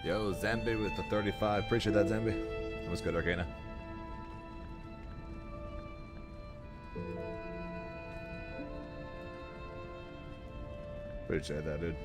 Yo, Zambi with the 35. Appreciate that, Zambi. That was good, Arcana. Appreciate that, dude.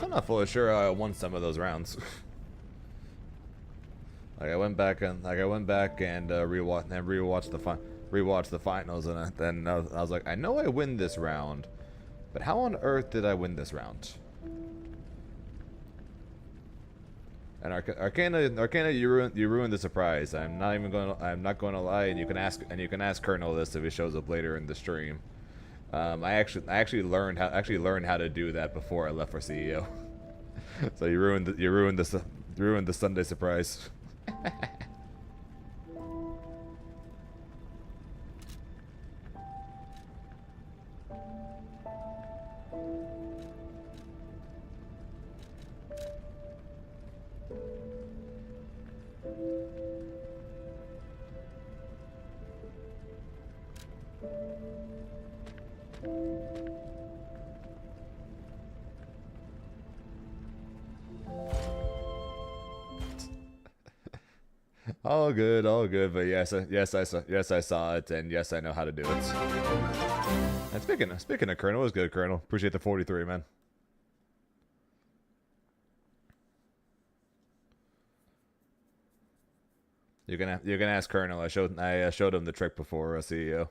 I'm not fully sure I won some of those rounds. I went back and rewatched the finals, and then I was like, I know I win this round, but how on earth did I win this round? And Arcana, you ruined the surprise. I'm not going to lie, and you can ask Colonel this if he shows up later in the stream. I actually learned how to do that before I left for CEO. So you ruined the Sunday surprise. All good, but yes, I saw it, and yes, I know how to do it. And speaking of Colonel, it was good, Colonel. Appreciate the 43, man. You can ask Colonel. I showed him the trick before CEO.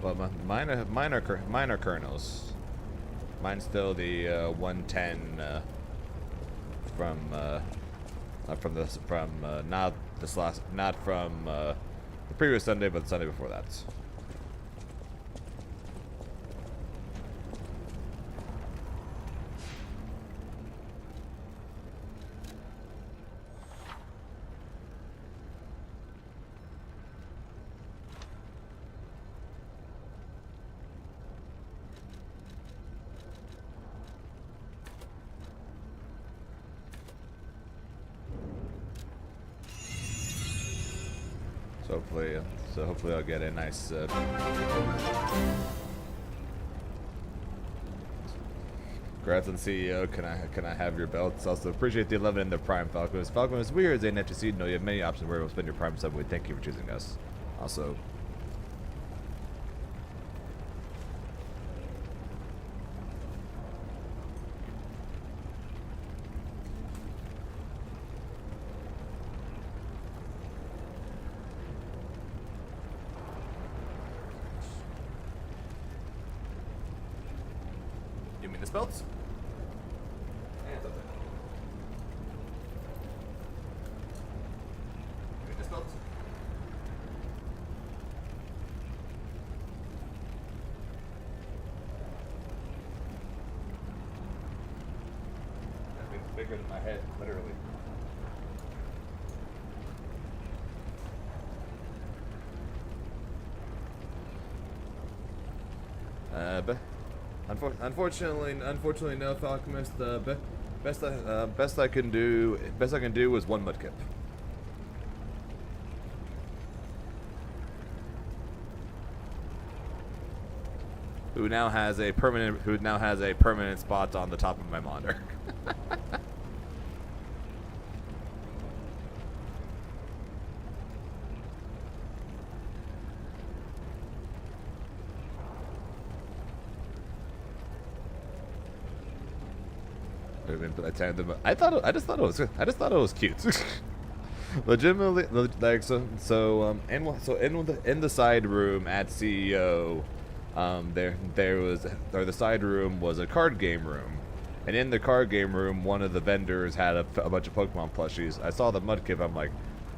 Well, mine are colonels. Mine's still the 110 not from the previous Sunday, but the Sunday before that. So hopefully I'll get a nice congrats on CEO. Can I have your belts? Also appreciate the 11 in the Prime Falcon. Falcon is weird as a net to see. No, you have many options where you'll spend your Prime sub. We thank you for choosing us. Also, belts? Yeah, it's up there. Give me this belts. That thing's bigger than my head, literally. But unfortunately, no, Falchemist. Best I can do is one Mudkip. Who now has a permanent spot on the top of my monitor. I just thought it was cute. Legitimately, like in the side room at CEO, the side room was a card game room, and in the card game room, one of the vendors had a bunch of Pokemon plushies. I saw the Mudkip. I'm like,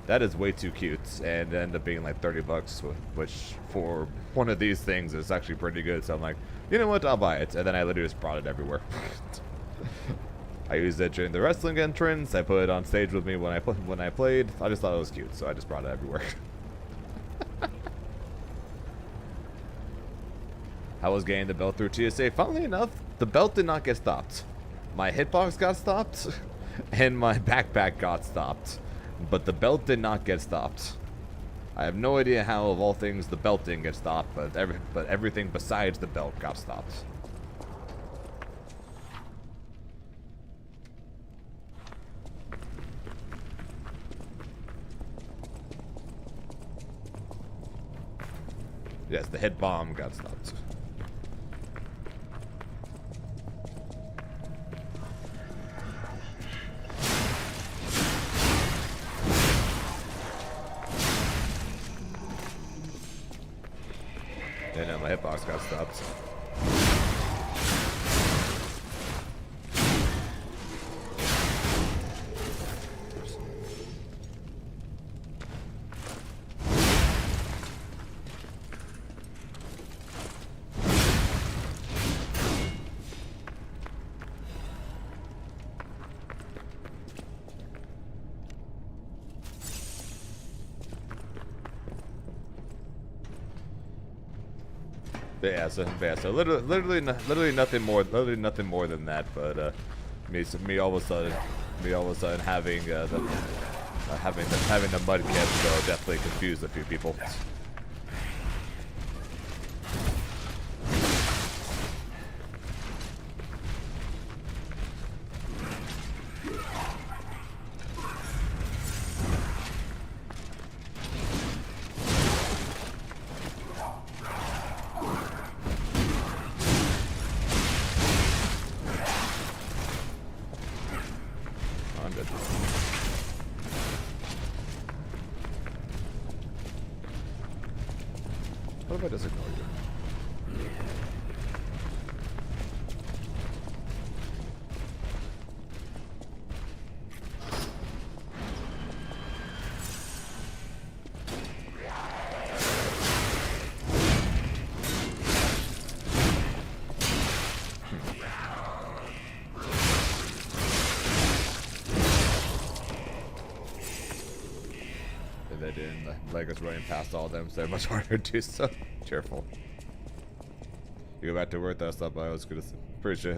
that is way too cute, and it ended up being like $30, which for one of these things is actually pretty good. So I'm like, you know what, I'll buy it, and then I literally just brought it everywhere. I used it during the wrestling entrance. I put it on stage with me when I played. I just thought it was cute, so I just brought it everywhere. How was getting the belt through TSA? Funnily enough, the belt did not get stopped. My hitbox got stopped, and my backpack got stopped, but the belt did not get stopped. I have no idea how, of all things, the belt didn't get stopped, but everything besides the belt got stopped. Yes, the hit bomb got stopped. Yeah, no, my hitbox got stopped. So literally nothing more than that. But me all of a sudden having the Mudkip definitely confused a few people. What if I just ignore you? They didn't. Like us running past all of them, so they're much harder to do so. Cheerful. You go back to work. That's not. I was gonna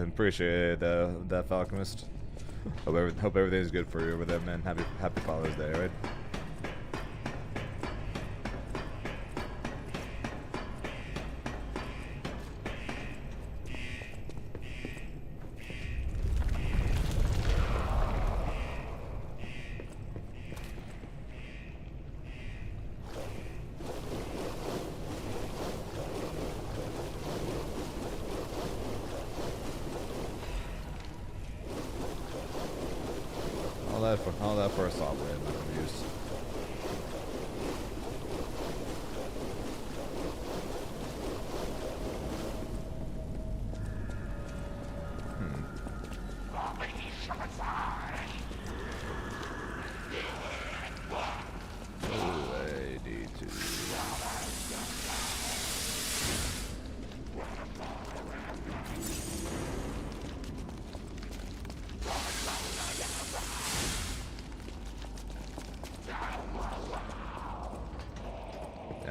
appreciate that Falchemist. Hope everything's good for you over there, man. Happy Father's Day, right? All that for a software I'm not gonna use.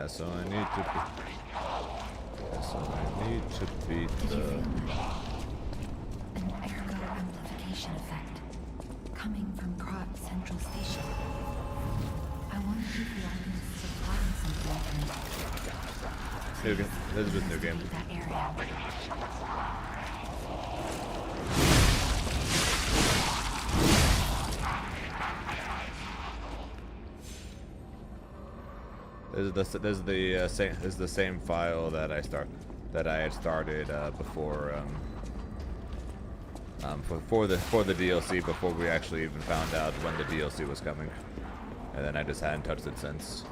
So I need to Beat Did you the... feel that? An ergo amplification effect coming from Krat Central Station. I wonder if the audience is applying something from it. New game. This is new game. That area. This is the same file that I had started before for the DLC before we actually even found out when the DLC was coming, and then I just hadn't touched it since.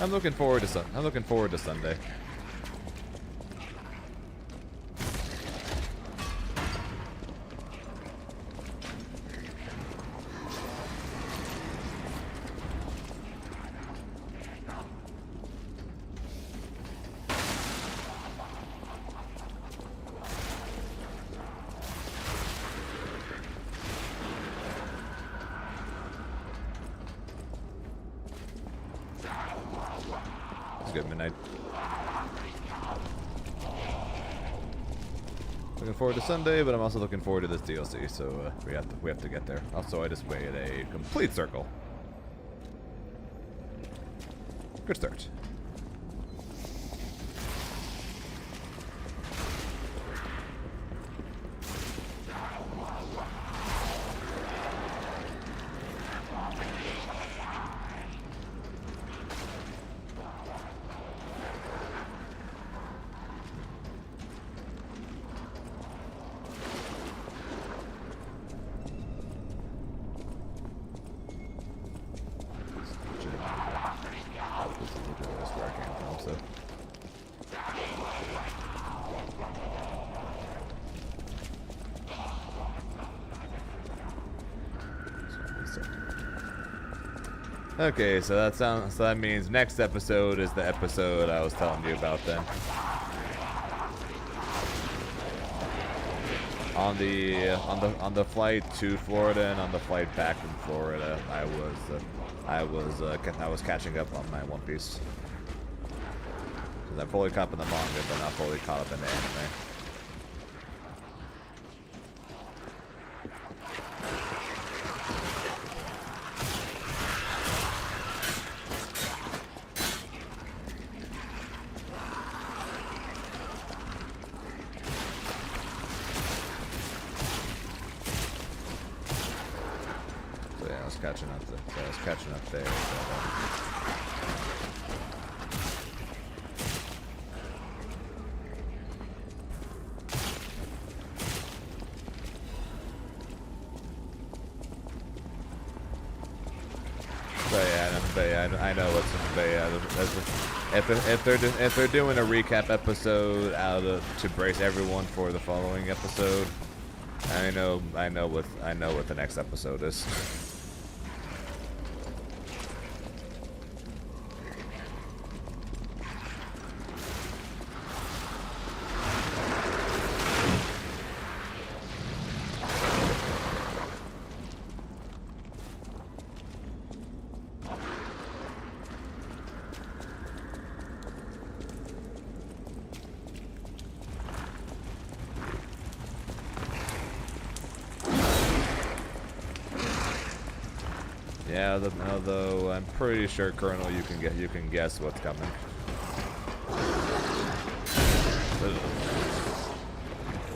I'm looking forward to Sunday. Good midnight. Looking forward to Sunday, but I'm also looking forward to this DLC. So we have to get there. Also, I just made a complete circle. Good start. Okay, so that means next episode is the episode I was telling you about then. On the flight to Florida and on the flight back from Florida, I was catching up on my One Piece. Because I'm fully caught up in the manga, but not fully caught up in the anime. I was catching up there. But yeah, I know what's in if they're doing a recap episode to brace everyone for the following episode. I know what the next episode is. Yeah, although I'm pretty sure, Colonel, you can guess what's coming.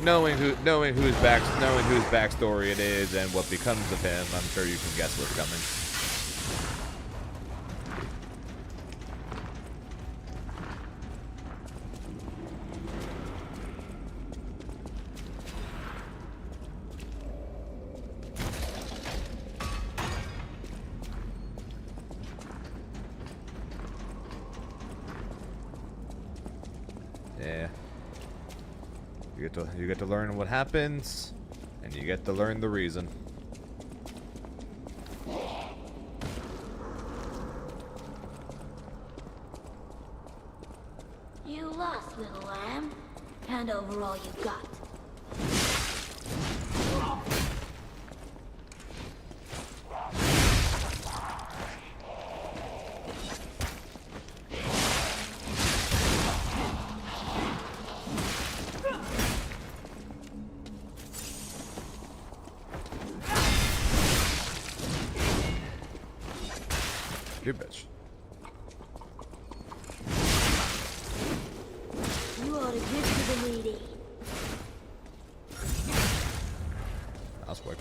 Knowing whose backstory it is and what becomes of him, I'm sure you can guess what's coming. Yeah. You get to learn what happens, and you get to learn the reason. You lost, little lamb. Hand over all you got. You bitch. You ought to give to the needy. That's quick.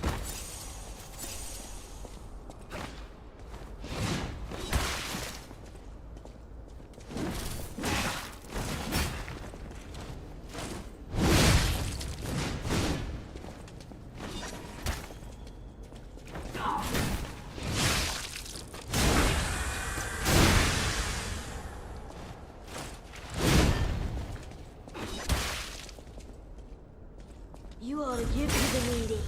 You ought to give to the needy.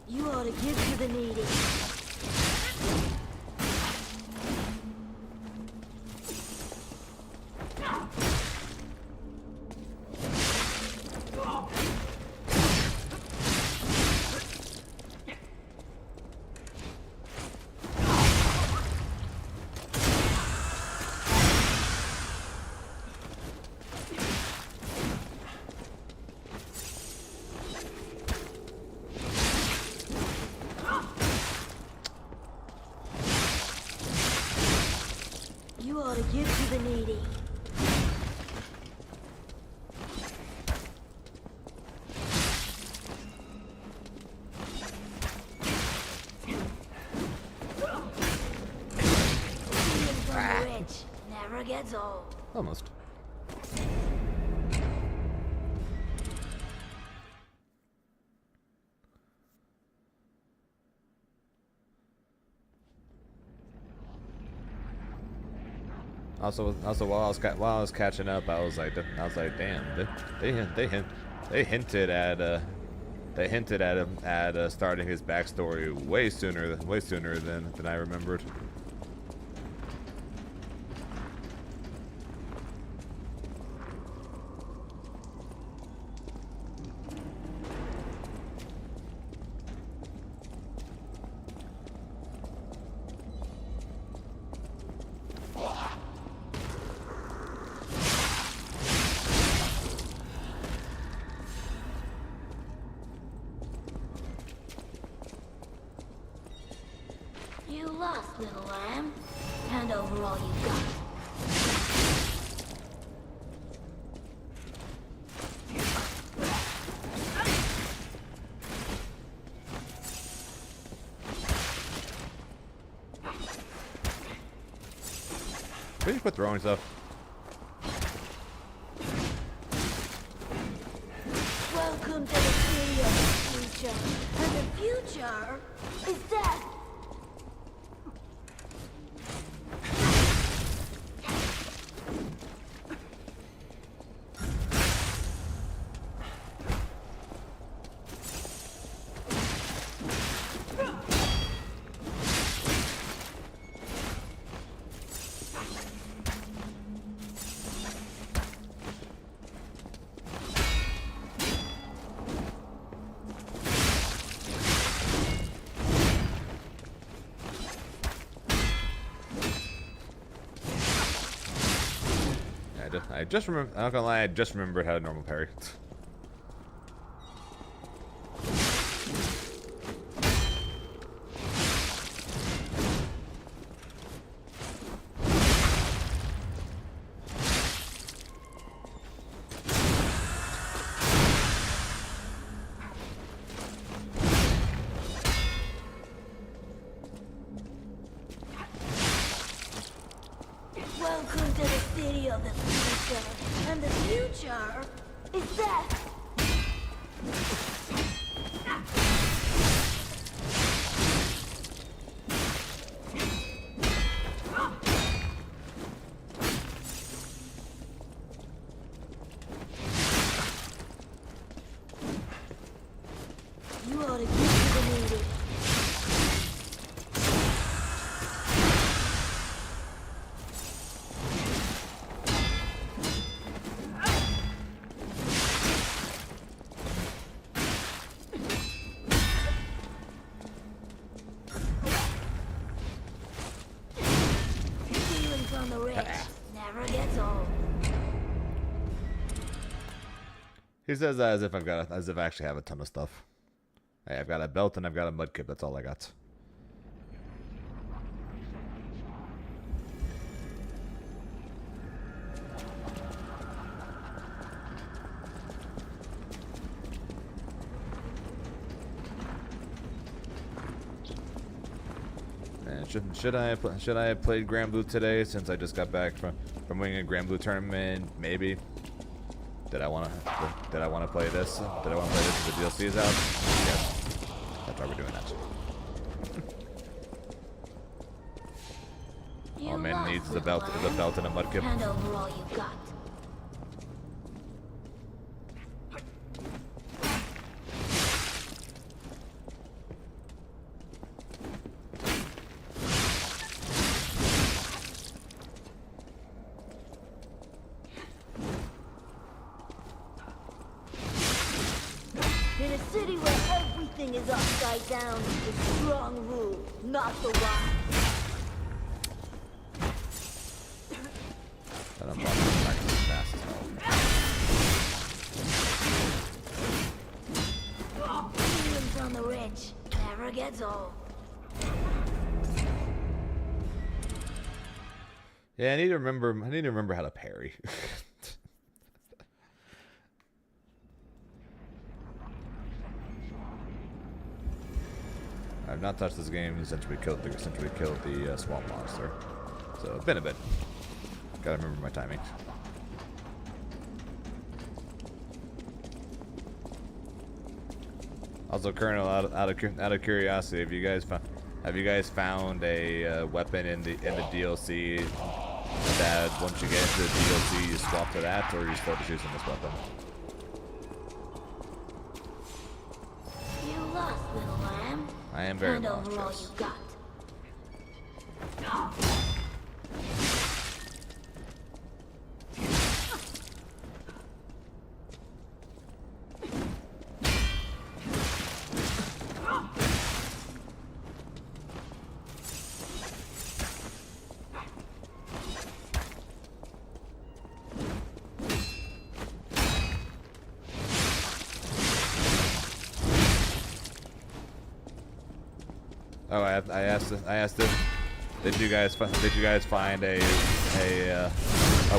You ought to give to the needy. You ought to give to the needy. Stealing from the rich never gets old. Almost. Also, while I was catching up, I was like, damn, they hinted at him starting his backstory way sooner than I remembered. You lost, little lamb. Hand over all you got. Can you quit throwing stuff? Welcome to the city of the future. And the future is death. I just remember. I'm not gonna lie. I just remembered how to normal parry. of the future, and the future is death. You ought to get to the meeting. Feelings on the ridge never gets old. He says that as if I actually have a ton of stuff. Hey, I've got a belt and I've got a mudkip. That's all I got. And should I have played Grand Blue today since I just got back from winning a Grand Blue tournament? Maybe. Did I want to play this? Did I want to play this if the DLC is out? Yes. That's why we're doing that. All man needs is a belt and a mudkip. Hand over all you got. In a city where everything is upside down, the strong rule, not the wise. That unlock is practically fast as hell. Feelings on the ridge never gets old. Yeah, I need to remember how to parry. I've not touched this game since we killed the swamp monster, so it's been a bit. Gotta remember my timing. Also, Colonel, out of curiosity, have you guys found a weapon in the DLC that once you get into the DLC you swap to that, or are you still just using this weapon? You lost, little lamb. I am very Hand over all monstrous. you got. Oh, I asked if did you guys find a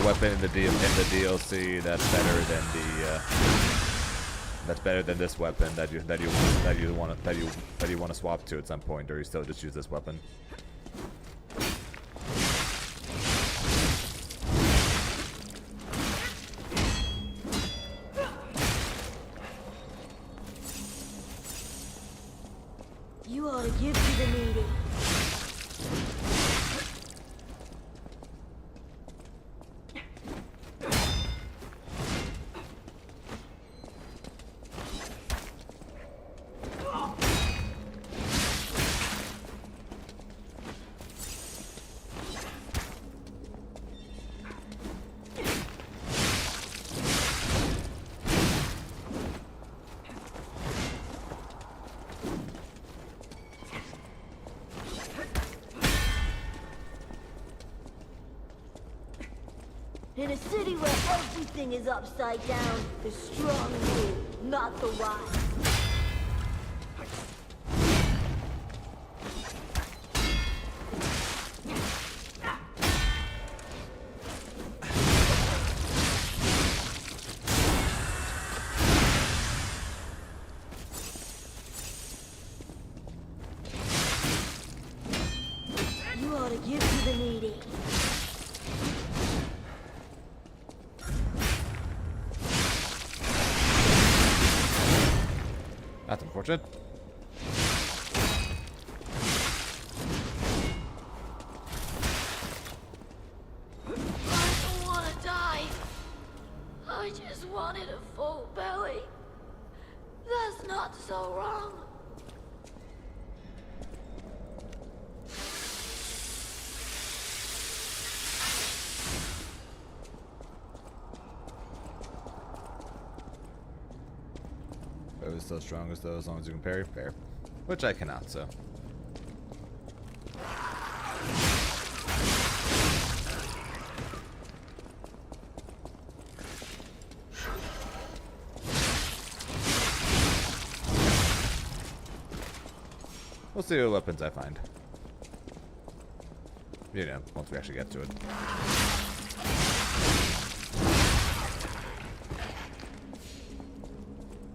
weapon in the DLC that's better than this weapon that you want to swap to at some point, or you still just use this weapon? You ought to give to the needy. In a city where everything is upside down, the strong rule, not the wise. You ought to give to the needy. That's unfortunate. I don't want to die. I just wanted a full belly. That's not so wrong. But it was still strongest though, as long as you can parry. Fair. Which I cannot, so. We'll see what weapons I find. You know, once we actually get to it.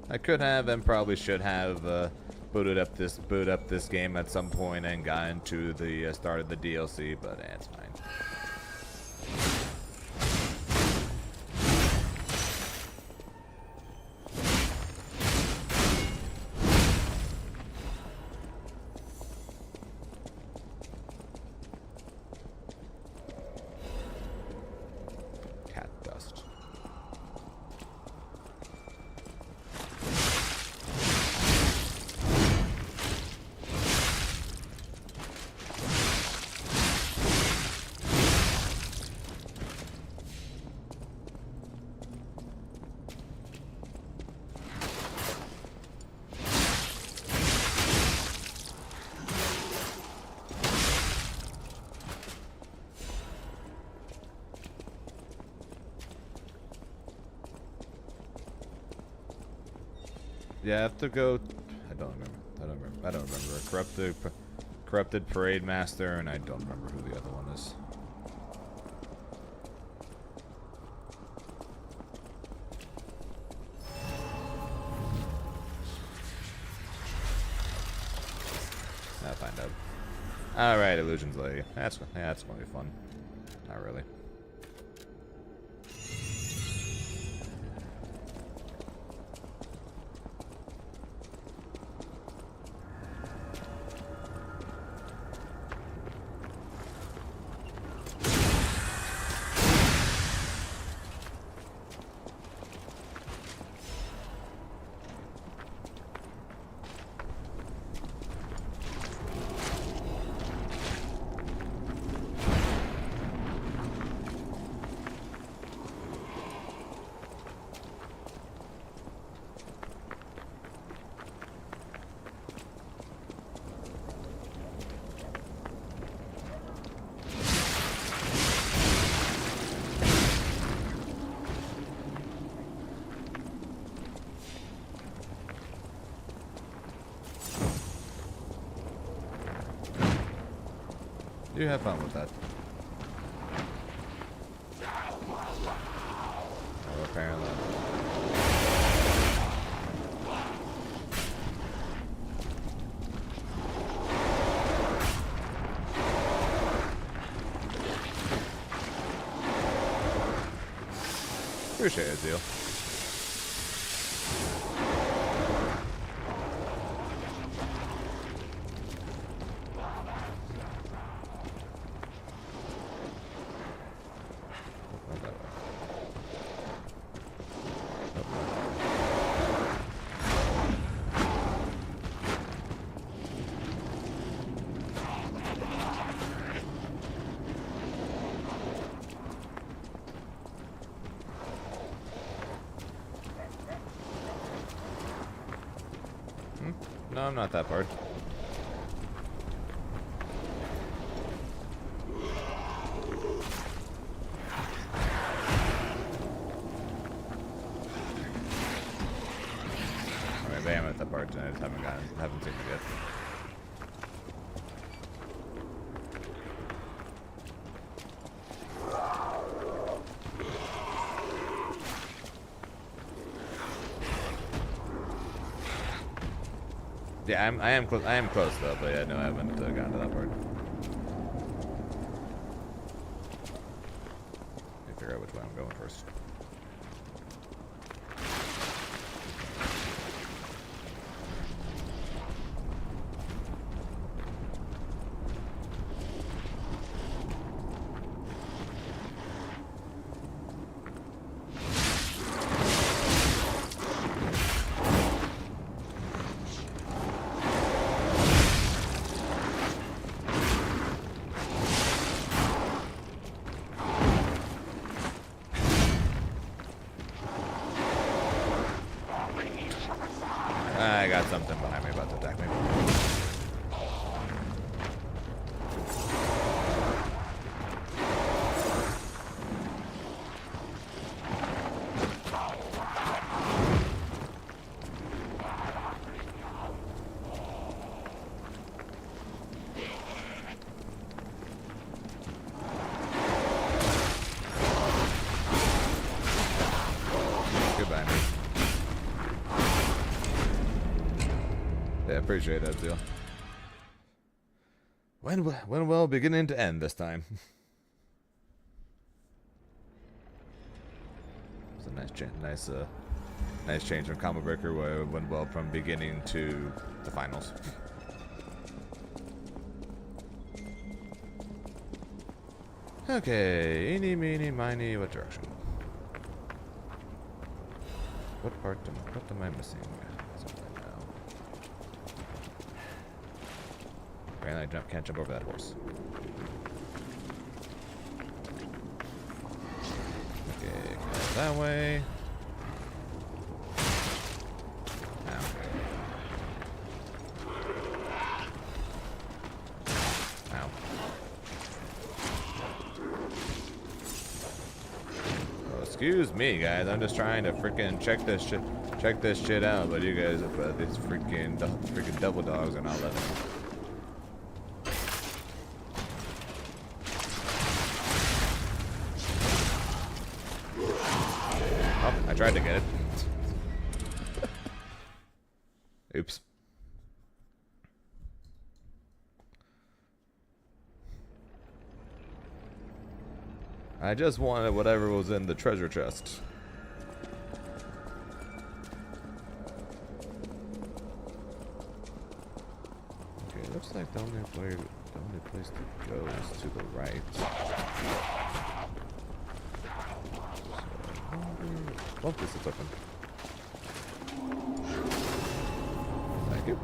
I could have and probably should have booted up this game at some point and got into the start of the DLC, but it's fine. Cat dust. Yeah, I have to go. I don't remember. Corrupted Parade Master, and I don't remember who the other one is. I'll find out. All right, Illusions Lady. That's gonna be fun. Not really. You have fun with that. Oh, apparently. Appreciate it, Zeal. No, I'm not that part. Alright, I am at that part, and I just haven't seen it yet. Yeah, I am close. I am close though, but yeah, no, I haven't gotten to that part. Let me figure out which way I'm going first. appreciate that, Zeal. Went well, beginning to end this time. It's a nice change from Combo Breaker, where it went well from beginning to the finals. Okay, eeny, meeny, miny, what direction? What am I missing? Apparently I can't jump over that horse. Okay, go that way. Ow. Ow. Oh, excuse me, guys. I'm just trying to freaking check this shit out, but you guys, these freaking double dogs are not letting me. I tried to get it. Oops. I just wanted whatever was in the treasure chest. Okay, looks like the only place to go is to the right. Oh, this is open. Thank you.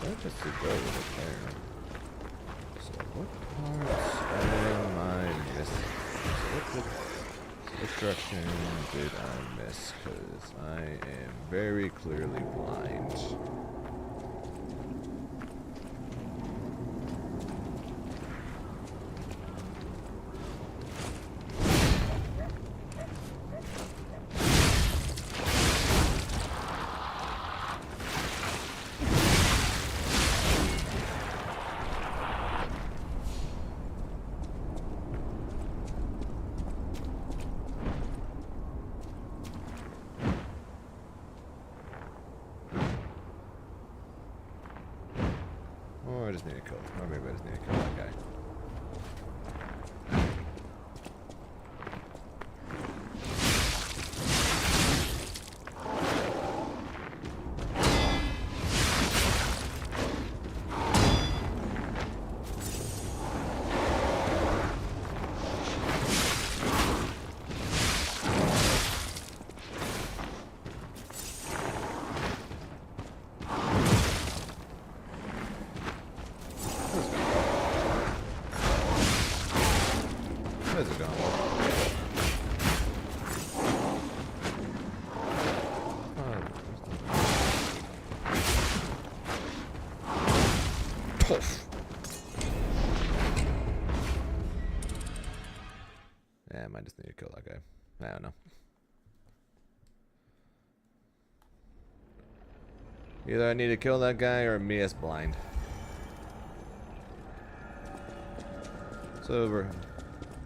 That just to go with it there. So what parts am I missing? What direction did I miss? Because I am very clearly blind. Or I just need to kill him. Or maybe I just need to kill that guy. Where's it going? Poof. Yeah, I might just need to kill that guy. I don't know. Either I need to kill that guy or me as blind. So we're...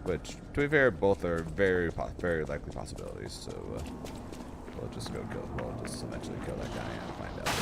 Which, to be fair, both are very likely possibilities. So we'll just go kill. We'll just eventually kill that guy and find out.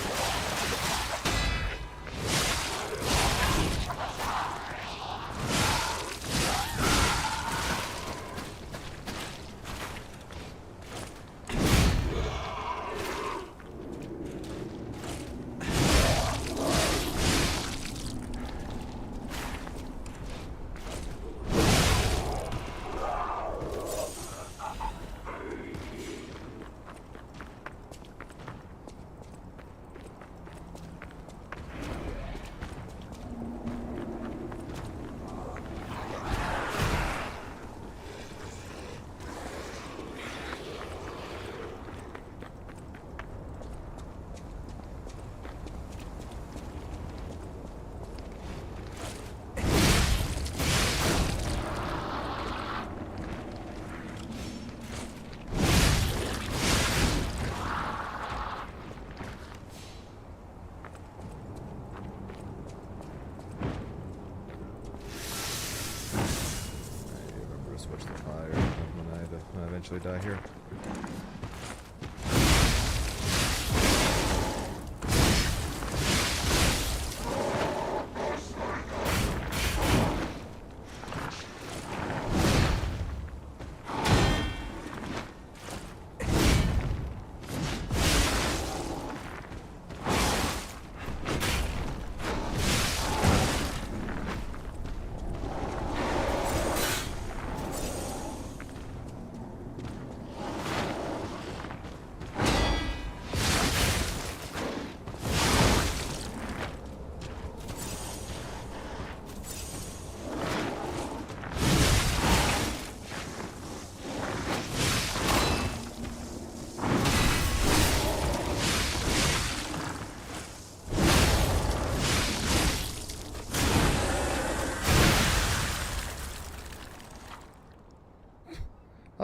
Switch the fire when I eventually die here.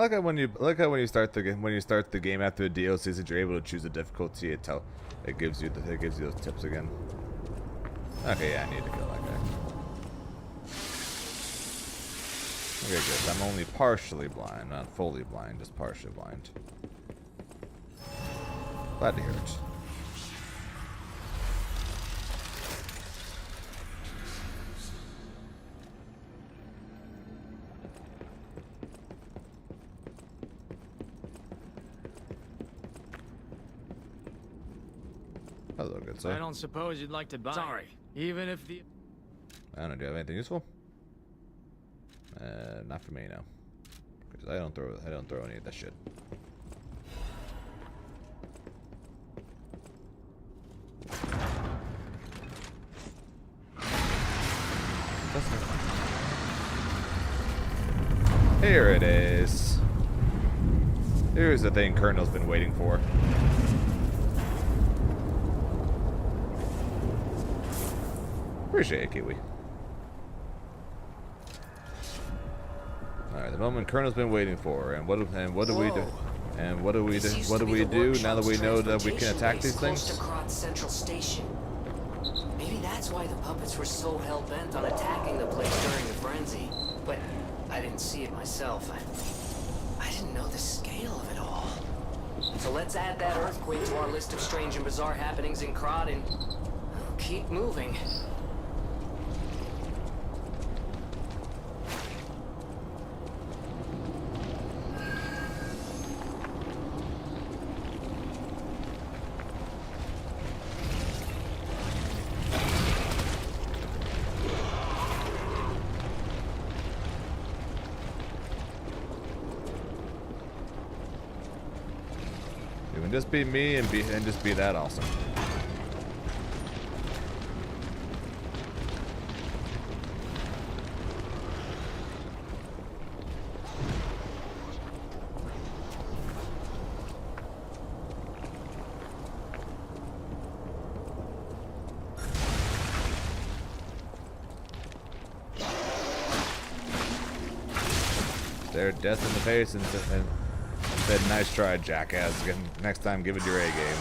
I like how when you start the game after the DLC, since you're able to choose the difficulty, it gives you those tips again. Okay, yeah, I need to kill that guy. Okay, good. I'm only partially blind, not fully blind, just partially blind. Glad to hear it. Hello, good sir. I don't suppose you'd like to buy. Sorry. Even if the. I don't know. Do you have anything useful? Not for me, no. Because I don't throw any of that shit. Here it is. Here's the thing Colonel's been waiting for. Appreciate it, Kiwi. Alright, the moment Colonel's been waiting for, and what do we do? And what do we do now that we know that we can attack these things? Close to Krat Central Station. Maybe that's why the puppets were so hell-bent on attacking the place during the frenzy. But I didn't see it myself. I didn't know the scale of it all. So let's add that earthquake to our list of strange and bizarre happenings in Krat and keep moving. You can just be me and just be that awesome. Stare death in the face and said, "Nice try, jackass. Next time, give it your A game."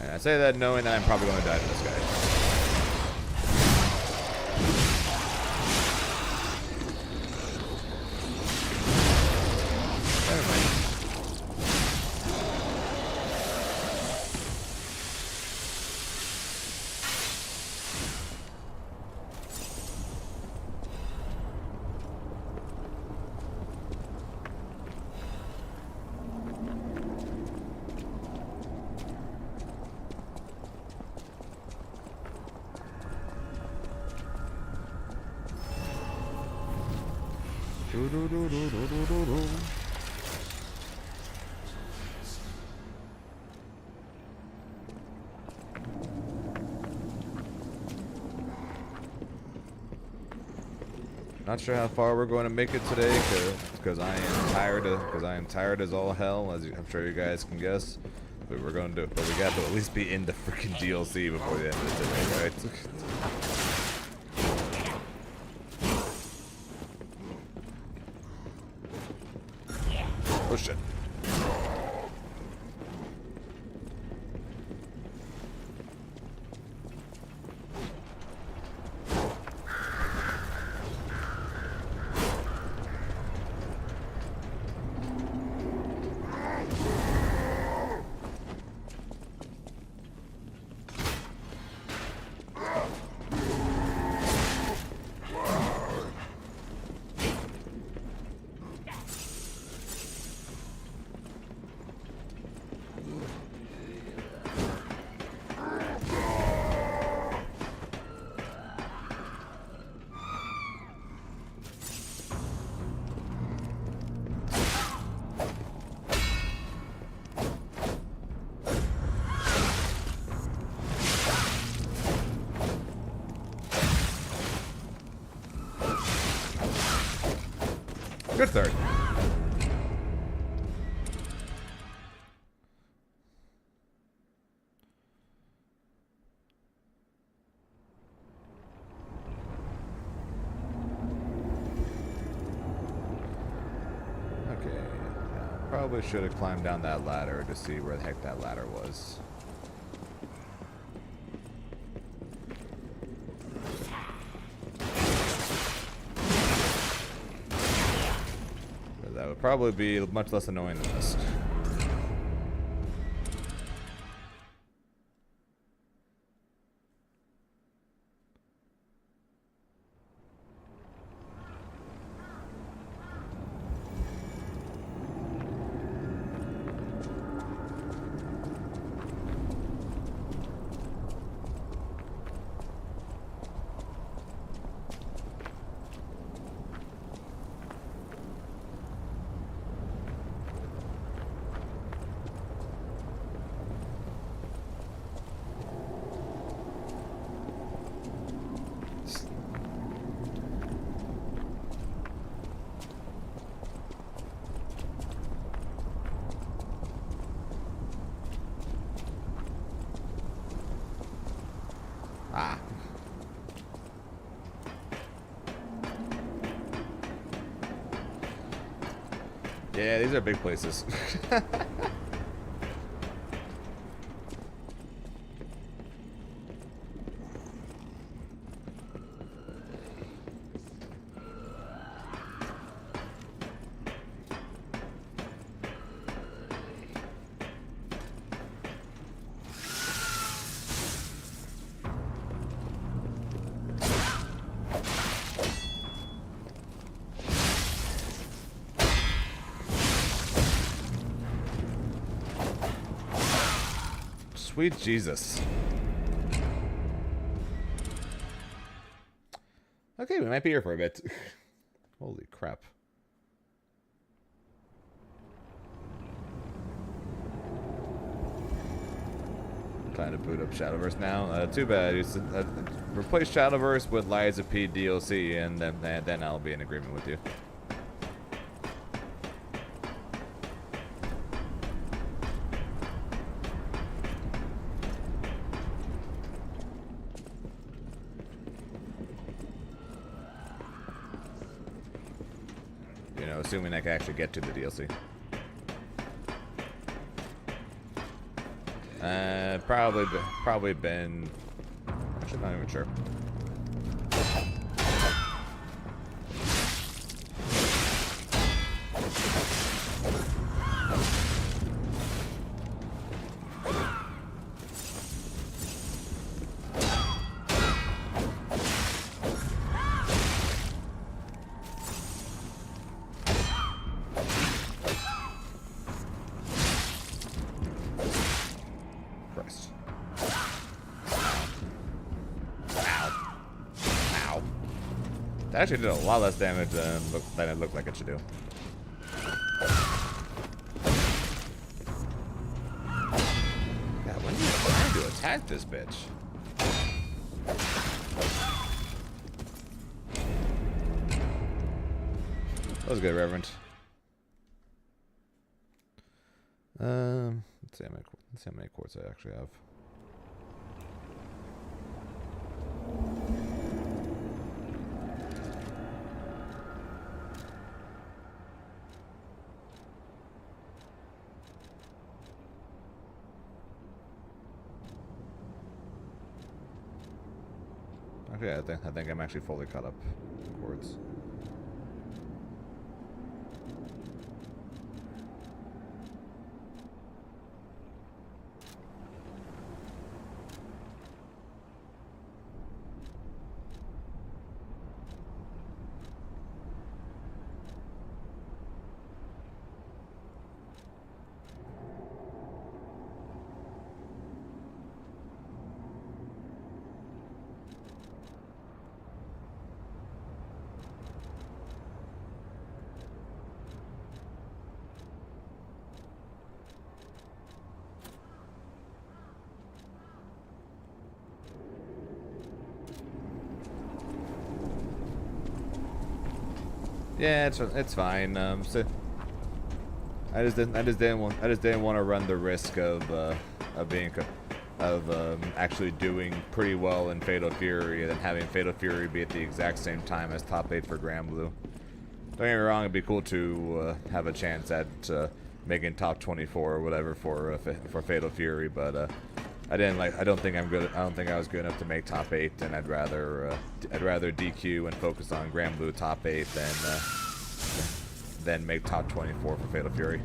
I say that knowing that I'm probably going to die to this guy. Never mind. Not sure how far we're going to make it today, because I am tired as all hell, as I'm sure you guys can guess. But we got to at least be in the freaking DLC before the end of the day, right? Oh shit. Good third. Okay. Probably should have climbed down that ladder to see where the heck that ladder was. That would probably be much less annoying than this. Ah. Yeah, these are big places. Sweet Jesus. Okay, we might be here for a bit. Holy crap. Trying to boot up Shadowverse now. Too bad. Replace Shadowverse with Lies of P DLC, and then I'll be in agreement with you. You know, assuming I can actually get to the DLC. Probably been. Actually, not even sure. That actually did a lot less damage than it looked like it should do. God, when are you trying to attack this bitch? That was good, Reverend. Let's see how many quartz I actually have. Okay, I think I'm actually fully caught up in quartz. Yeah, it's fine. So I just didn't want to run the risk of being actually doing pretty well in Fatal Fury and then having Fatal Fury be at the exact same time as top 8 for Granblue. Don't get me wrong, it'd be cool to have a chance at making top 24 or whatever for Fatal Fury, but I don't think I was good enough to make top 8, and I'd rather DQ and focus on Granblue top 8 than make top 24 for Fatal Fury.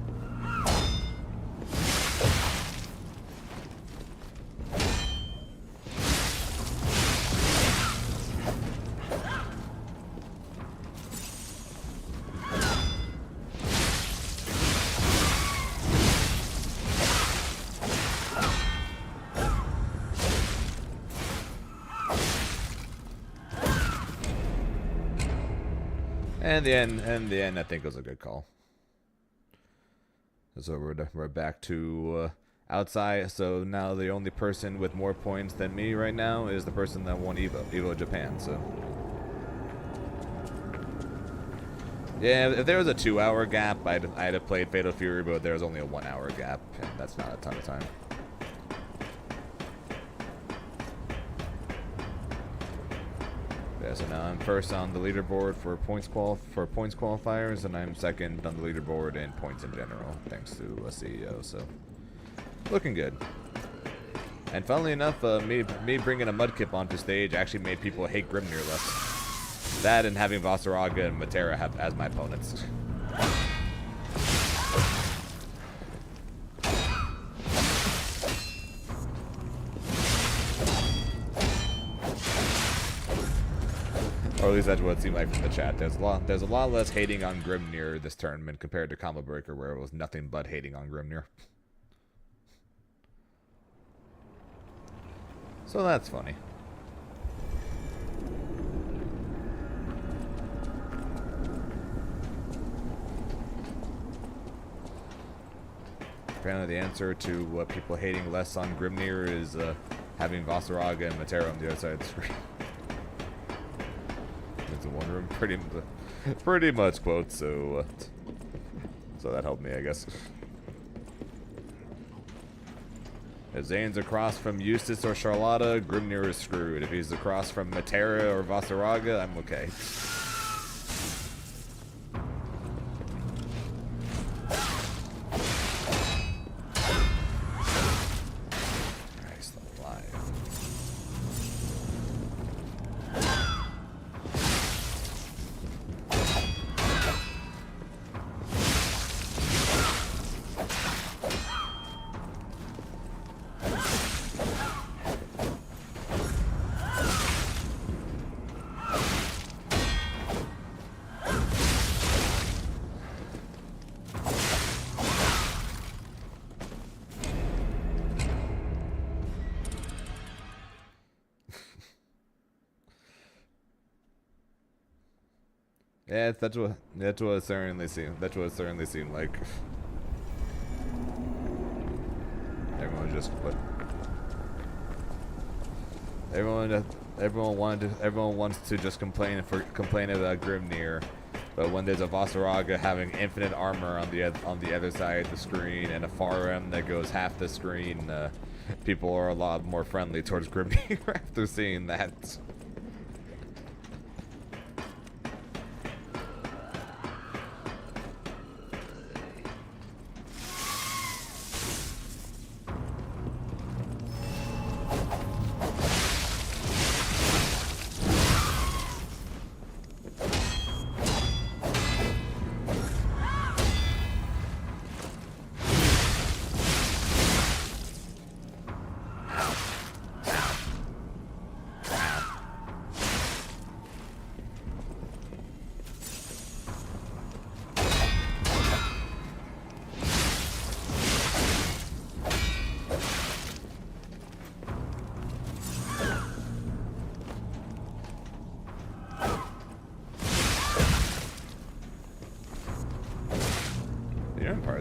And the end, I think was a good call. So we're back to outside. So now the only person with more points than me right now is the person that won Evo Japan. So yeah, if there was a 2-hour gap, I'd have played Fatal Fury, but there was only a 1-hour gap, and that's not a ton of time. Yeah, so now I'm first on the leaderboard for points qualifiers, and I'm second on the leaderboard in points in general, thanks to a CEO. So looking good. And funnily enough, me bringing a Mudkip onto stage actually made people hate Grimnir less. That and having Vasaraga and Matera as my opponents. Or at least that's what it seemed like from the chat. There's a lot less hating on Grimnir this tournament compared to Combo Breaker, where it was nothing but hating on Grimnir. So that's funny. Apparently the answer to people hating less on Grimnir is having Vasaraga and Matera on the other side of the screen. It's a one room, pretty much quote. So that helped me, I guess. If Zane's across from Eustace or Charlotta, Grimnir is screwed. If he's across from Matera or Vasaraga, I'm okay. Yeah, that's what it certainly seemed. That's what it certainly seemed like. Everyone wants to just complain about Grimnir, but when there's a Vasaraga having infinite armor on the other side of the screen and a Farum that goes half the screen, people are a lot more friendly towards Grimnir after seeing that.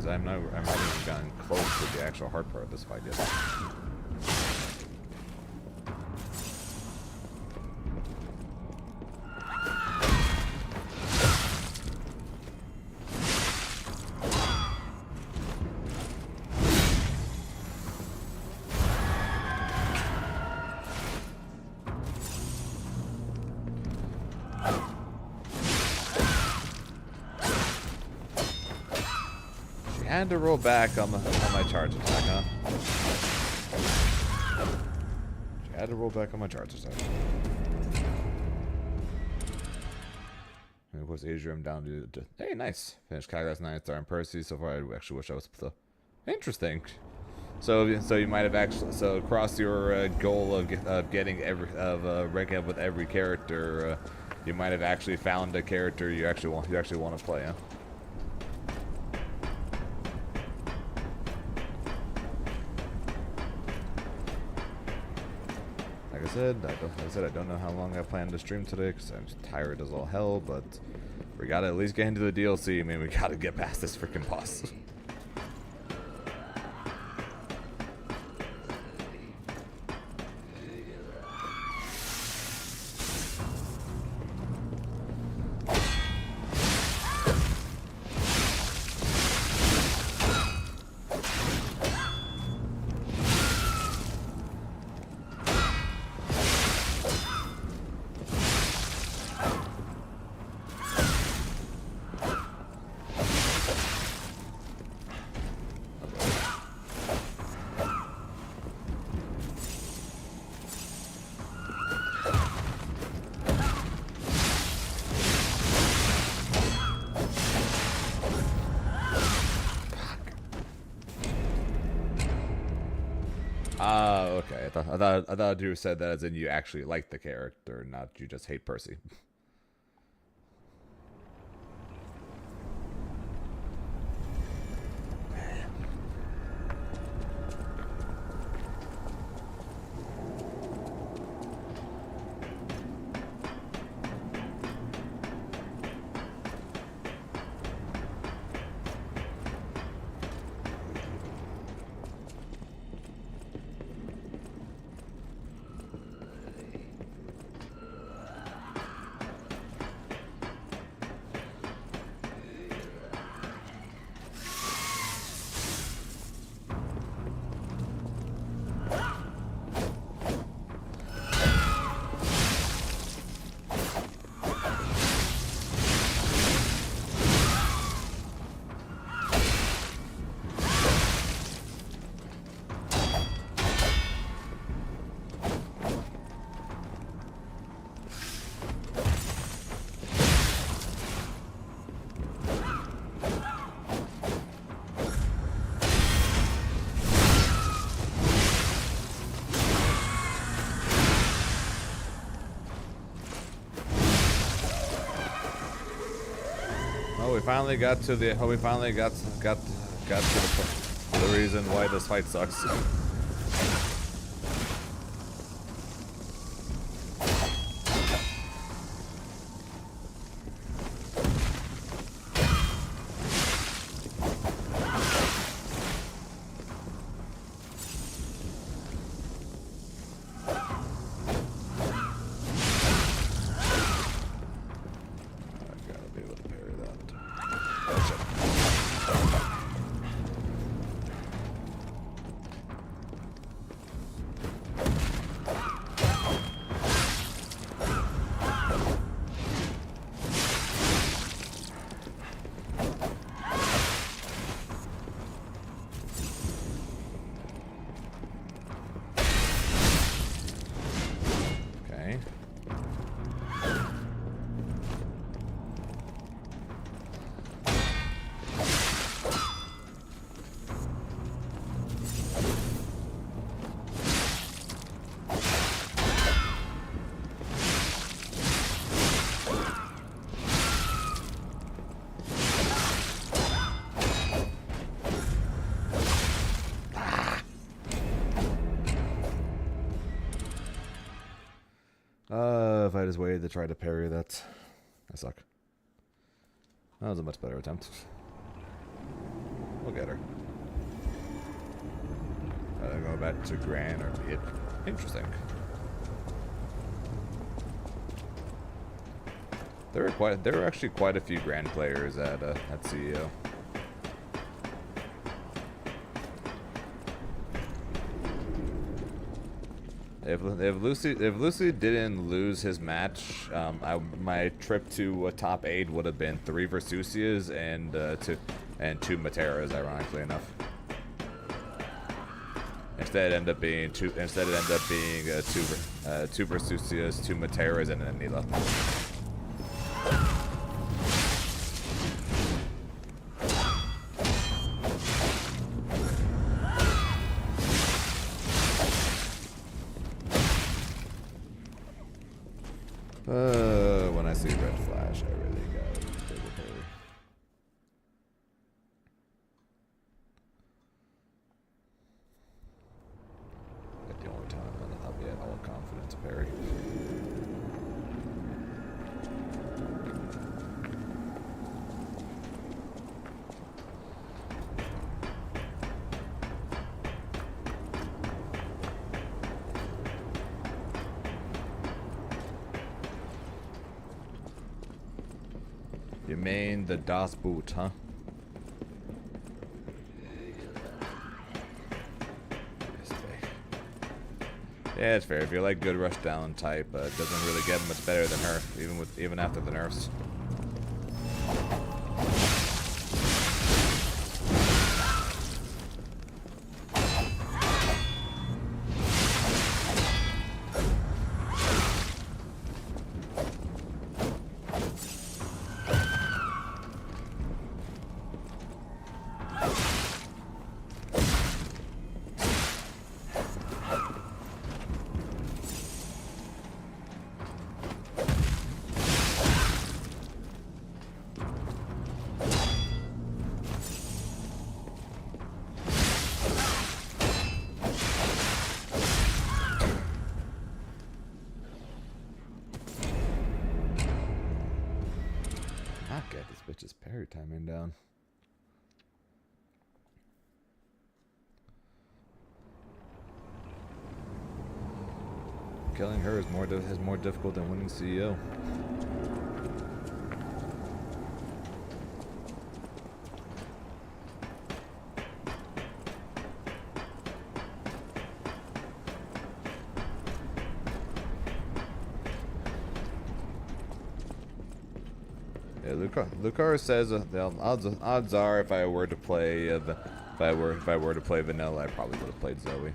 I haven't even gotten close to the actual hard part of this fight yet. had to roll back on my charge attack, huh? I had to roll back on my charge attack. And of course, Adrian down to hey, nice. Finished Kagras 9-star in Percy. So far, I actually wish I was the interesting. So you might have actually across your goal of getting ranking up with every character, you might have actually found a character you actually want to play, huh? Like I said, I don't know how long I plan to stream today because I'm tired as all hell, but we gotta at least get into the DLC. I mean, we gotta get past this freaking boss. Okay. I thought you said that as in you actually like the character, not you just hate Percy. We finally got to the. We finally got to the reason why this fight sucks. If I just waited to try to parry that, I suck. That was a much better attempt. We'll get her. Go back to Gran or Piet. Interesting. There were actually quite a few Gran players at CEO. If Lucy didn't lose his match, my trip to top 8 would have been 3 Versusias and and 2 Materas, ironically enough. Instead, it ended up being two. Instead, it ended up being 2 Versusias, 2 Materas, and an Anila. When I see red flash, I really gotta stay with her. At the only time I'll be at all confident to parry. You mean the Das Boot, huh? Yeah, it's fair. If you're like good rushdown type, it doesn't really get much better than her, even after the nerfs. Get this bitch's parry timing down. Killing her is more difficult than winning CEO. Yeah, Lucar says the odds are if I were to play if I were to play vanilla, I probably would have played Zoe.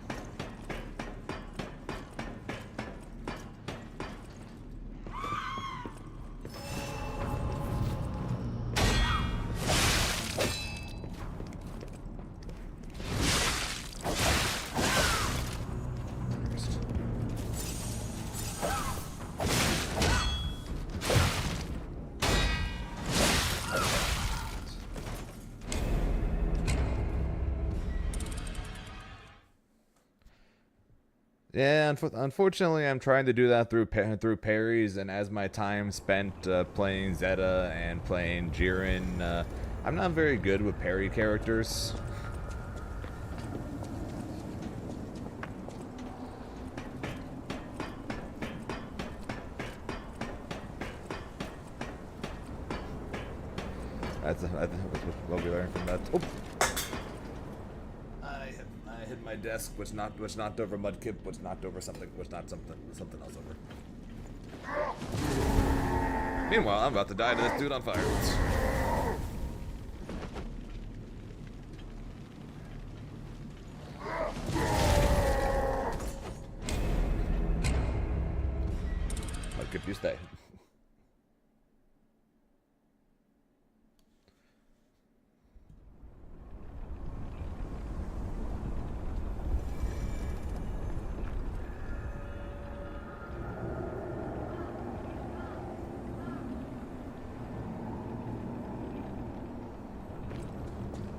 Yeah, unfortunately, I'm trying to do that through parries, and as my time spent playing Zeta and playing Jiren, I'm not very good with parry characters. That's what we learned from that. Oh. I hit my desk, which knocked over Mudkip, which knocked something else over. Meanwhile, I'm about to die to this dude on fire. Mudkip, you stay.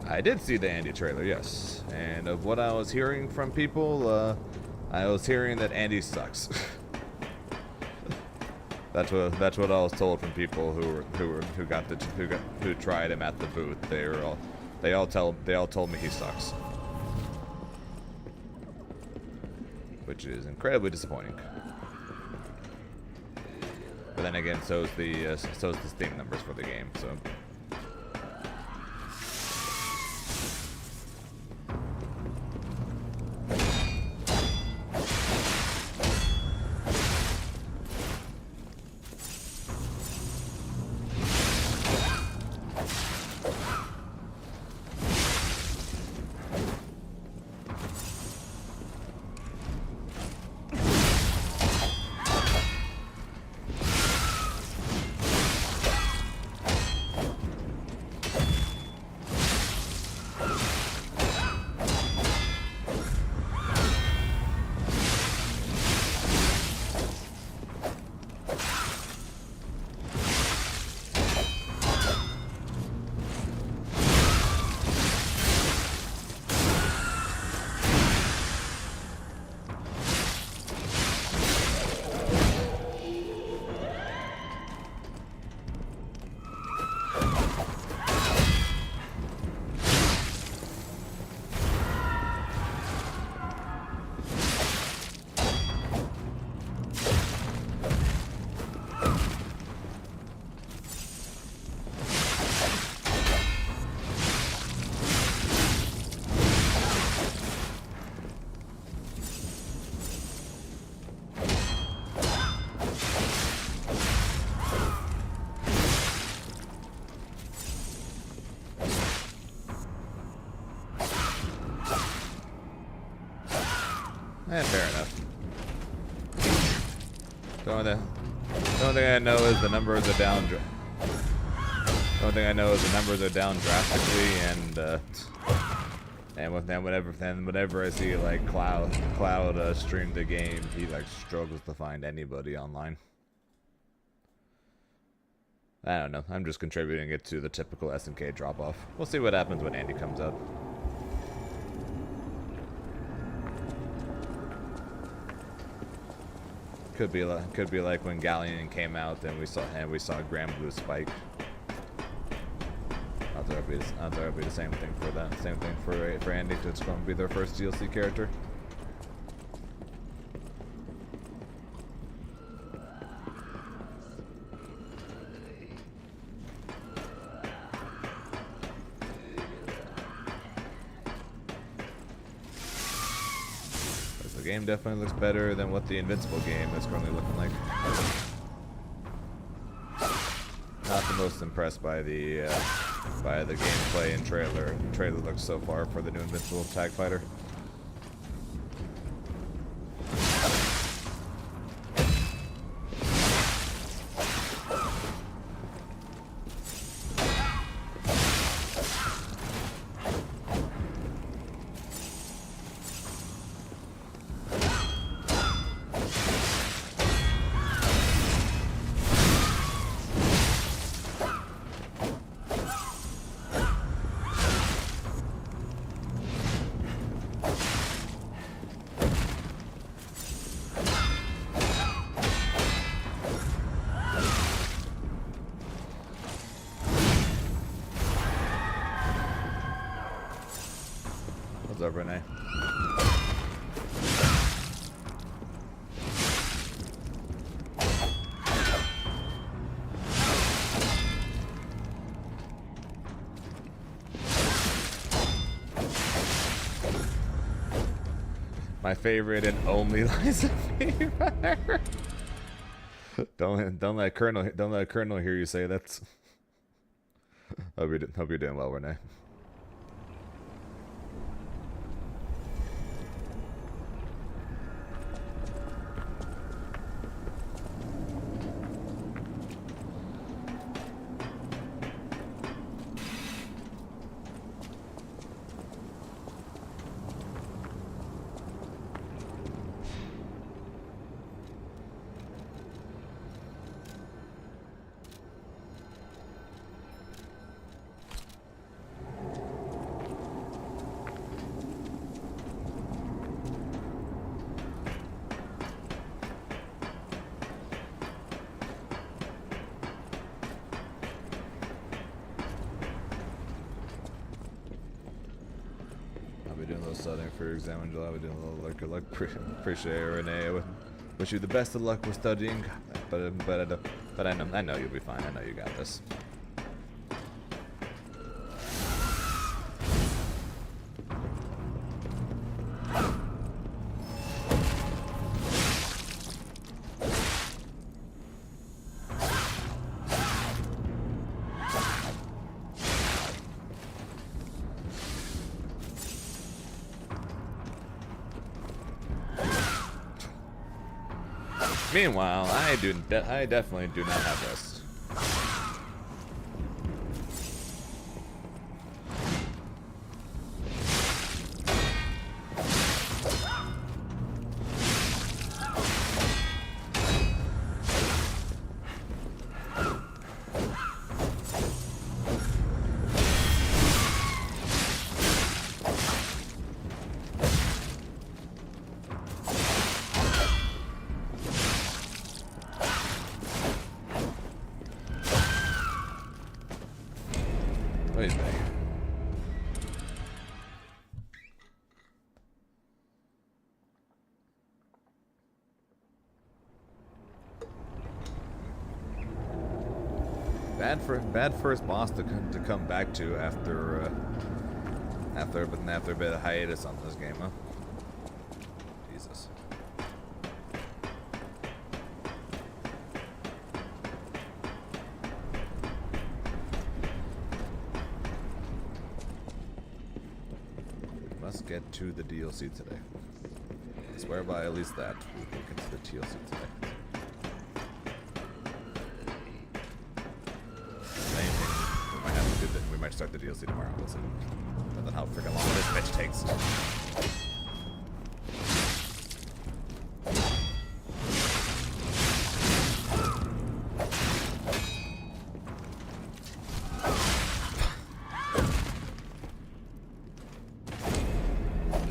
I did see the Andy trailer, yes. And of what I was hearing from people, I was hearing that Andy sucks. that's what I was told from people who tried him at the booth. They all told me he sucks, which is incredibly disappointing. But then again, so's the Steam numbers for the game. So. fair enough. The only thing I know is the numbers are down. The only thing I know is the numbers are down drastically, and whenever I see like Cloud stream the game, he like struggles to find anybody online. I don't know. I'm just contributing it to the typical SNK drop off. We'll see what happens when Andy comes up. Could be like when Galleon came out and we saw Grand Blue Spike. I thought it'd be the same thing for that. Same thing for Andy. It's going to be their first DLC character. The game definitely looks better than what the Invincible game is currently looking like. Not the most impressed by the gameplay and trailer. The trailer looks so far for the new Invincible Tag Fighter. What's up, Renee? My favorite and only Liza Fever. Don't let Colonel hear you say that. Hope you're doing well, Renee. Studying for your exam in July. We're doing a little luck. Good luck. Appreciate it, Renee. I wish you the best of luck with studying, but I know you'll be fine. I know you got this. Meanwhile, I definitely do not have this. Wait a minute. Bad first boss to come back to after a bit of hiatus on this game, huh? Jesus. Get to the DLC today. swear by at least that. We'll get to the TLC today. Same thing. We might have to do that. We might start the DLC tomorrow. We'll see. Depends on how freaking long this bitch takes.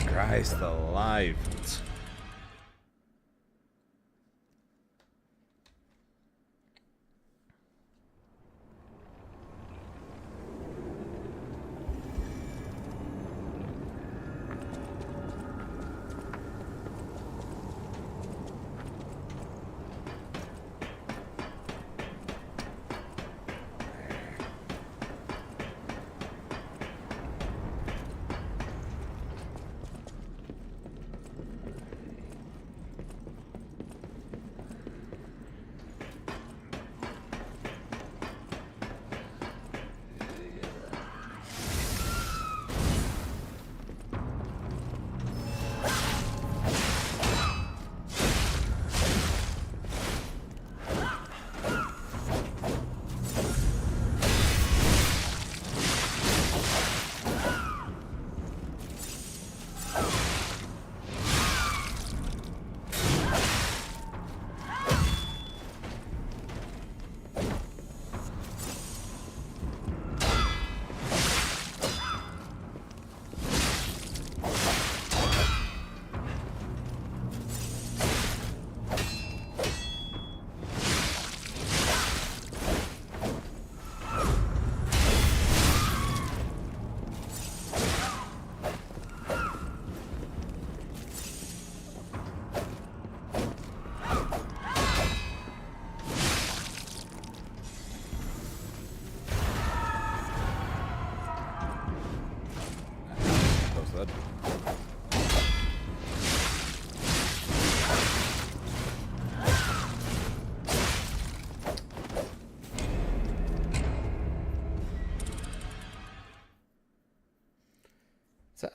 Christ alive.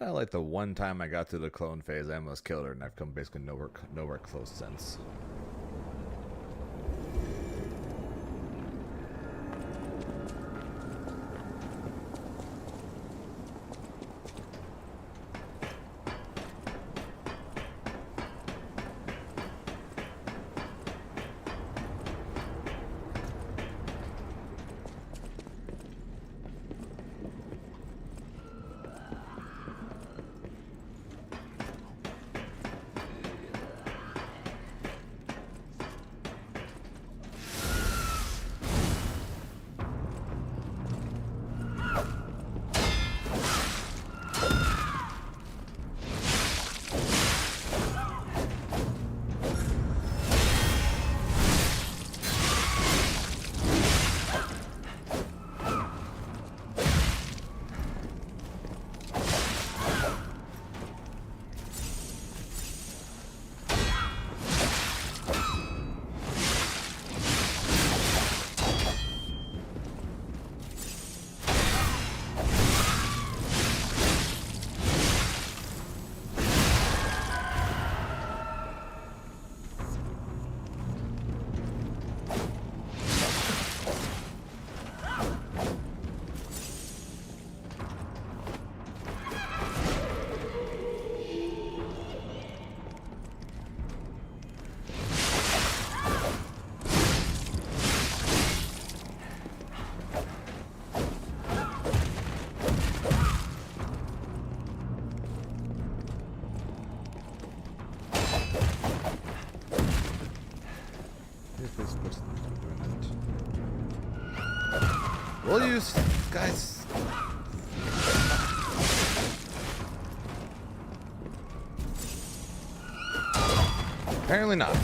Like the one time I got to the clone phase, I almost killed her, and I've come basically nowhere close since. Will you guys? Apparently not.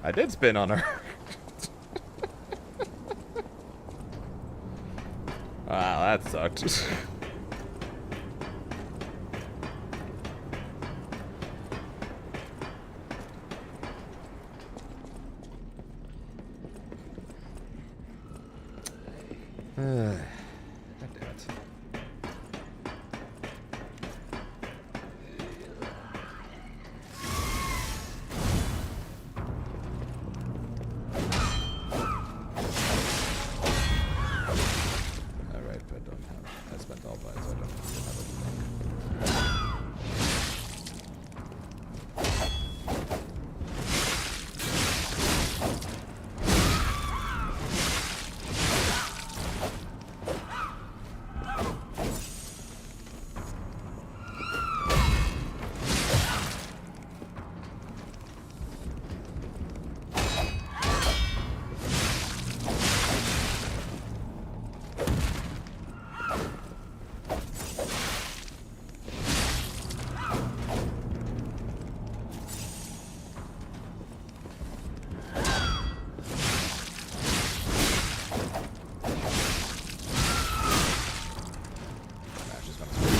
I did spin on her. Wow, that sucked. God damn it. Alright, but I don't have. I spent all mine, so I don't have anything. Nah, she's gonna switch.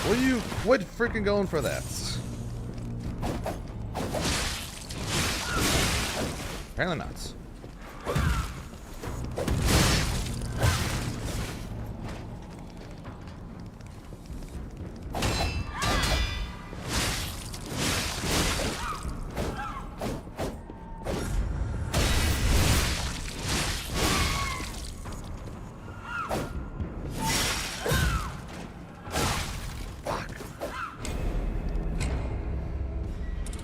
What are you? What freaking going for that? Apparently not.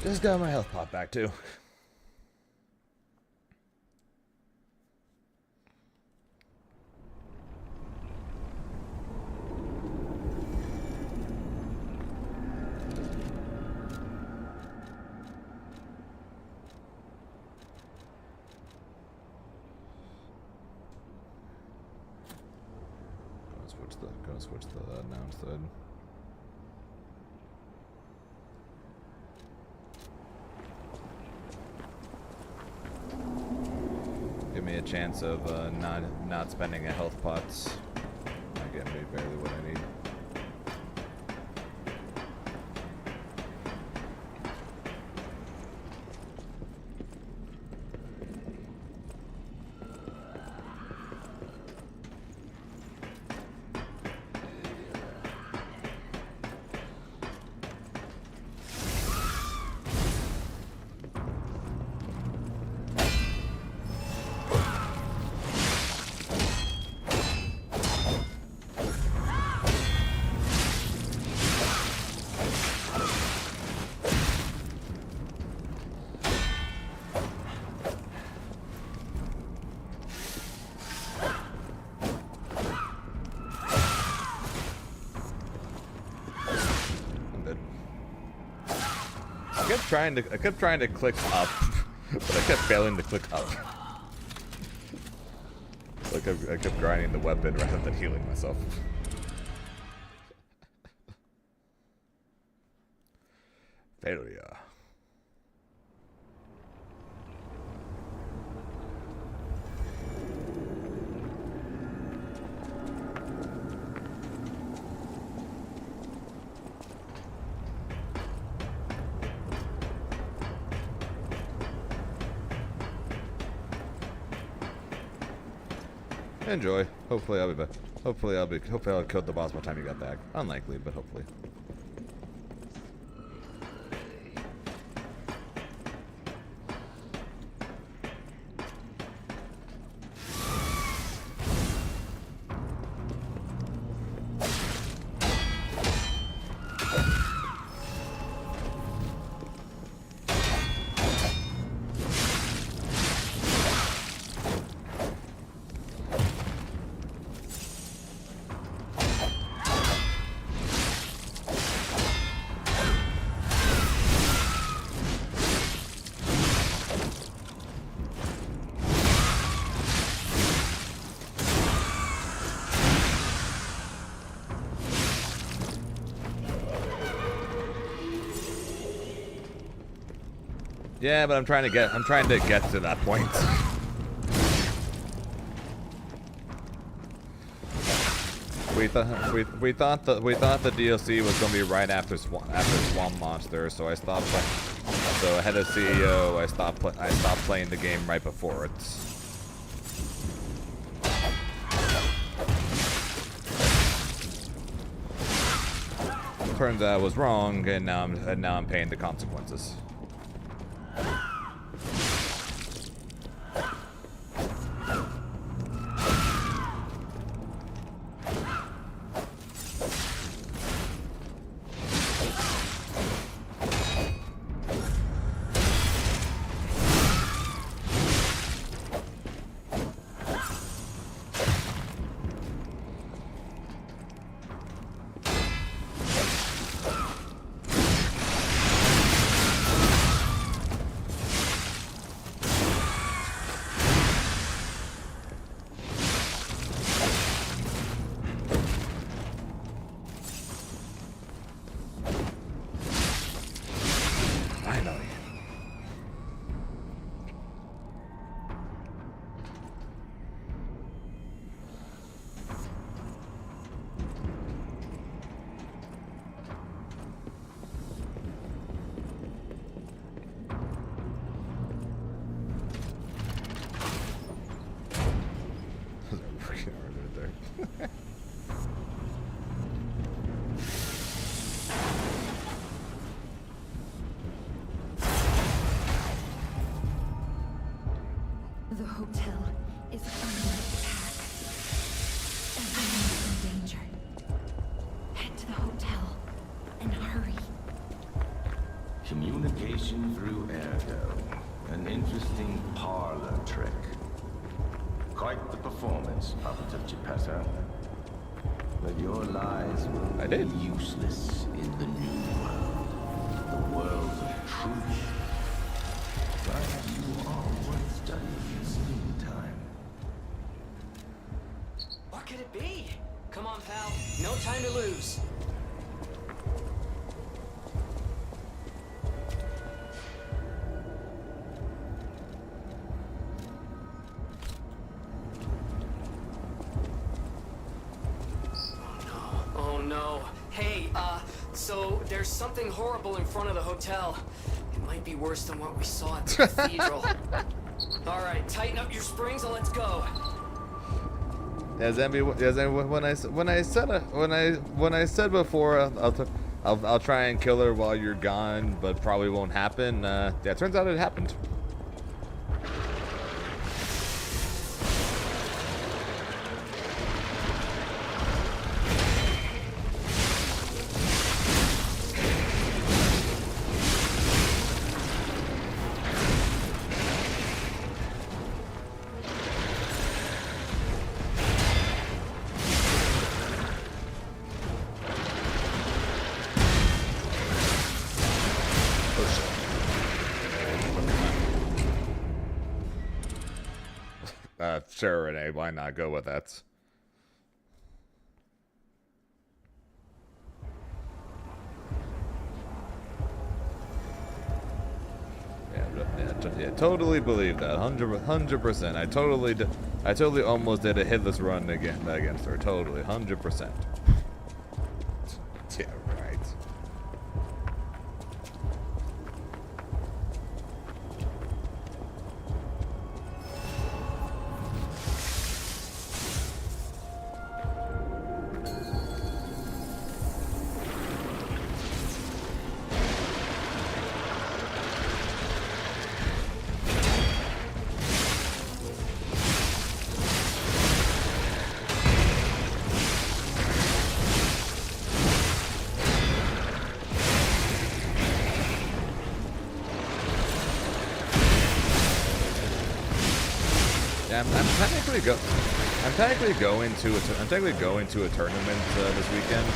Just got my health pot back too. Gonna switch the now instead. Give me a chance of not spending a health pots. I get me barely what I need. I kept trying to click up, but I kept failing to click up. Like I kept grinding the weapon rather than healing myself. Failure. Enjoy. Hopefully I'll be back. Hopefully I'll kill the boss by the time you get back. Unlikely, but hopefully. Yeah, but I'm trying to get to that point. We thought the DLC was gonna be right after Swamp Monster, so I stopped. So ahead of CEO, I stopped playing the game right before it. Turns out I was wrong, and now I'm paying the consequences. The hotel is under attack. Everyone's in danger. Head to the hotel and hurry. Communication through Ergo. An interesting parlor trick. Quite the performance, Puppet of Geppetto. But your lies will be useless in the new world. The world of truth. But you are worth studying in the meantime. What could it be? Come on, pal. No time to lose. Oh no. Hey, so there's something horrible in front of the hotel. It might be worse than what we saw at the cathedral. All right, tighten up your springs and let's go. Yeah, Zambi. Yeah, Zambi. When I said before, I'll try and kill her while you're gone, but probably won't happen. Yeah, it turns out it happened. Sure, Renee, why not go with that? Yeah, totally believe that. 100%. I totally almost did a hitless run against her. Totally, 100%. Yeah, right. I'm technically going to a tournament this weekend,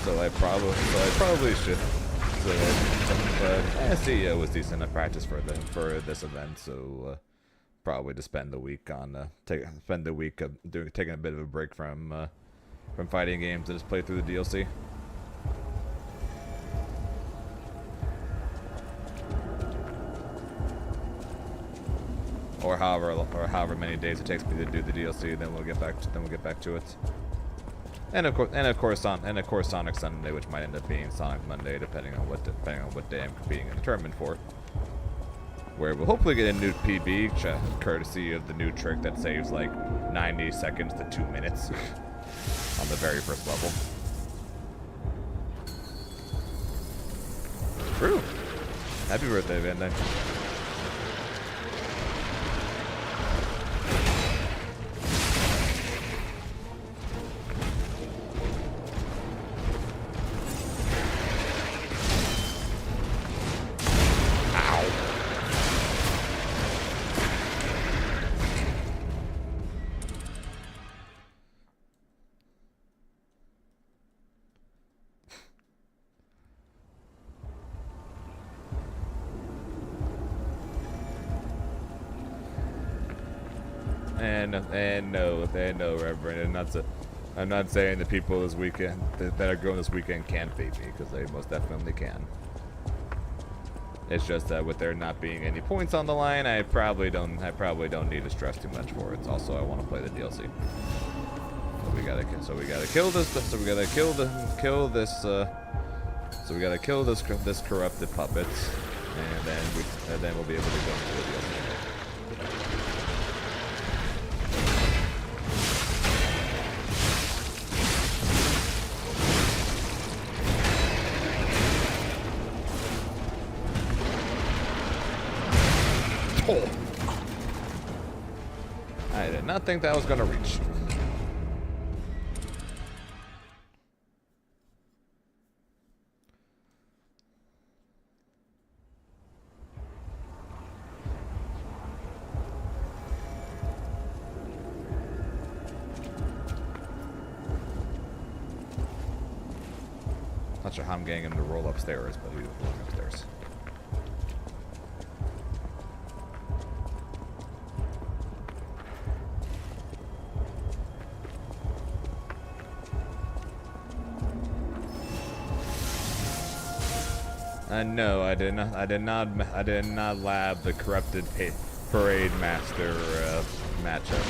so I probably should. But CEO was decent at practice for this event, so probably to spend the week on taking a bit of a break from fighting games and just play through the DLC. or however many days it takes me to do the DLC. Then we'll get back to it. And of course Sonic Sunday, which might end up being Sonic Monday, depending on what day I'm competing in the tournament for. Where we'll hopefully get a new PB, courtesy of the new trick that saves like 90 seconds to 2 minutes on the very first level. True. Happy birthday, Van Dyke. And no, Reverend. I'm not saying the people this weekend that are going this weekend can't beat me, because they most definitely can. It's just that with there not being any points on the line, I probably don't need to stress too much for it. It's also I want to play the DLC. So we gotta kill this. So we gotta kill this corrupted puppet, and then we'll be able to go into the DLC. I did not think that was gonna reach. Not sure how I'm getting him to roll upstairs, but he's rolling upstairs. No, I did not lab the corrupted parade master matchup.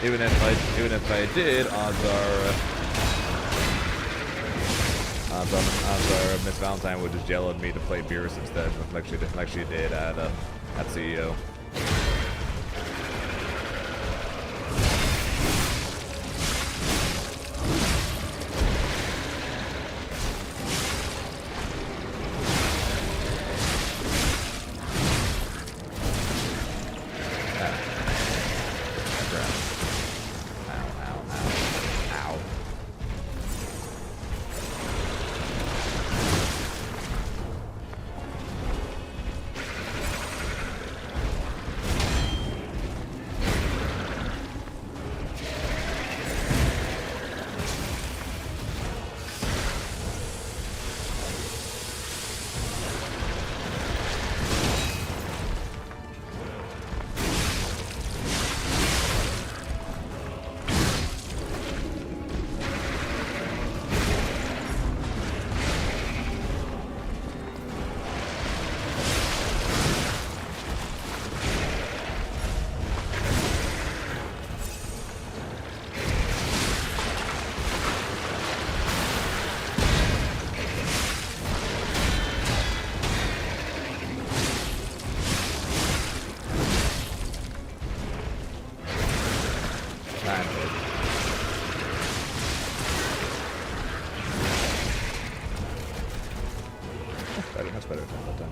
Even if I did, odds are Miss Valentine would just yell at me to play Beerus instead, like she did at CEO. That's better than that time.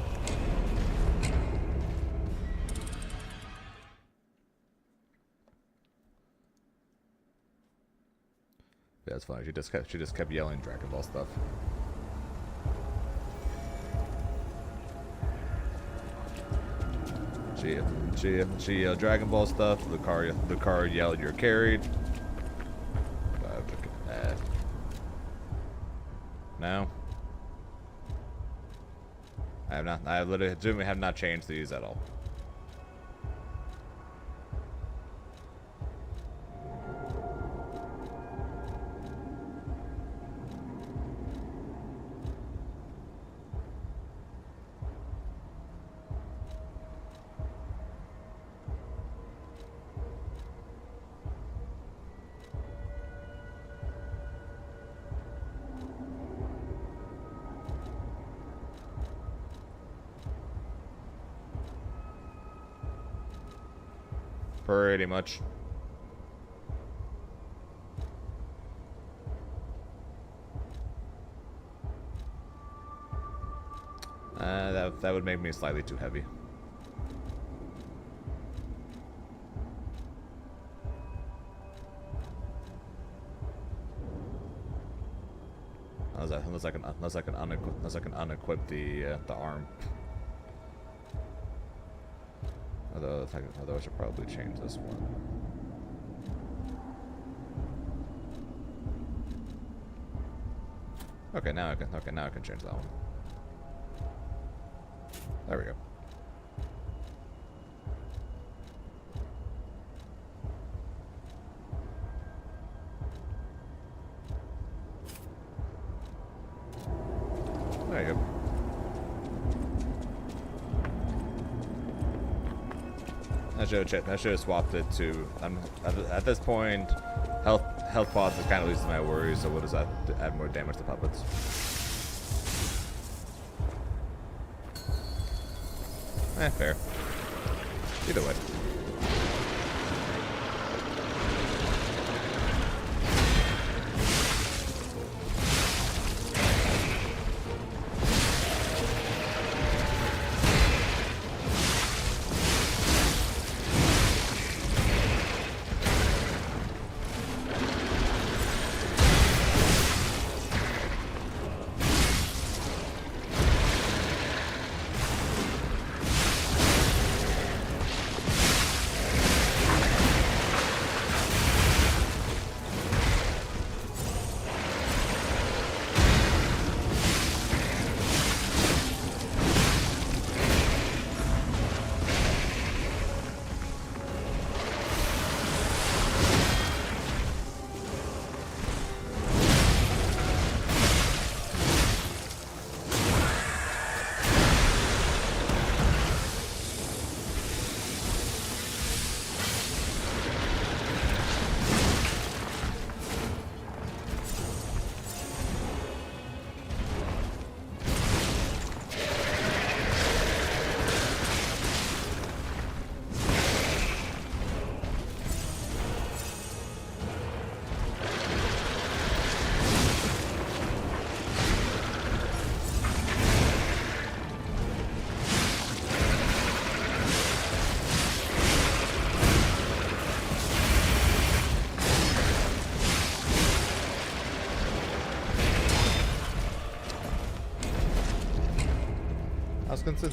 Yeah, that's fine. She just kept yelling Dragon Ball stuff. She Dragon Ball stuff. The car yelled, "You're carried." No. I have not. I legitimately have not changed these at all. Pretty much. That would make me slightly too heavy. Unless I can unequip the arm. Although I should probably change this one. Okay, now I can change that one. There we go. There you go. I should have swapped it to. At this point, health pods is kind of least my worries. So what does that add more damage to puppets? Fair. Either way.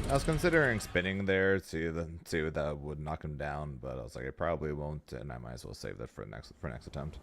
I was considering spinning there to see if that would knock him down, but I was like, it probably won't, and I might as well save that for next attempt.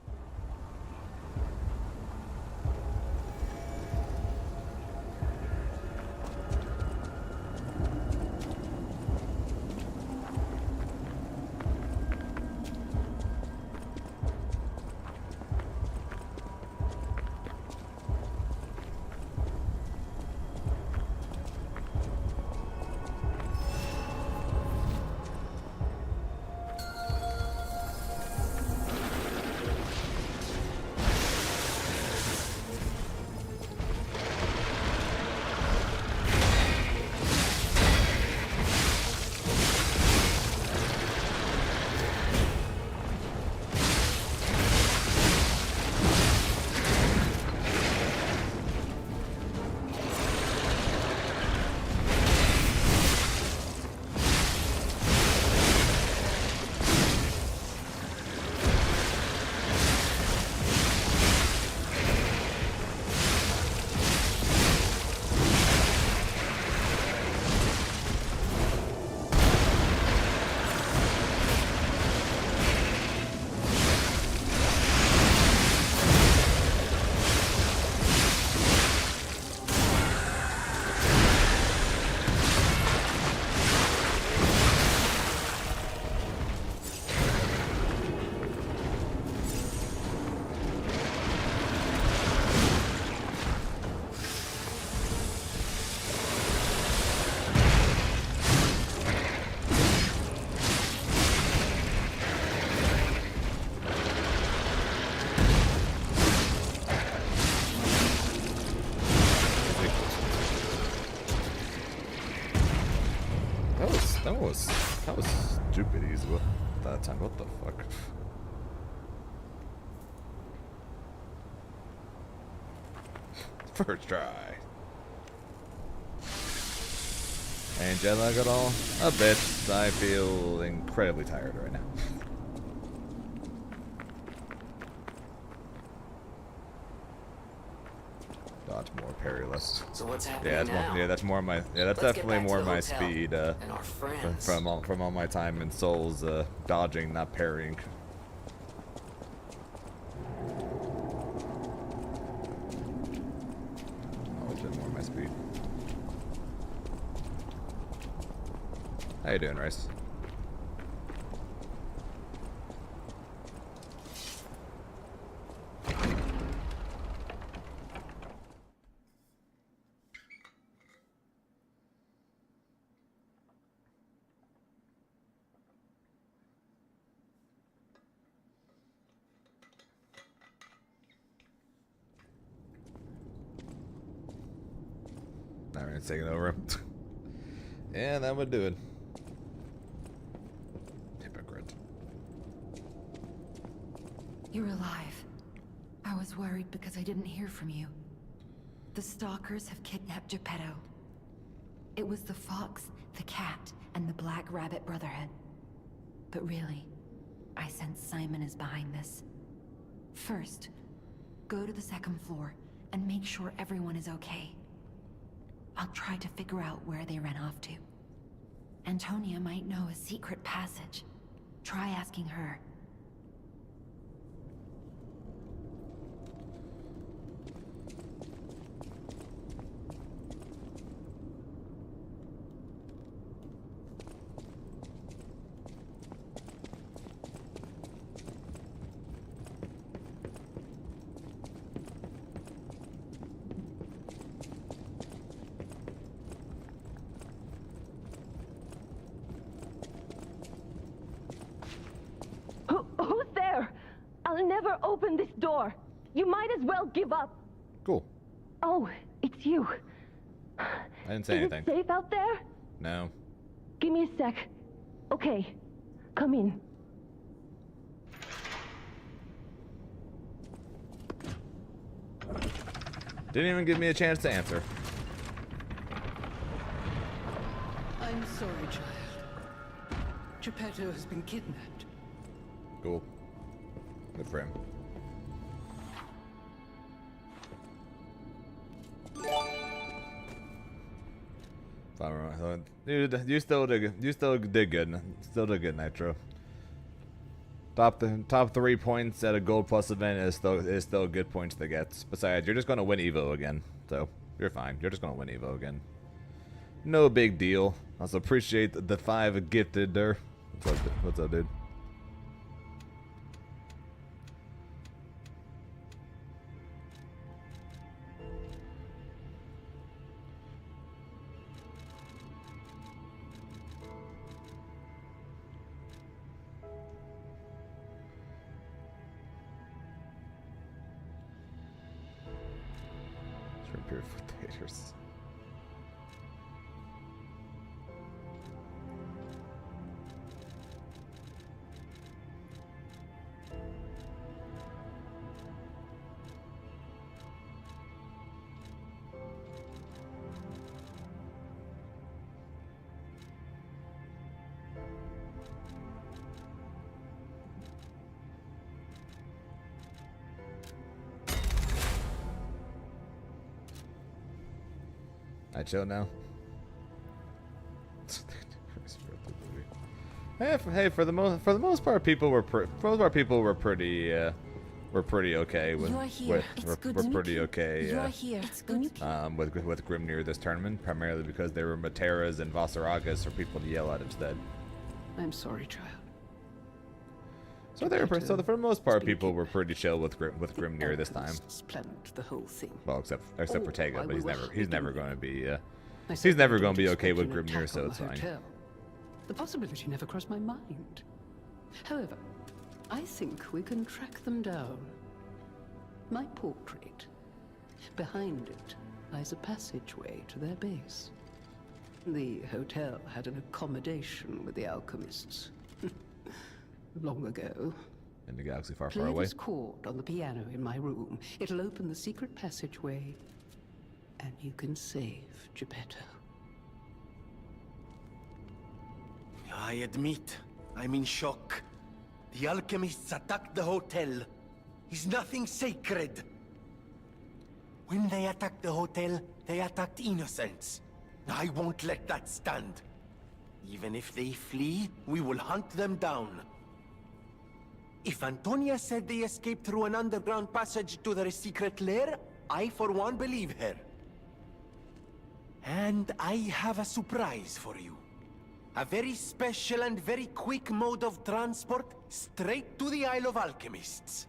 That was stupid easy that time. What the fuck? First try. And jet lag at all? A bit. I feel incredibly tired right now. Dodge more, parry less. So what's happening Yeah, now? that's more my. Yeah, that's Let's get definitely back to more the my hotel speed. and our friends. From all my time in Souls, dodging, not parrying. Oh, it's more my speed. How you doing, Rice? Alright, taking over. Yeah, that would do it. Hypocrite. You're alive. I was worried because I didn't hear from you. The stalkers have kidnapped Geppetto. It was the Fox, the Cat, and the Black Rabbit Brotherhood. But really, I sense Simon is behind this. First, go to the second floor and make sure everyone is okay. I'll try to figure out where they ran off to. Antonia might know a secret passage. Try asking her. Who's there? I'll never open this door. You might as well give up. Cool. Oh, it's you. I didn't say Is anything. it safe out there? No. Give me a sec. Okay, come in. Didn't even give me a chance to answer. I'm sorry, child. Geppetto has been kidnapped. Cool. Good for him. Dude, you still did good. You still did good. Still did good, Nitro. Top 3 points at a Gold Plus event is still good points to get. Besides, you're just gonna win Evo again, so you're fine. You're just gonna win Evo again. No big deal. Also appreciate the 5 gifted there. What's up, dude? Pure potatoes. I chill now. Hey, for the most part, people were pretty okay with. You're here. It's good to We're meet pretty you. okay. You're here. It's good. With Grimnir this tournament, primarily because they were Materas and Vasaragas for people to yell at instead. I'm sorry, child. So they were for the most part, people were pretty chill with Grimnir this time. Planned the whole thing. Well, except for Tega, while but we were he's never hiding going to be. I He's said never I going to don't be okay with expect an Grimnir, attack so on it's the fine. hotel. The possibility never crossed my mind. However, I think we can track them down. My portrait. Behind it lies a passageway to their base. The hotel had an accommodation with the alchemists. Long ago. In the galaxy far, far Play away. this chord on the piano in my room. It'll open the secret passageway, and you can save Geppetto. I admit, I'm in shock. The alchemists attacked the hotel. Is nothing sacred? When they attacked the hotel, they attacked innocents. I won't let that stand. Even if they flee, we will hunt them down. If Antonia said they escaped through an underground passage to their secret lair, I for one believe her. And I have a surprise for you. A very special and very quick mode of transport straight to the Isle of Alchemists.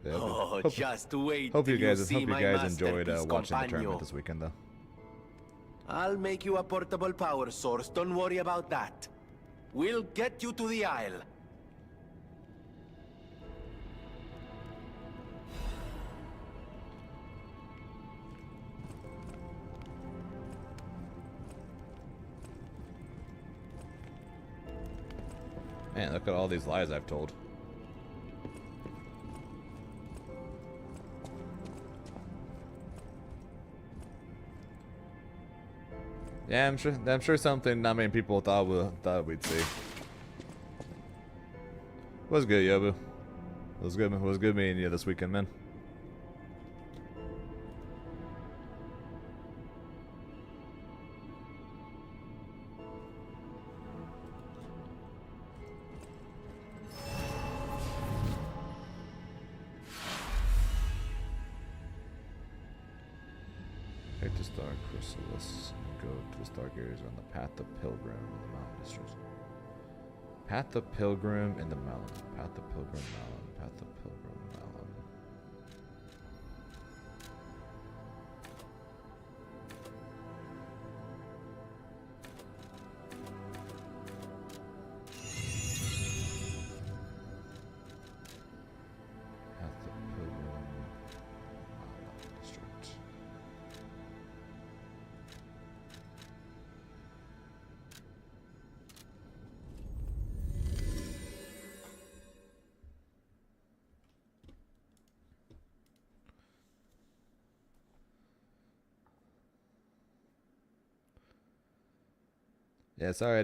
Yeah, Oh, hope, just wait hope you till guys see hope you my guys enjoyed masterpiece, watching the compagno. tournament this weekend though. I'll make you a portable power source, don't worry about that. We'll get you to the Isle. Man, look at all these lies I've told. Yeah, I'm sure something not many people thought we'd see. Was good, Yobu. Was good meeting you this weekend, man. Take the Star Chrysalis and go to the Stargazers on the Path of Pilgrim in the Mountain District. Path of Pilgrim in the Mountain. Path of Pilgrim Mountain. Path of Pilgrim Mountain. Path of Pilgrim Mountain District. Yeah, sorry I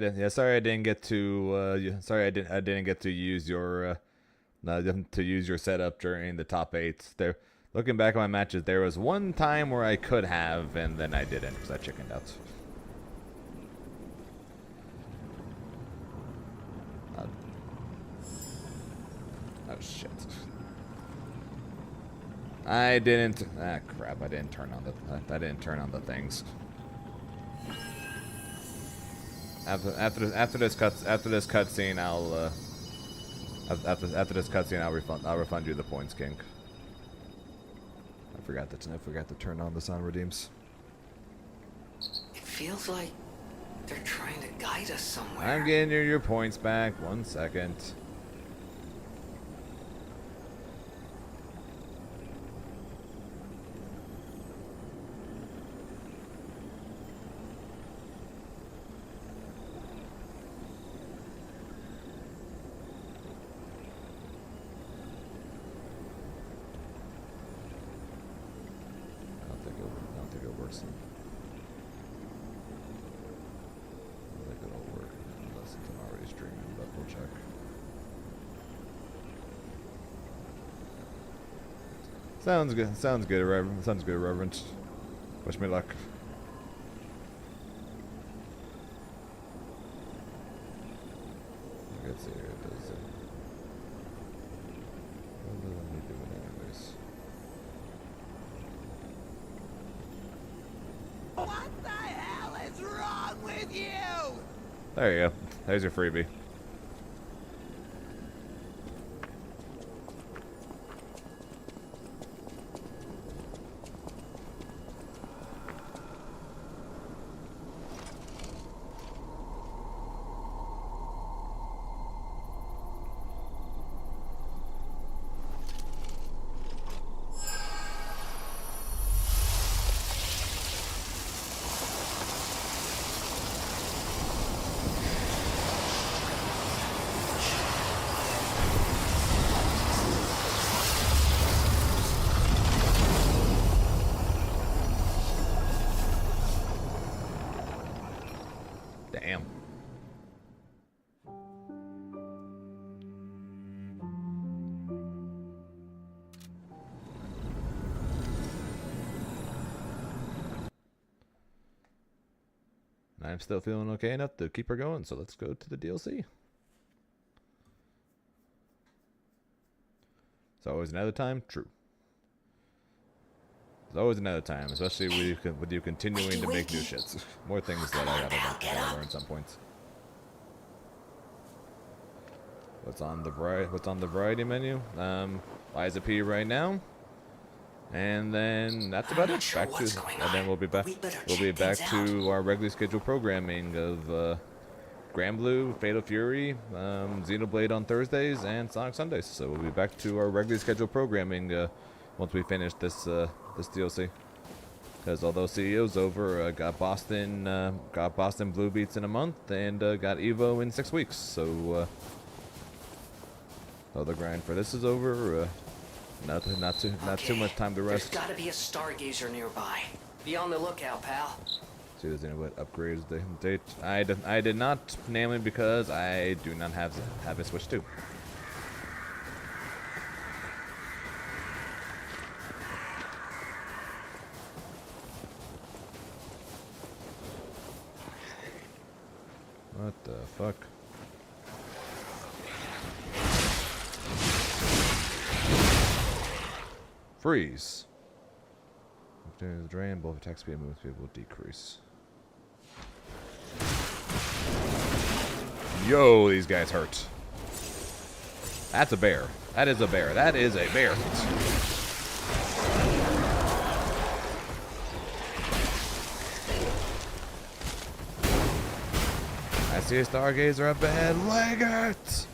didn't get to sorry I didn't get to use your setup during the top 8. There, looking back on my matches, there was one time where I could have, and then I didn't because I chickened out. Oh shit! I didn't. Ah crap! I didn't turn on the things. After this cutscene, I'll refund you the points, King. I forgot to turn on the sound redeems. It feels like they're trying to guide us somewhere. I'm getting your points back. 1 second. I don't think it works. I think it'll work unless it's already streaming, but we'll check. Sounds good. Sounds good, Reverend. Sounds good, Reverend. Wish me luck. Let's see here. Does it? What does it do it anyways? What the hell is wrong with you? There you go. There's your freebie. Damn. I'm still feeling okay enough to keep her going, so let's go to the DLC. It's always another time? True. There's always another time, especially with you continuing to make new shits. More things that I gotta learn at some points. What's on the variety menu? Liza P right now. And then that's about it. And then we'll be back to our regularly scheduled programming of Granblue, Fatal Fury, Xenoblade on Thursdays, and Sonic Sundays. So we'll be back to our regularly scheduled programming once we finish this DLC. Because although CEO's over, got Boston Blue Beats in a month, and got Evo in 6 weeks. So the grind for this is over. Not too much time to rest. There's gotta be a stargazer nearby. Be on the lookout, pal. See if there's any what upgrades date. I did not, namely because I do not have a Switch 2. What the fuck? Freeze. During the drain, both attack speed and movement speed will decrease. Yo, these guys hurt. That's a bear. That is a bear. That is a bear. I see a stargazer up ahead. Leg it!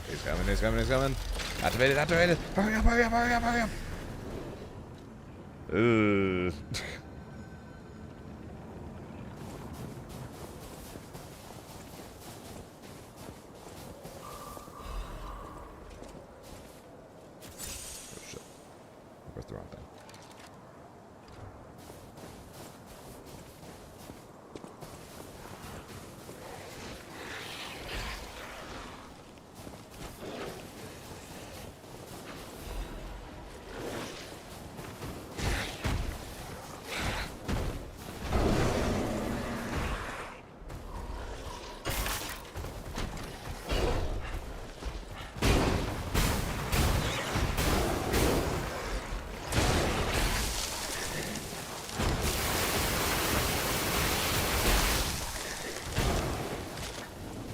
He's coming. Activated. Hurry up. Ugh. Oh shit. I pressed the wrong thing.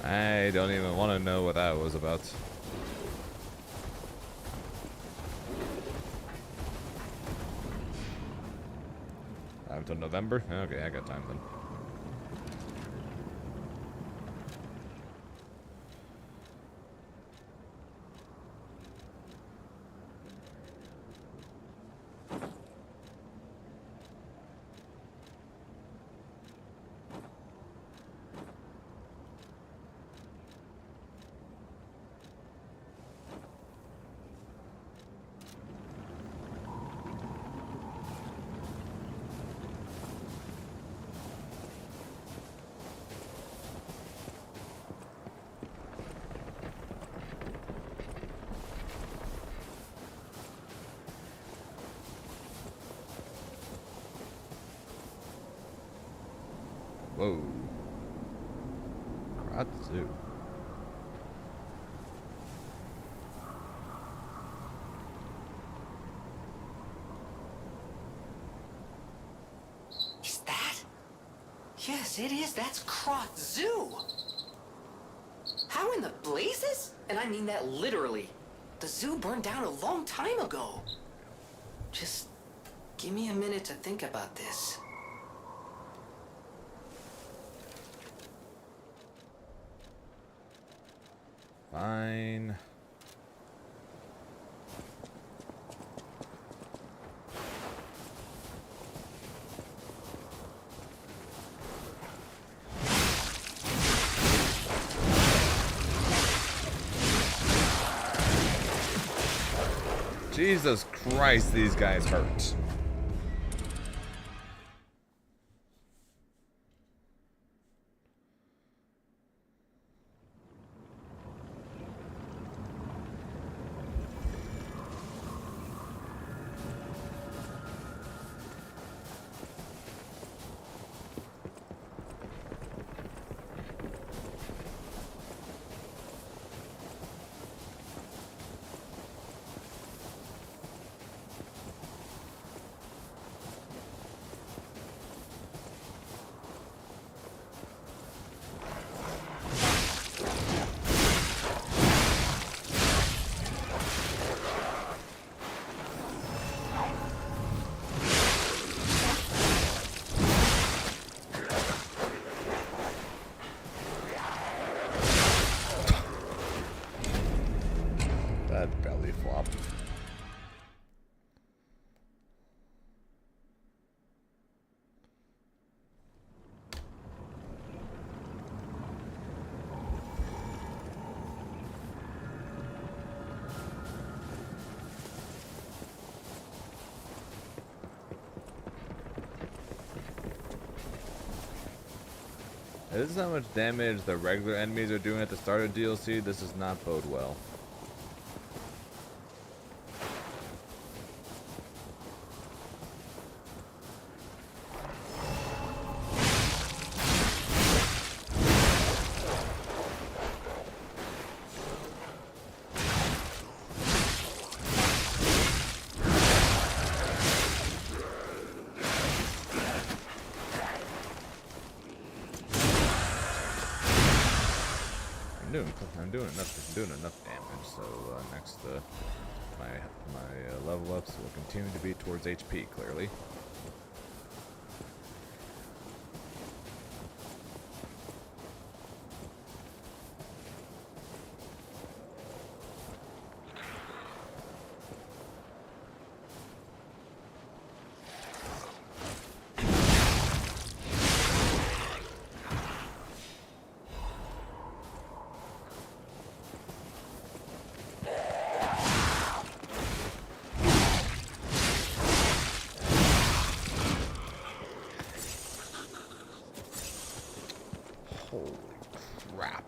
I don't even want to know what that was about. Until November? Okay, I got time then. Whoa. Kratzu. Is that? Yes, it is. That's Kratzu. How in the blazes? And I mean that literally. The zoo burned down a long time ago. Just give me a minute to think about this. Fine. Jesus Christ, these guys hurt. That belly flop. This is how much damage the regular enemies are doing at the start of DLC. This does not bode well. I'm doing enough damage. So next, my level ups will continue to be towards HP. Clearly. Holy crap.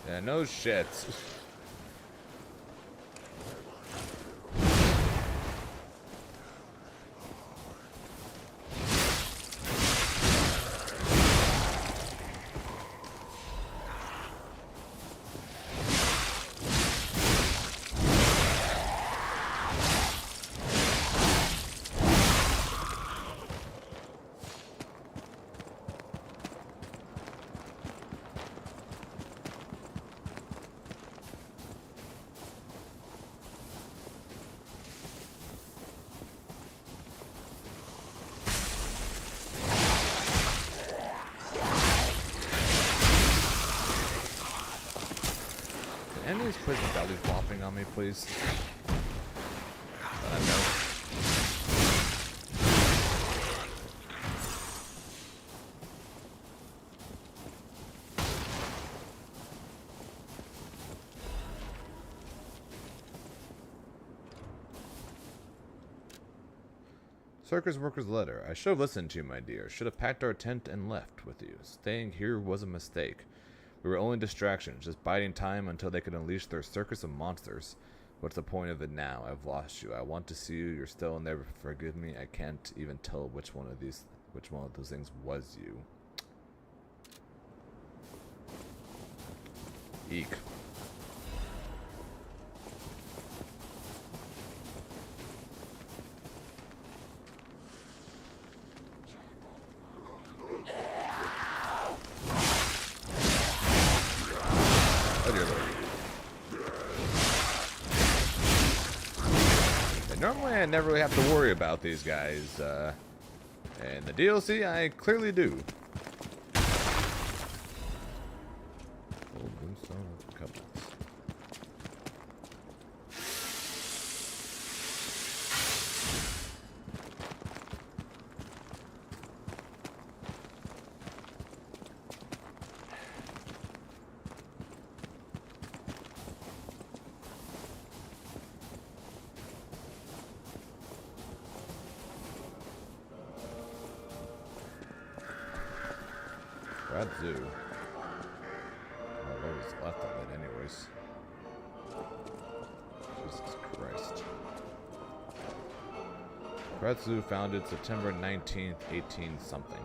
Yeah, no shit. Any of these prison bellies flopping on me, please? No. Circus worker's letter. I should have listened to you, my dear. Should have packed our tent and left with you. Staying here was a mistake. We were only distractions, just biding time until they could unleash their circus of monsters. What's the point of it now? I've lost you. I want to see you. You're still in there. Forgive me. I can't even tell which one of those things was you. Eek. Normally, I never really have to worry about these guys. In the DLC, I clearly do. Krat Zoo. Well, what was left of it, anyways? Jesus Christ. Krat Zoo founded September 19th, 18 something.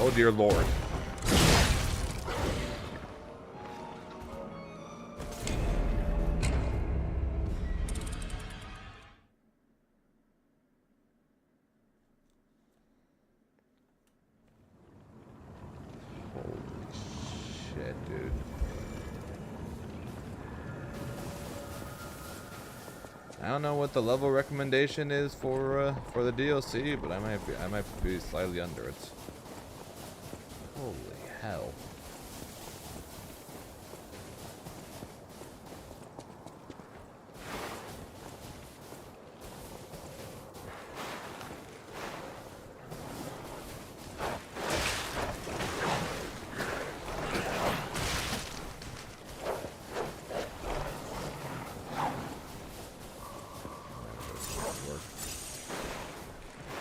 Oh dear Lord. I don't know what the level recommendation is for the DLC, but I might be slightly under it. Holy hell.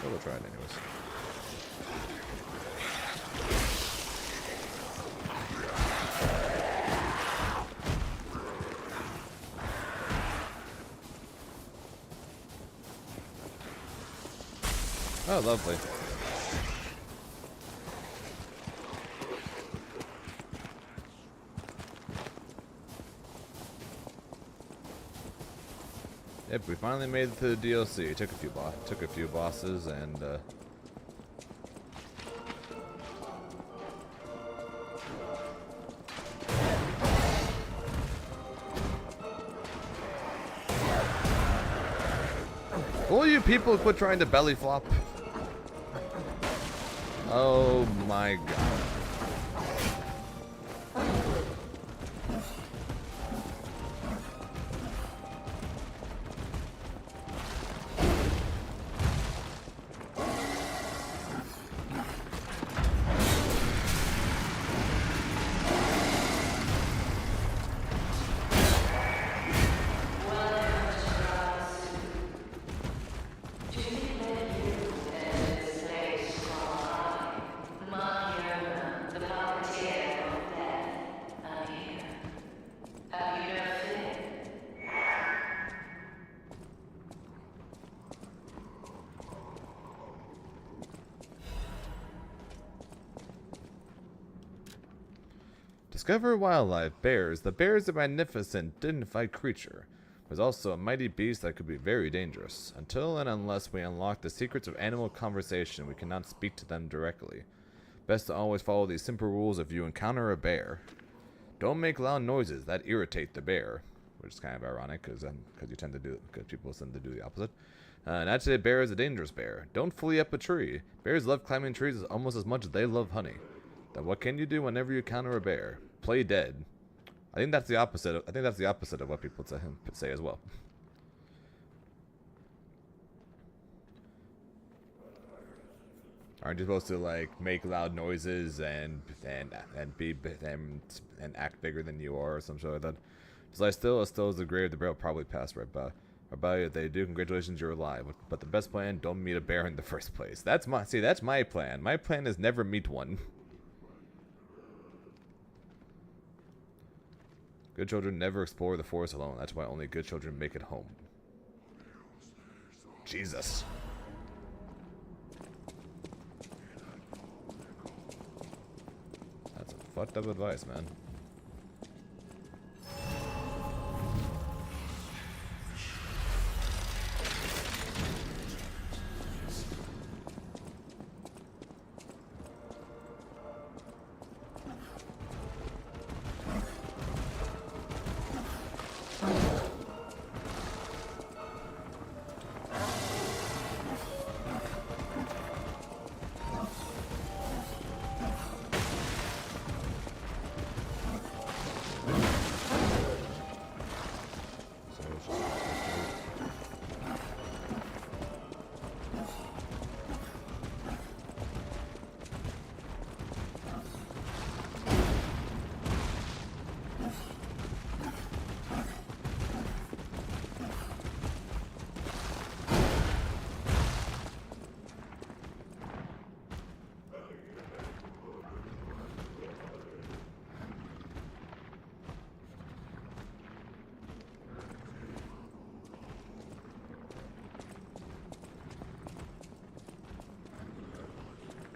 We'll try it anyways. Oh, lovely. Yep, we finally made it to the DLC. Took a few bosses and will you people quit trying to belly flop? Oh my god. Discover wildlife. Bears. The bear is a magnificent, dignified creature, but is also a mighty beast that could be very dangerous. Until and unless we unlock the secrets of animal conversation, we cannot speak to them directly. Best to always follow these simple rules if you encounter a bear. Don't make loud noises that irritate the bear, which is kind of ironic because people tend to do the opposite. Naturally, a bear is a dangerous bear. Don't flee up a tree. Bears love climbing trees almost as much as they love honey. Then what can you do whenever you encounter a bear? Play dead. I think that's the opposite. Of what people say as well. Aren't you supposed to like make loud noises and act bigger than you are or some shit like that? So I still is the grave. The bear will probably pass right by. If they do, congratulations, you're alive. But the best plan: don't meet a bear in the first place. That's my plan. My plan is never meet one. Good children never explore the forest alone. That's why only good children make it home. Jesus. That's some fucked up advice, man.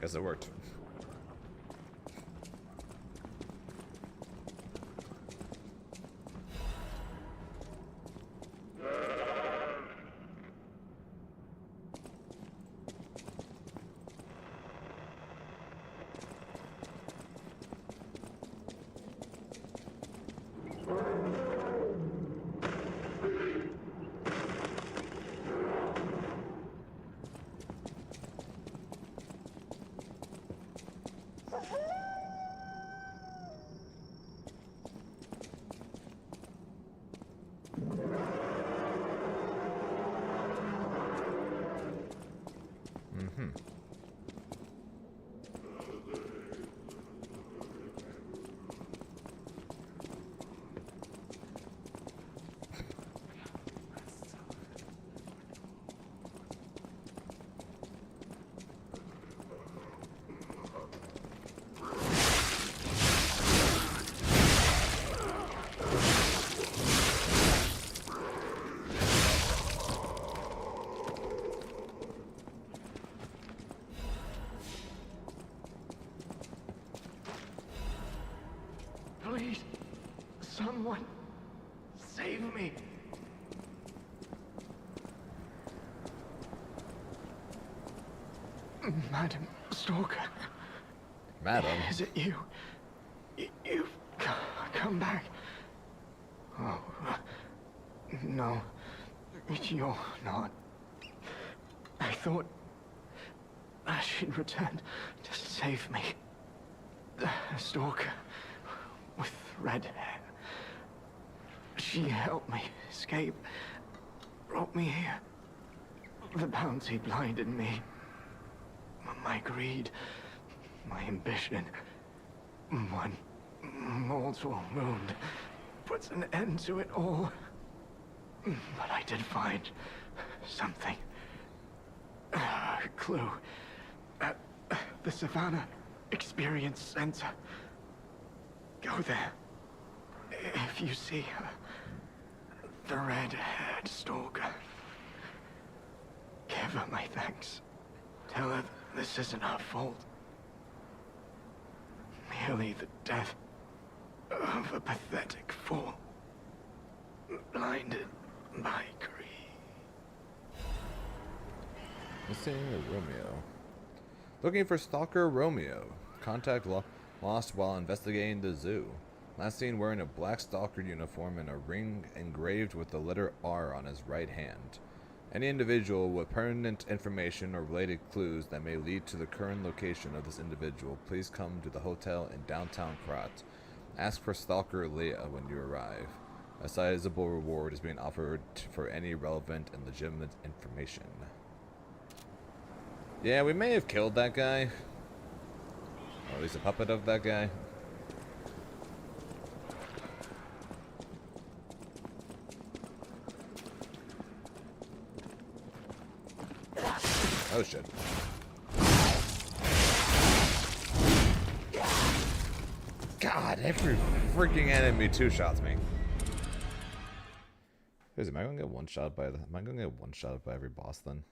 Guess it worked. Please, someone, save me. Madam Stalker. Madam? Is it you? You've come back. Oh, no. You're not. I thought she'd returned to save me. The Stalker with red hair. She helped me escape. Brought me here. The bounty blinded me. My greed, my ambition, one mortal wound puts an end to it all. But I did find something. A clue at the Savannah Experience Center. Go there. If you see her, the red-haired stalker, give her my thanks. Tell her this isn't her fault. Merely the death of a pathetic fool, blinded by greed. Missing Romeo. Looking for Stalker Romeo. Contact lost while investigating the zoo. Last seen wearing a black Stalker uniform and a ring engraved with the letter R on his right hand. Any individual with pertinent information or related clues that may lead to the current location of this individual, please come to the hotel in downtown Krat. Ask for Stalker Leah when you arrive. A sizable reward is being offered for any relevant and legitimate information. Yeah, we may have killed that guy. Or at least a puppet of that guy. Oh shit. God, every freaking enemy two-shots me. Am I gonna get one-shot by every boss then?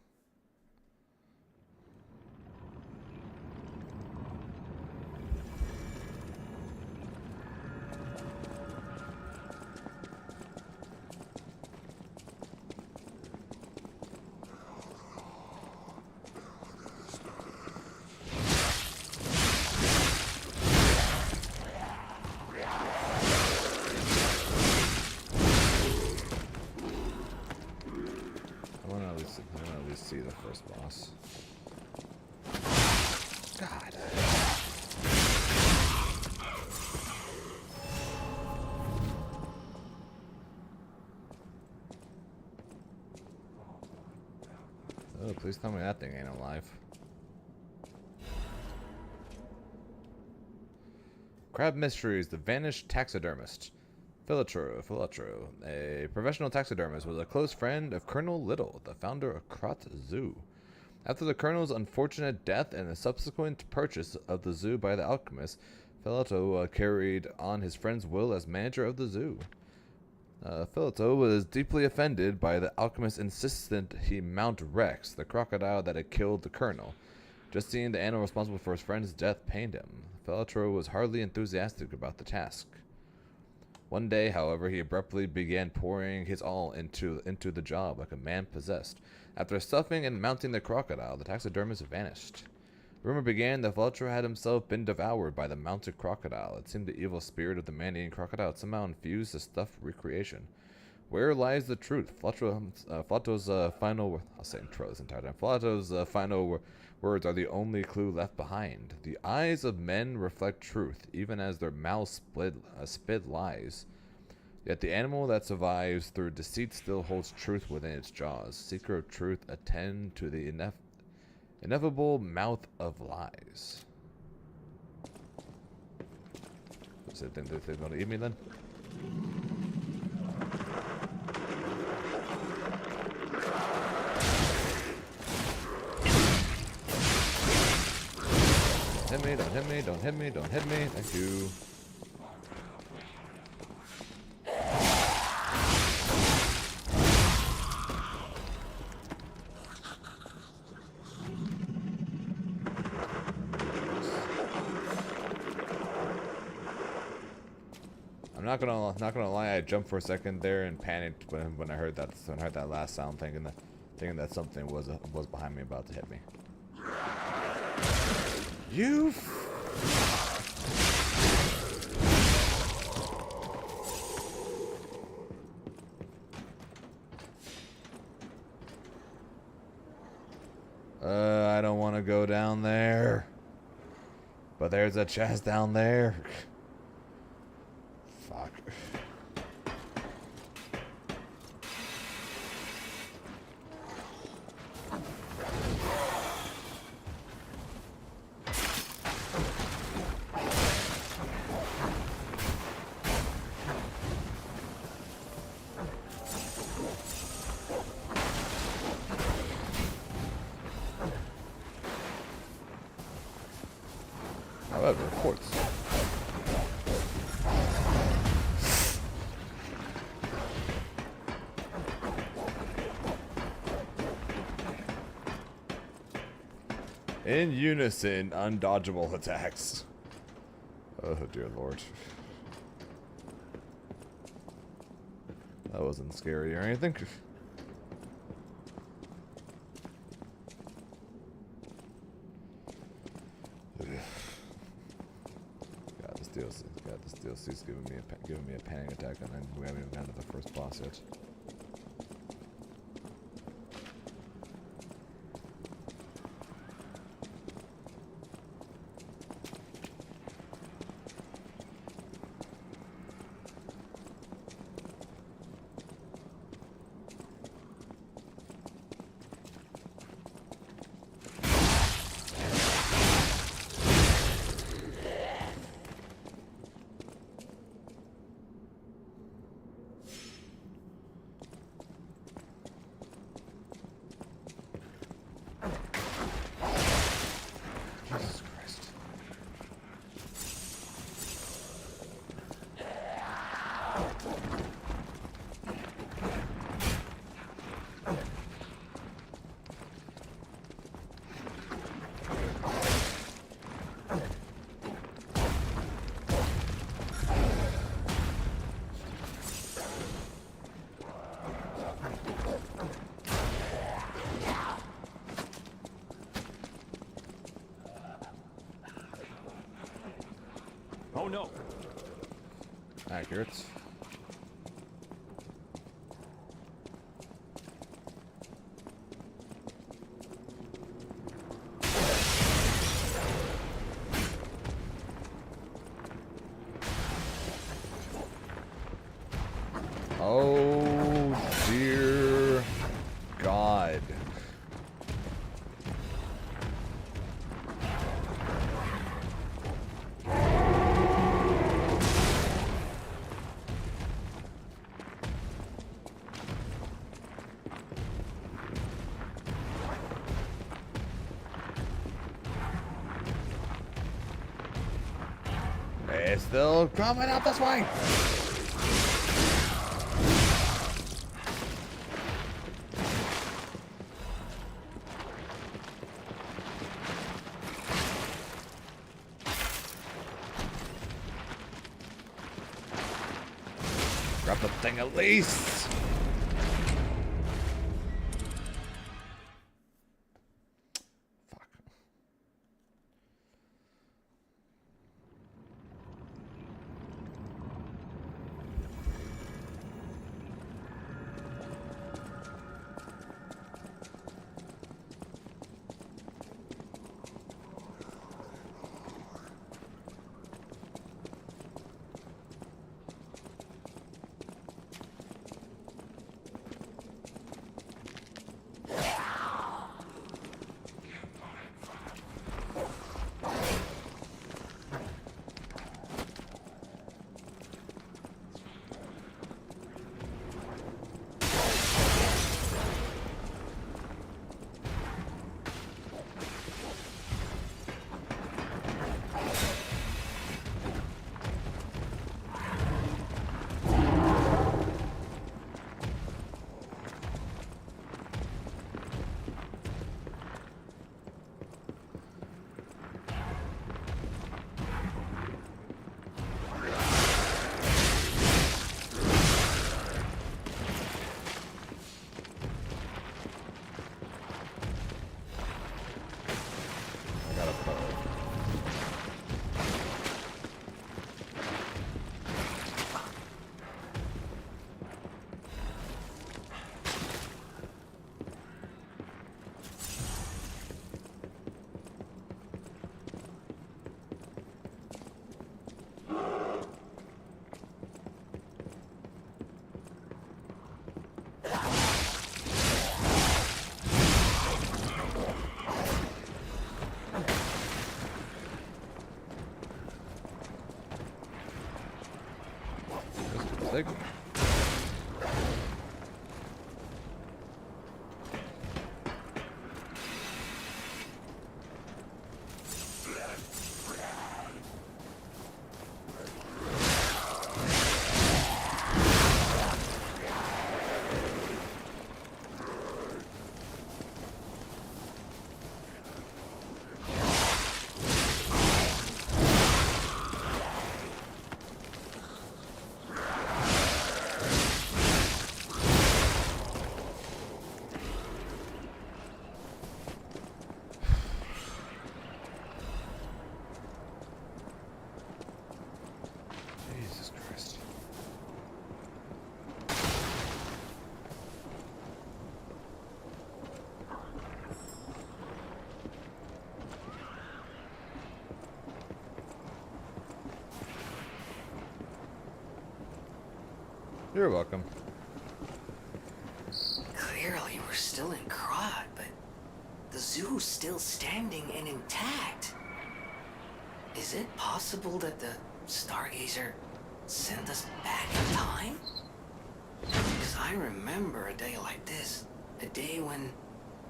I wanna at least see the first boss. God. Oh, please tell me that thing ain't alive. Crab Mysteries, the Vanished Taxidermist. Filatro, a professional taxidermist, was a close friend of Colonel Little, the founder of Krat Zoo. After the Colonel's unfortunate death and the subsequent purchase of the zoo by the alchemist, Filatro carried on his friend's will as manager of the zoo. Filatro was deeply offended by the alchemist's insistence he mount Rex, the crocodile that had killed the Colonel. Just seeing the animal responsible for his friend's death pained him. Felatro was hardly enthusiastic about the task. One day, however, he abruptly began pouring his all into the job like a man possessed. After stuffing and mounting the crocodile, the taxidermist vanished. Rumor began that Felatro had himself been devoured by the mounted crocodile. It seemed the evil spirit of the man-eating crocodile had somehow infused the stuffed recreation. Where lies the truth? Felato's final... I'll say intro this entire time. Felato's final words are the only clue left behind. The eyes of men reflect truth, even as their mouths spit lies. Yet the animal that survives through deceit still holds truth within its jaws. Seeker of truth, attend to the ineffable mouth of lies. Does it think they're going to eat me then? Hit me, don't hit me, don't hit me, don't hit me. Thank you. I'm not gonna lie. I jumped for a second there and panicked when I heard that last sound, thinking that something was behind me about to hit me. You. I don't want to go down there. But there's a chest down there. Fuck. However, quartz. In unison, undodgeable attacks. Oh dear lord. That wasn't scary or anything. God, this DLC's giving me a panic attack, and then we haven't even gotten to the first boss yet. Oh no! Accurate. Oh dear God. It's still coming up this way. the thing at least. Fuck. Like, Jesus Christ. You're welcome. Clearly, we're still in Krat, but the zoo's still standing and intact. Is it possible that the Stargazer sent us back in time? Because I remember a day like this, a day when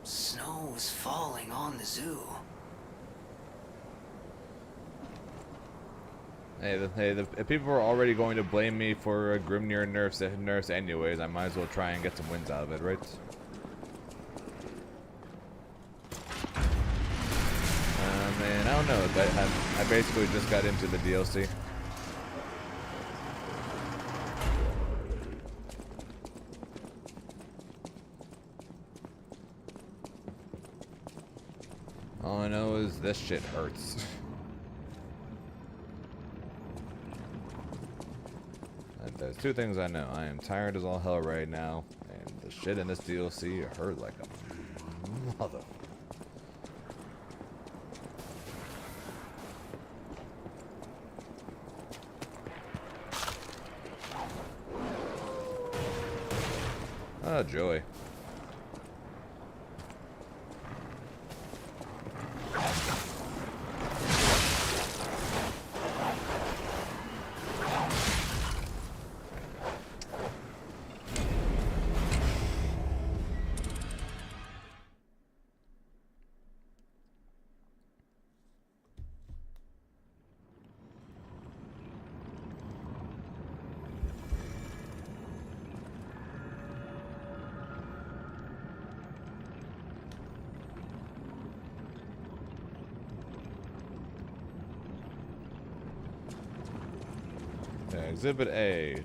snow was falling on the zoo. If people are already going to blame me for Grimnir nerfs anyways, I might as well try and get some wins out of it, right? Man, I don't know. I basically just got into the DLC. All I know is this shit hurts. There's two things I know. I am tired as all hell right now, and the shit in this DLC hurt like a mother. Ah, joy. Exhibit A.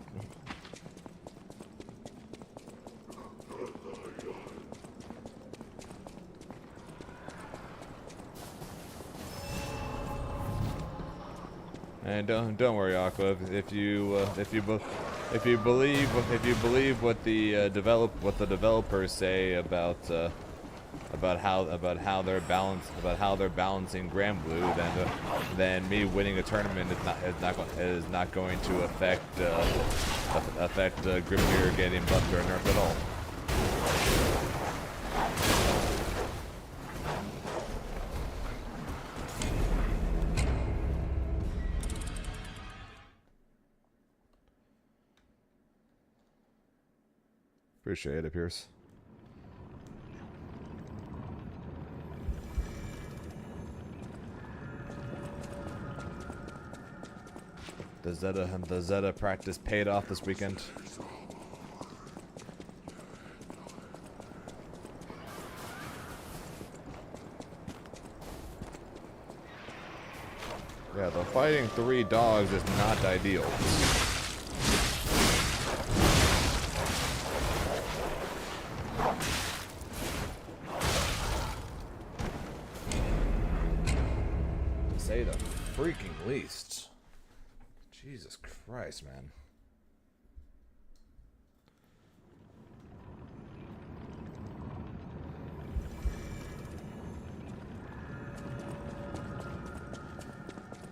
And don't worry, Aqua. If you believe what the developers say about how they're balancing Granblue, then me winning a tournament is not going to affect Grimnir getting buffed or nerfed at all. Appreciate it, Pierce. The Zeta practice paid off this weekend. Yeah, the fighting 3 dogs is not ideal. To say the freaking least. Jesus Christ, man.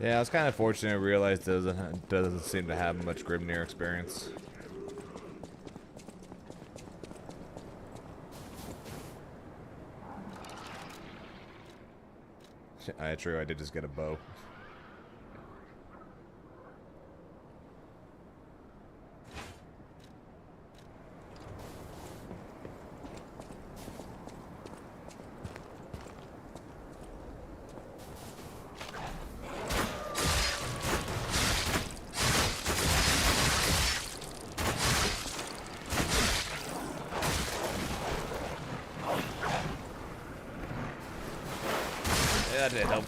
Yeah, I was kind of fortunate to realize doesn't seem to have much Grimnir experience. True, I did just get a bow. That didn't help.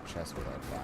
Chest without dying.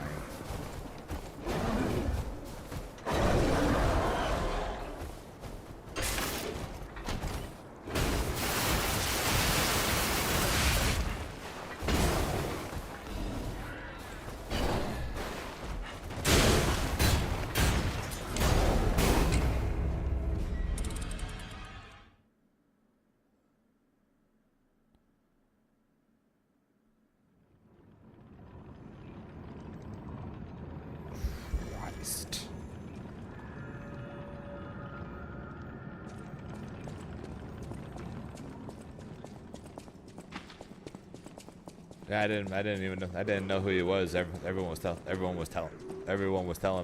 Yeah, I didn't even know. I didn't know who he was. Everyone was telling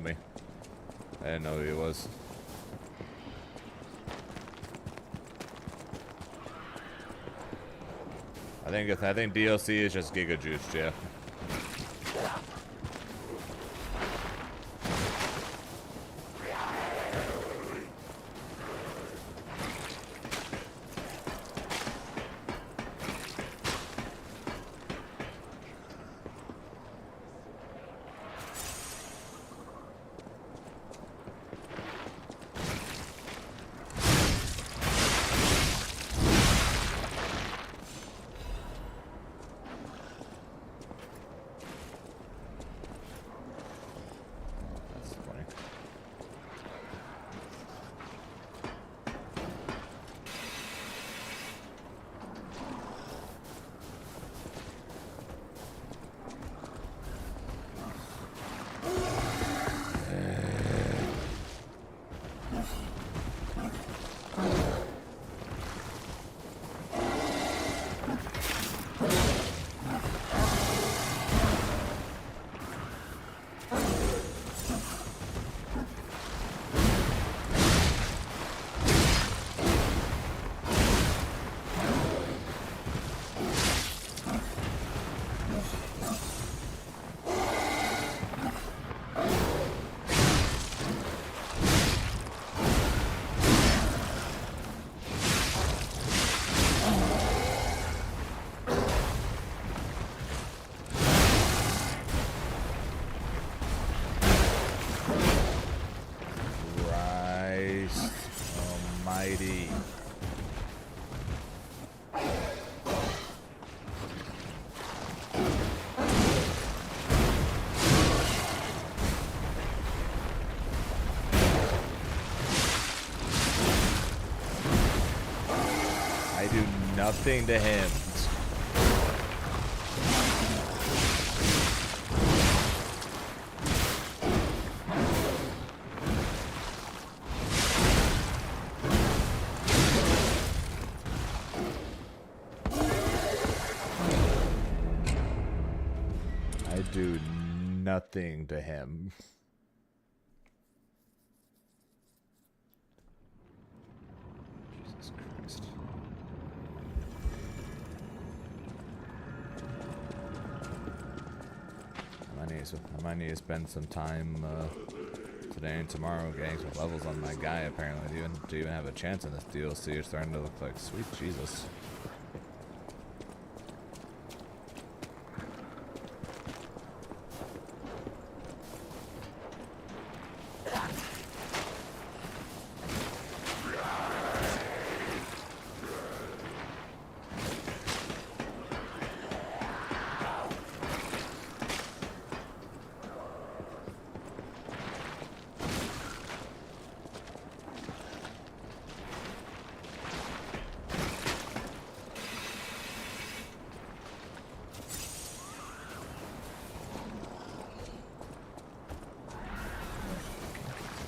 me. I didn't know who he was. I think DLC is just Giga Juice, yeah. nothing to him. I do nothing to him. Jesus Christ. I might need to spend some time today and tomorrow getting some levels on my guy, apparently. To even have a chance in this DLC, it's starting to look like sweet Jesus.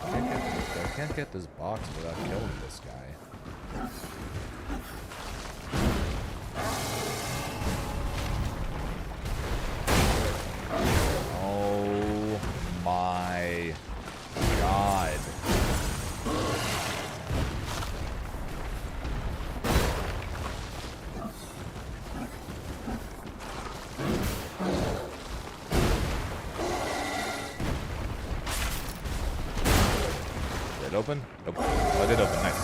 I can't get this box without killing this guy. Oh my God. Did it open? Nope. Oh, it did open. Nice.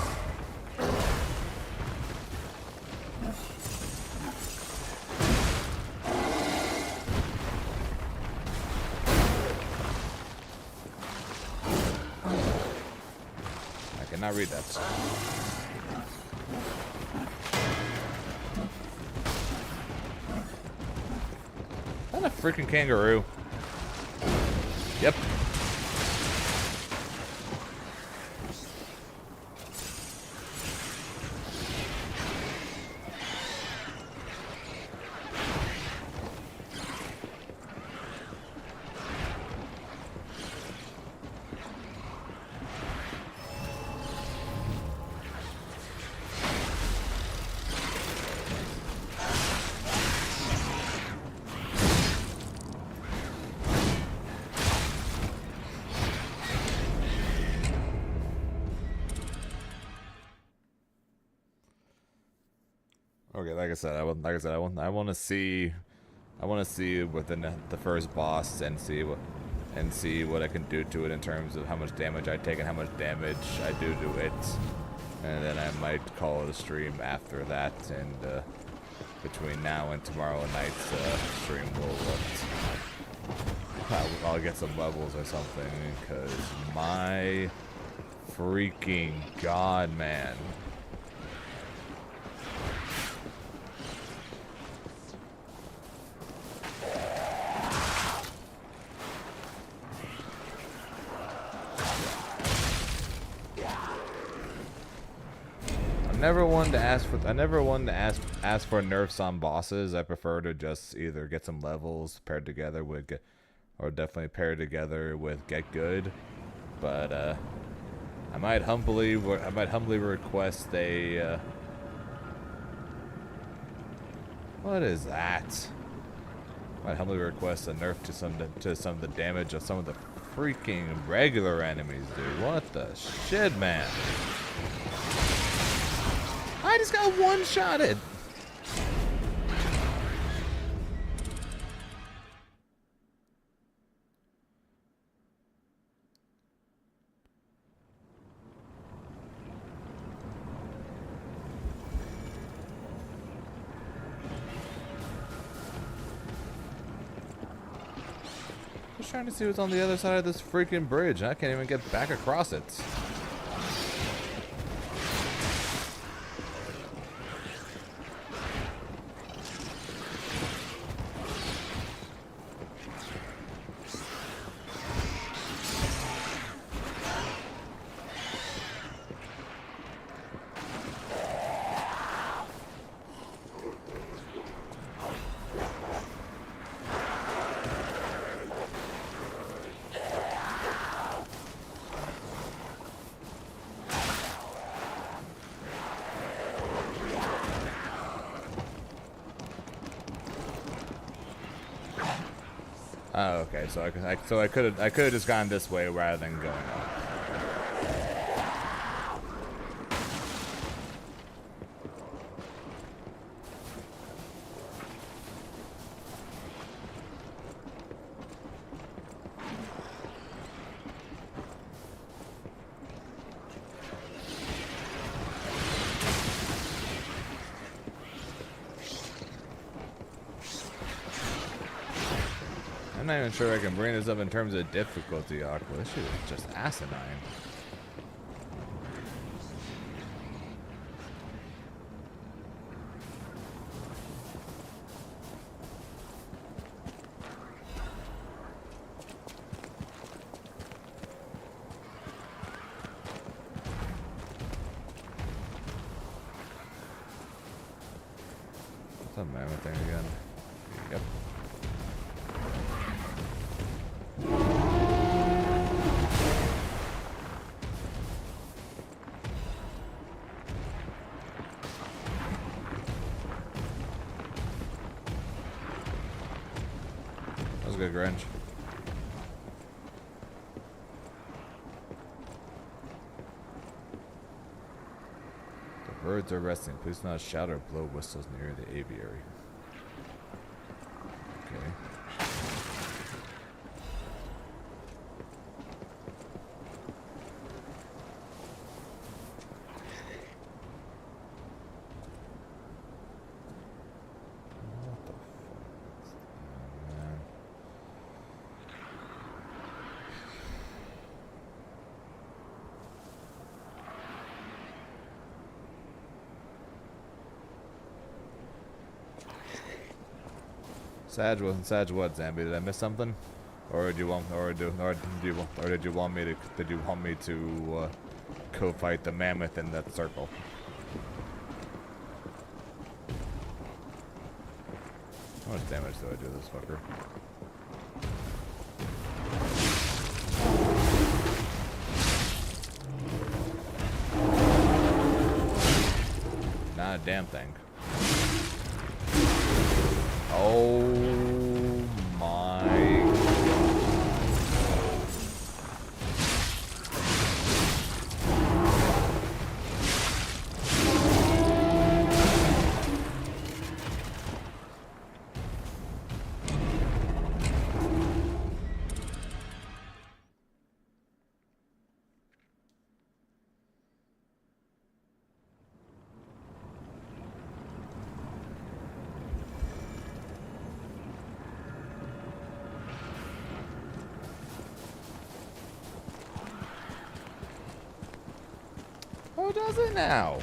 I cannot read that. Is that a freaking kangaroo? Yep. Okay, like I said, I want to see within the first boss and see what I can do to it in terms of how much damage I take and how much damage I do to it, and then I might call it a stream after that. And between now and tomorrow night's stream, I'll get some levels or something, because my freaking God, man. I never wanted to ask for nerfs on bosses. I prefer to just either get some levels paired together with or definitely paired together with get good. But I might humbly request a what is that? I might humbly request a nerf to some of the damage of some of the freaking regular enemies, dude. What the shit, man? I just got one-shotted. Just trying to see what's on the other side of this freaking bridge. I can't even get back across it. Oh, okay. So I could have just gone this way rather than going up. I'm not even sure I can bring this up in terms of difficulty, Aqua. This shit is just asinine. What's that mammoth thing again? Yep. That was a good wrench. The birds are resting. Please do not shout or blow whistles near the aviary. Okay. What the fuck? Oh, man. Sag what, Zambi? Did I miss something? Or did you want me to go fight the mammoth in that circle? How much damage do I do this fucker? Not a damn thing. Oh my Who does it now?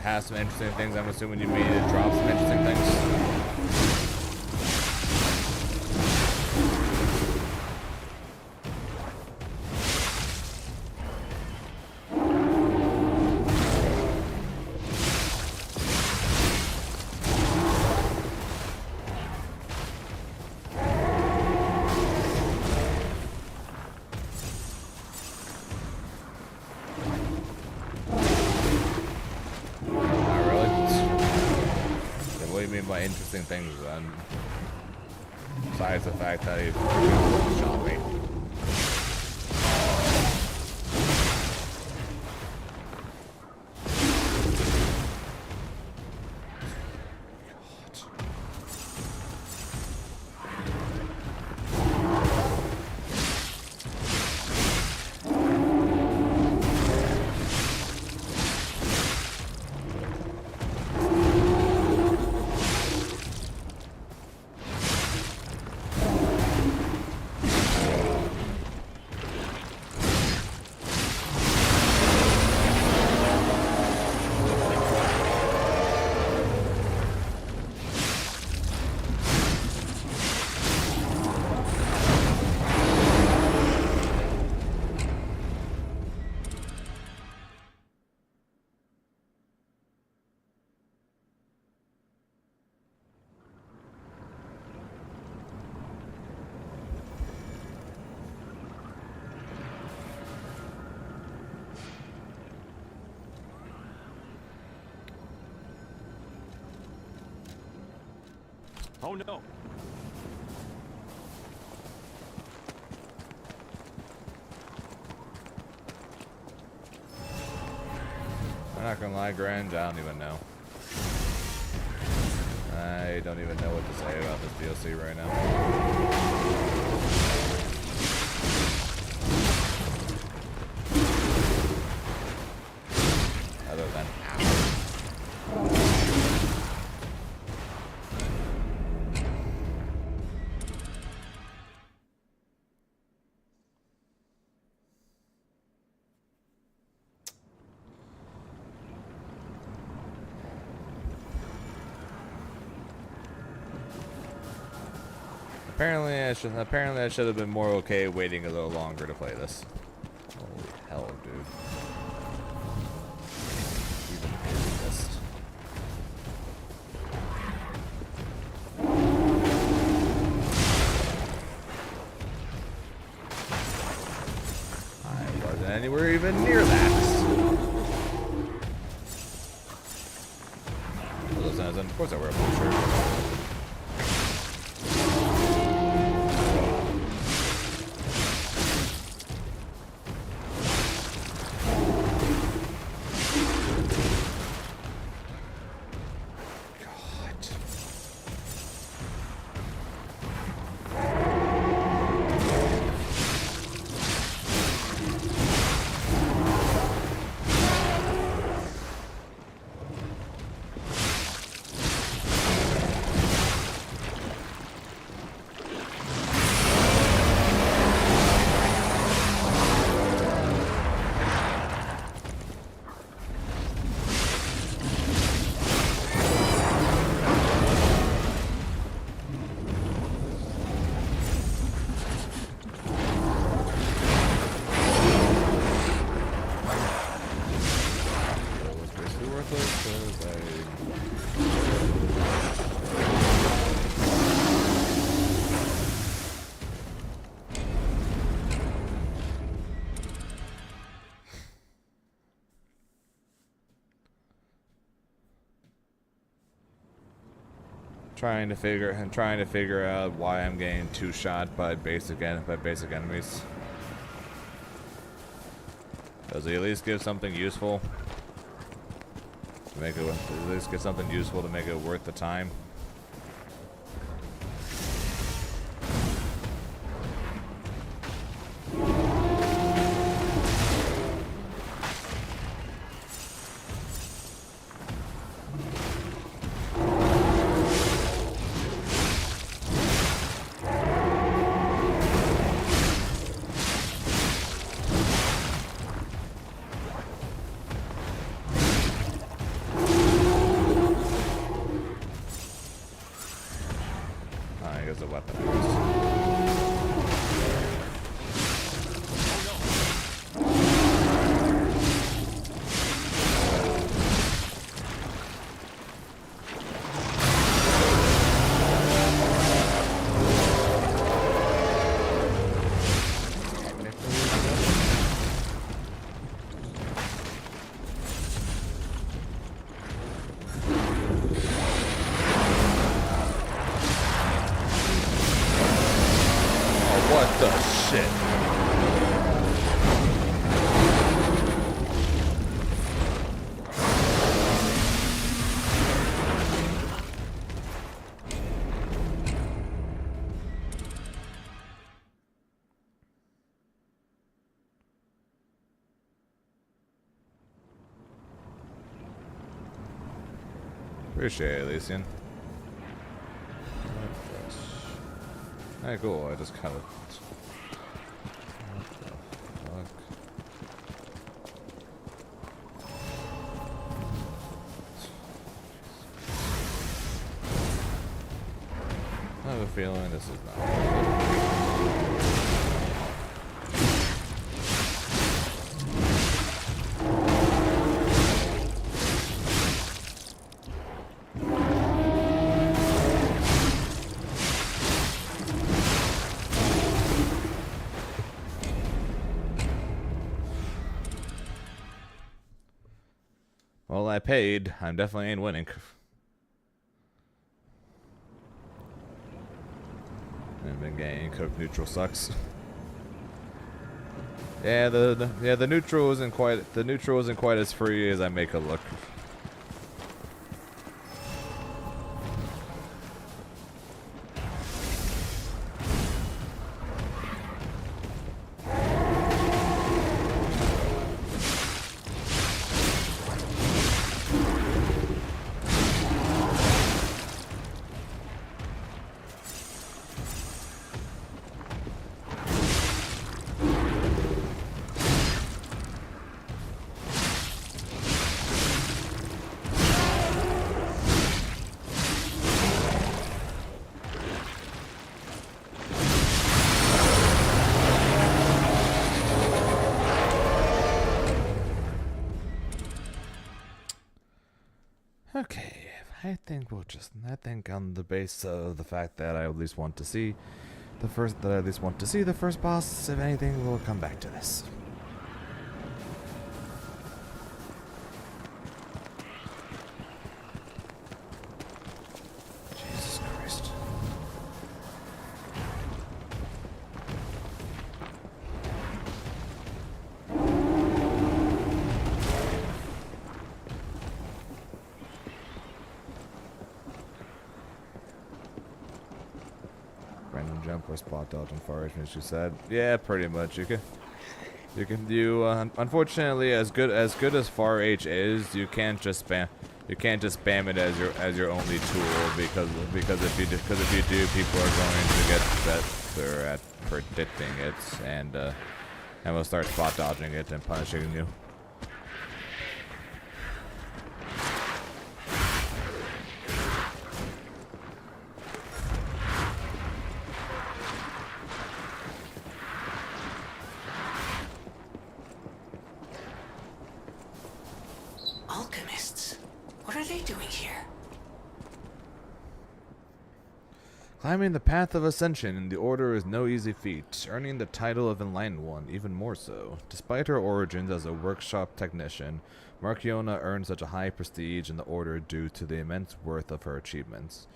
Has some interesting things. I'm assuming you made it drop some interesting things. By interesting things then, besides the fact that he shot me. Oh no. I'm not gonna lie, Grange, I don't even know. I don't even know what to say about this DLC right now. Other than Apparently I should have been more okay waiting a little longer to play this. Holy hell, dude. Even missed. I wasn't anywhere even near that. Of course I wear a blue shirt. Trying to figure out why I'm getting two-shot by basic enemies. Does he at least give something useful to make it? At least get something useful to make it worth the time. Appreciate it, Elysian. Alright, cool. I just kind of. What the fuck? I have a feeling this is not. Well, I paid. I'm definitely ain't winning. And then getting cooked neutral sucks. Yeah, the neutral isn't quite as free as I make it look. Okay, I think on the base of the fact that I at least want to see the first boss, if anything, we'll come back to this. Jesus Christ. Random jump or spot dodge and far range, as you said. Yeah, pretty much. Unfortunately, as good as far H is, you can't just spam it as your only tool because if you do, people are going to get better at predicting it and will start spot dodging it and punishing you. Alchemists? What are they doing here? Climbing the path of ascension in the Order is no easy feat, earning the title of Enlightened One even more so. Despite her origins as a workshop technician, Marchiona earned such a high prestige in the Order due to the immense worth of her achievements.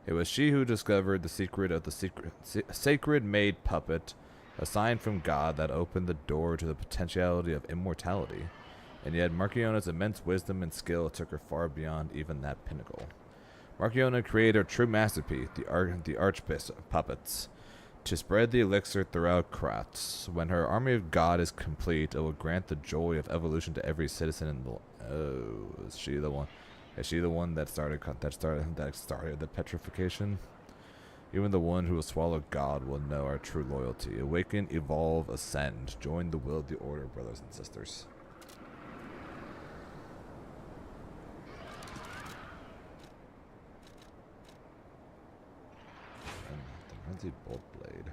It was she who discovered the secret of the sacred maid puppet, a sign from God that opened the door to the potentiality of immortality. And yet Marchiona's immense wisdom and skill took her far beyond even that pinnacle. Marchiona created her true masterpiece, the Archpuppets, to spread the elixir throughout Kratz. When her army of God is complete, it will grant the joy of evolution to every citizen in the... Oh, is she the one? Is she the one that started the petrification? Even the one who will swallow God will know our true loyalty. Awaken, evolve, ascend. Join the will of the Order, brothers and sisters. The bolt blade.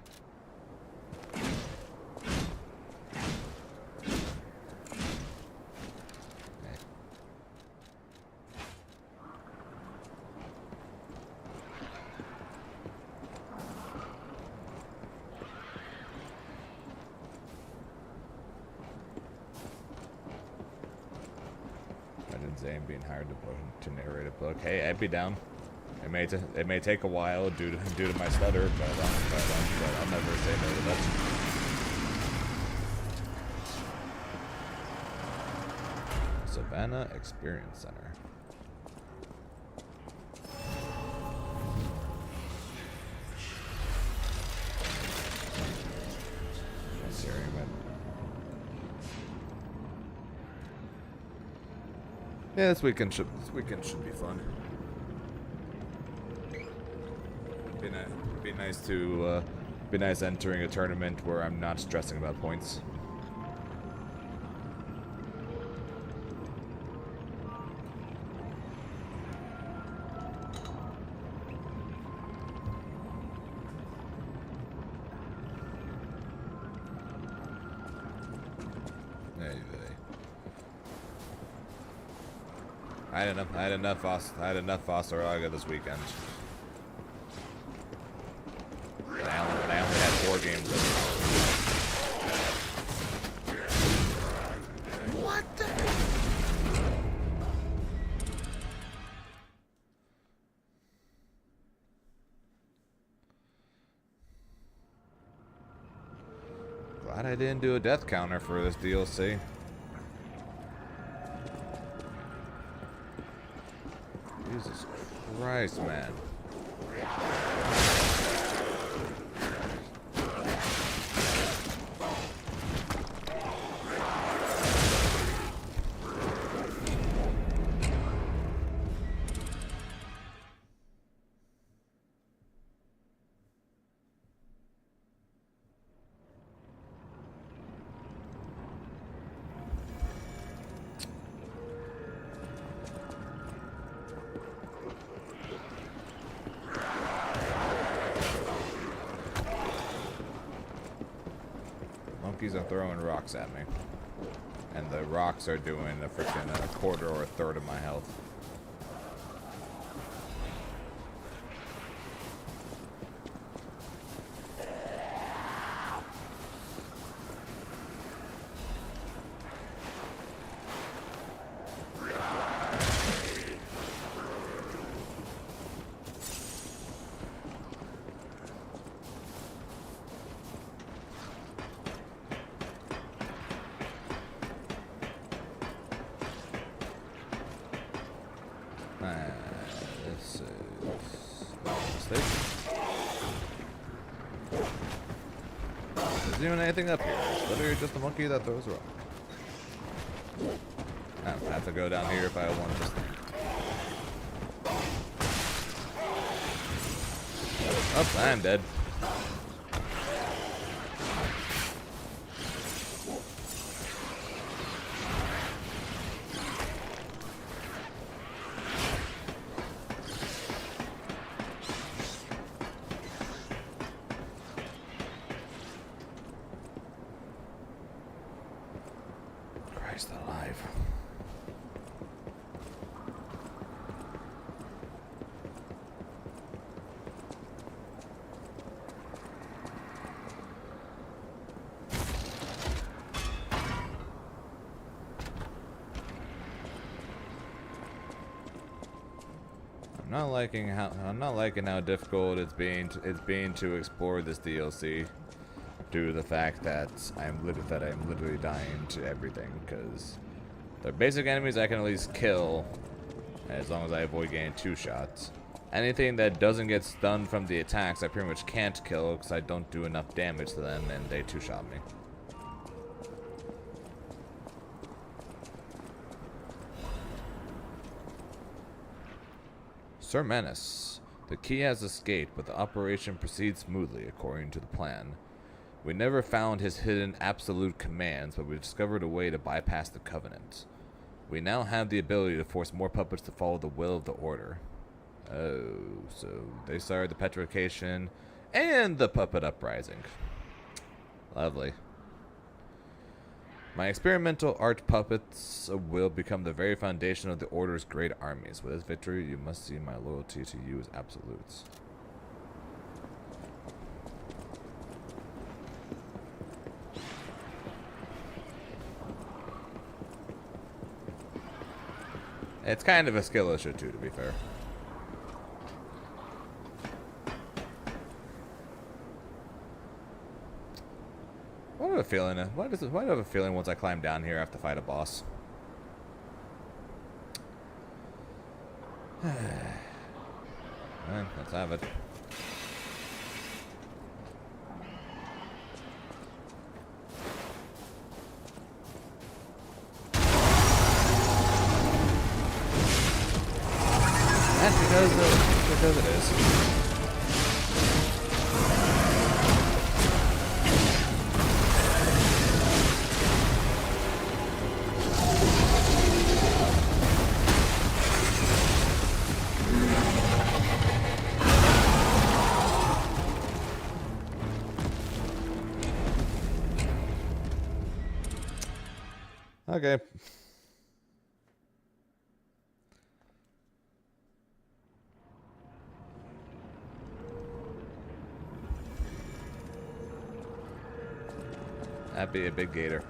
Imagine Zane being hired to narrate a book. Hey, I'd be down. It may take a while due to my stutter, but I'll never say no to that. Savannah Experience Center. Yeah, this weekend should be fun. Be nice entering a tournament where I'm not stressing about points. I had enough Fossaraga this weekend. I only had 4 games of it. What the? Glad I didn't do a death counter for this DLC. Jesus Christ, man. Monkeys are throwing rocks at me. And the rocks are doing a freaking a quarter or a third of my health. This is the station. Isn't even anything up here. It's literally just a monkey that throws rocks. I have to go down here if I want this thing. Oh, I'm dead. Christ alive. I'm not liking how difficult it's being to explore this DLC due to the fact that I'm literally dying to everything, because the basic enemies I can at least kill as long as I avoid getting 2 shots. Anything that doesn't get stunned from the attacks I pretty much can't kill because I don't do enough damage to them and they 2-shot me. Sir Menace. The key has escaped, but the operation proceeds smoothly according to the plan. We never found his hidden absolute commands, but we discovered a way to bypass the Covenant. We now have the ability to force more puppets to follow the will of the Order. Oh, so they started the petrification and the puppet uprising. Lovely. My experimental art puppets will become the very foundation of the Order's great armies. With this victory, you must see my loyalty to you as absolutes. It's kind of a skill issue too, to be fair. I have a feeling. Why do I have a feeling once I climb down here I have to fight a boss? Well, let's have it. That's because it is. Okay. That'd be a big gator.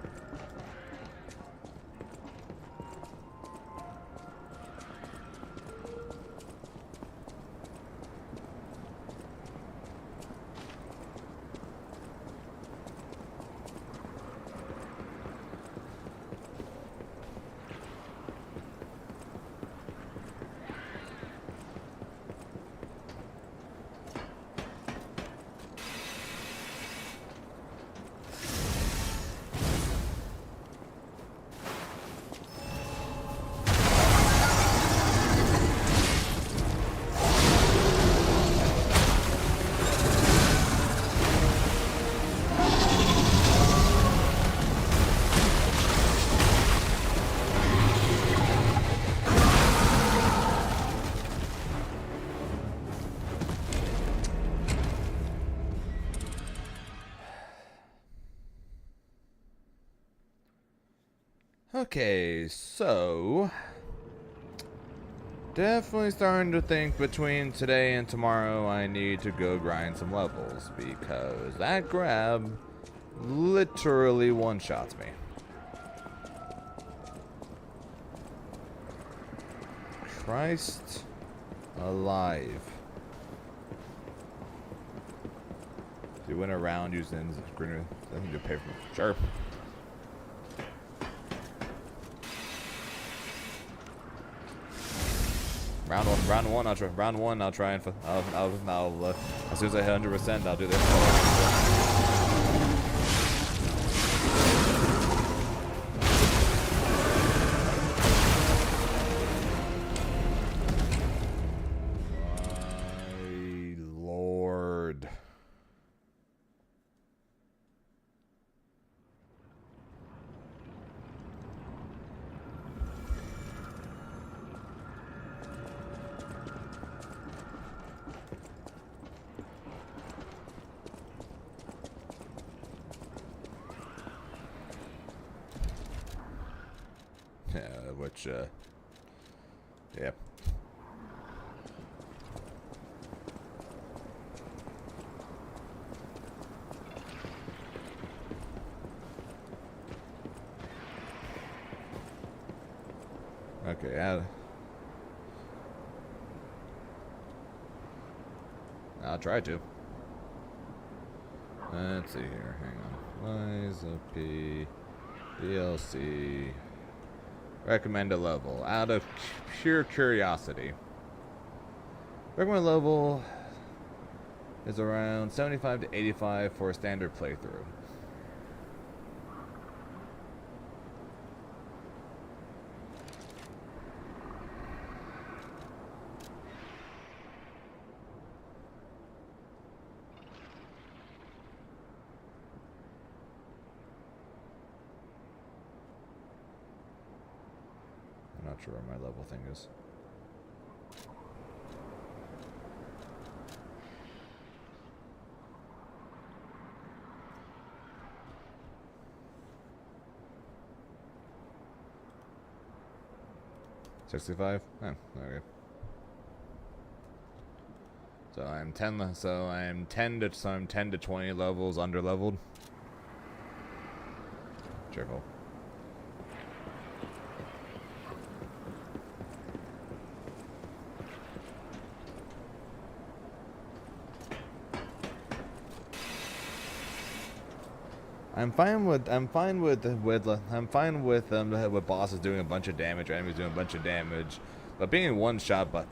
Okay, so definitely starting to think between today and tomorrow I need to go grind some levels, because that grab literally one-shots me. Christ alive. You went around using grenade. I think you pay for it. Sure. Round one. I'll try and I'll as soon as I hit 100%, I'll do this. My lord. Yep. Okay, I'll try to. Let's see here, hang on. Liza P. DLC. Recommended level, out of pure curiosity. Recommended level is around 75 to 85 for a standard playthrough. Not sure where my level thing is. $65? Oh, okay. So I'm 10 to 20 levels under leveled. Cheerful. I'm fine with bosses doing a bunch of damage, or enemies doing a bunch of damage, but being one shot by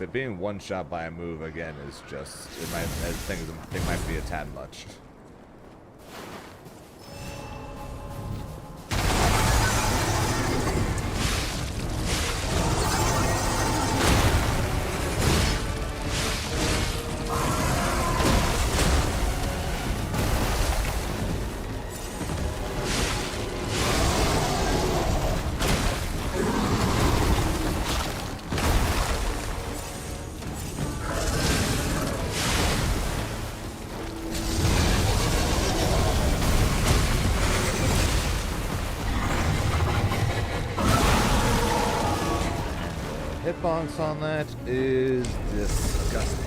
a move again is just I think might be a tad much. Hitbox on that is disgusting.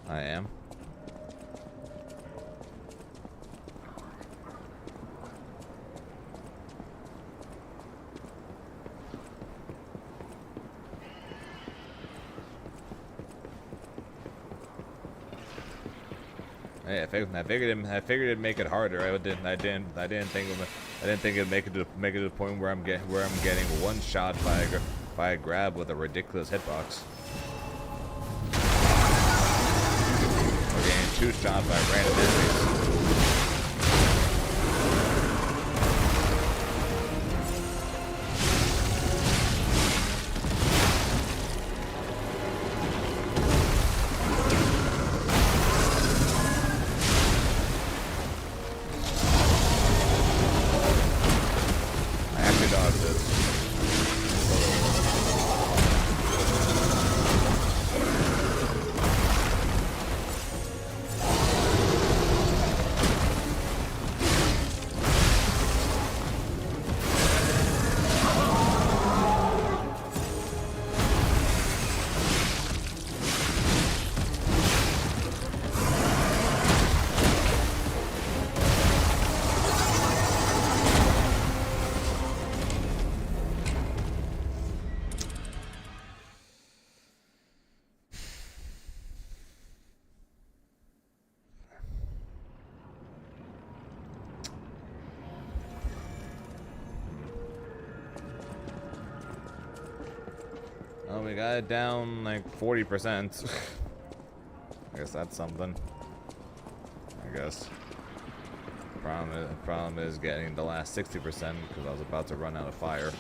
I am. Hey, I figured it'd make it harder. I didn't think it'd make it to the point where I'm getting one shot by a grab with a ridiculous hitbox. Or getting two shots by random enemies. Oh, we got it down like 40%. I guess that's something. I guess. Problem is getting the last 60% because I was about to run out of fire.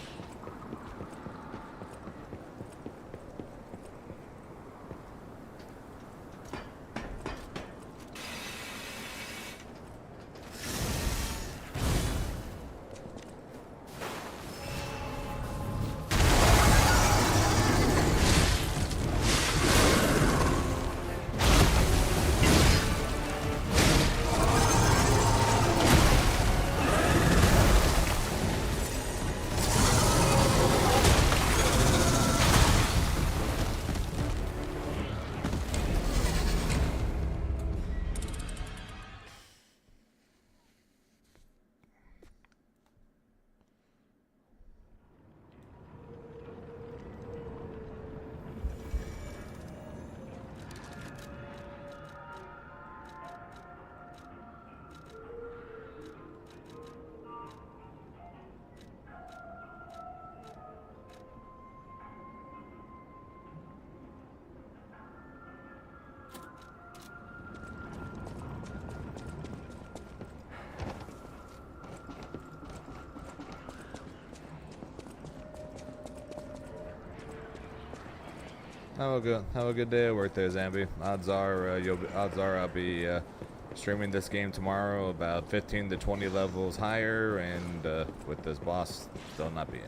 Have a good day at work there, Zambi. Odds are I'll be streaming this game tomorrow about 15 to 20 levels higher, and with this boss still not being.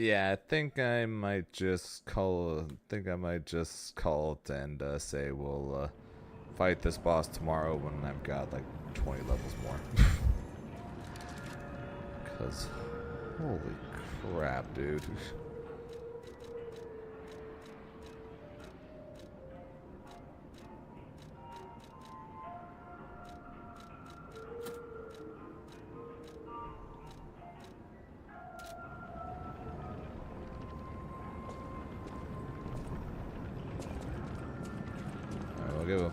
Yeah, I think I might just call. Think I might just call it and say we'll fight this boss tomorrow when I've got like 20 levels more. Cause holy crap, dude.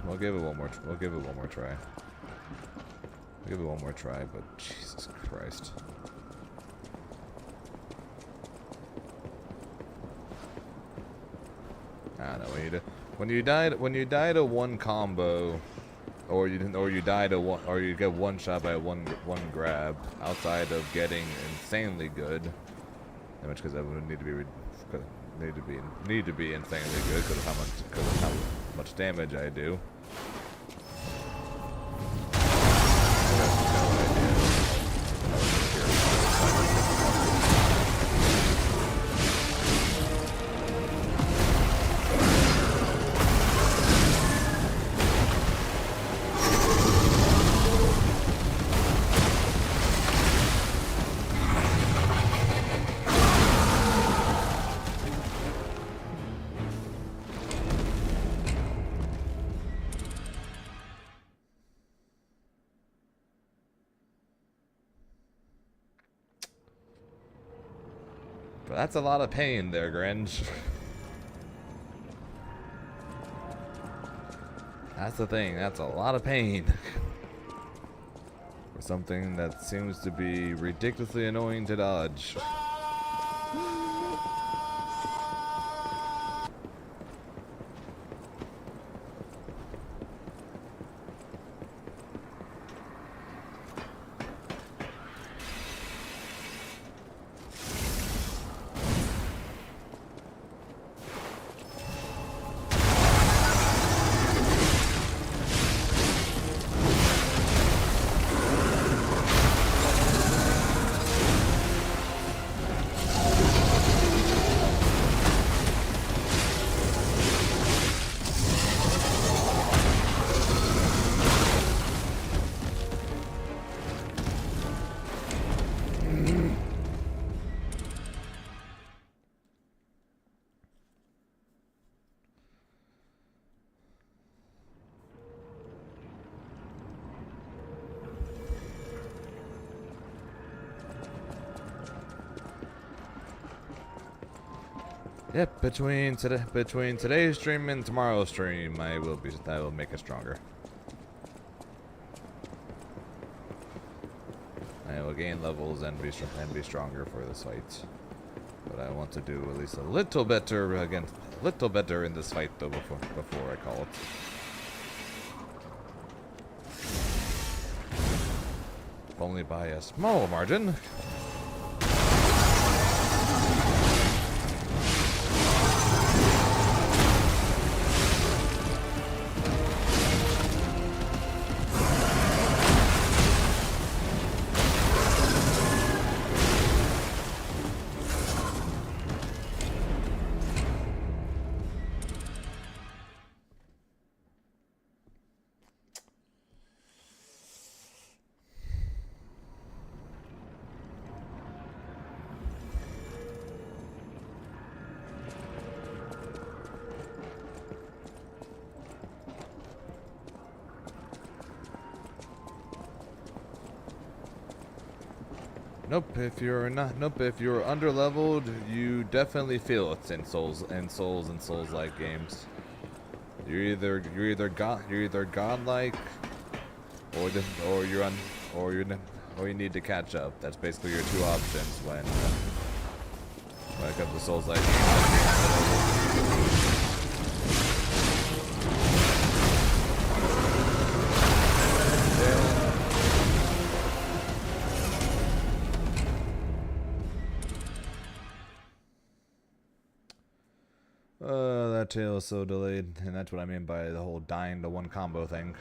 We'll give it one more. We'll give it one more try. We'll give it one more try, but Jesus Christ. I don't know. When you die to one combo, or you die to one, or you get one shot by one grab, outside of getting insanely good, in which case I would need to be insanely good because of how much damage I do. But that's a lot of pain there, Grinch. That's the thing, that's a lot of pain. For something that seems to be ridiculously annoying to dodge. Yep, between today's stream and tomorrow's stream, I will make it stronger. I will gain levels and be stronger for this fight. But I want to do at least a little better in this fight though before I call it. If only by a small margin. Nope, if you're underleveled, you definitely feel it in Souls-like games. You're either godlike, or you need to catch up. That's basically your two options when it comes to Souls-like games. That tail is so delayed, and that's what I mean by the whole dying to one combo thing.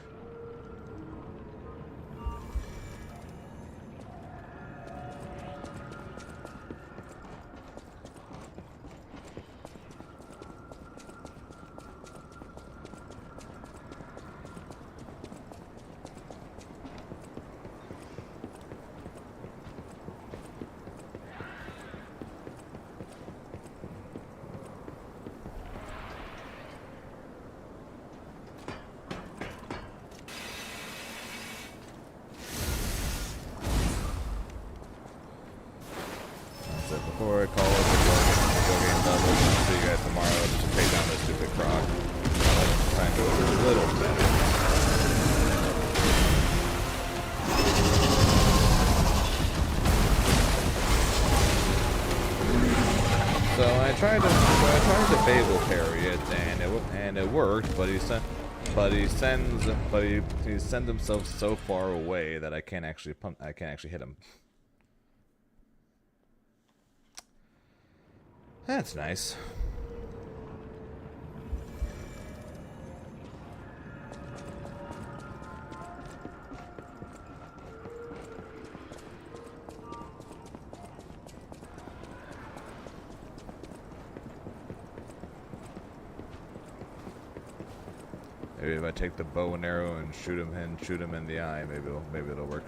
tried to Babel parry it, and it worked, but he sends himself so far away that I can't actually hit him. That's nice. Maybe if I take the bow and arrow and shoot him in the eye, maybe it'll work.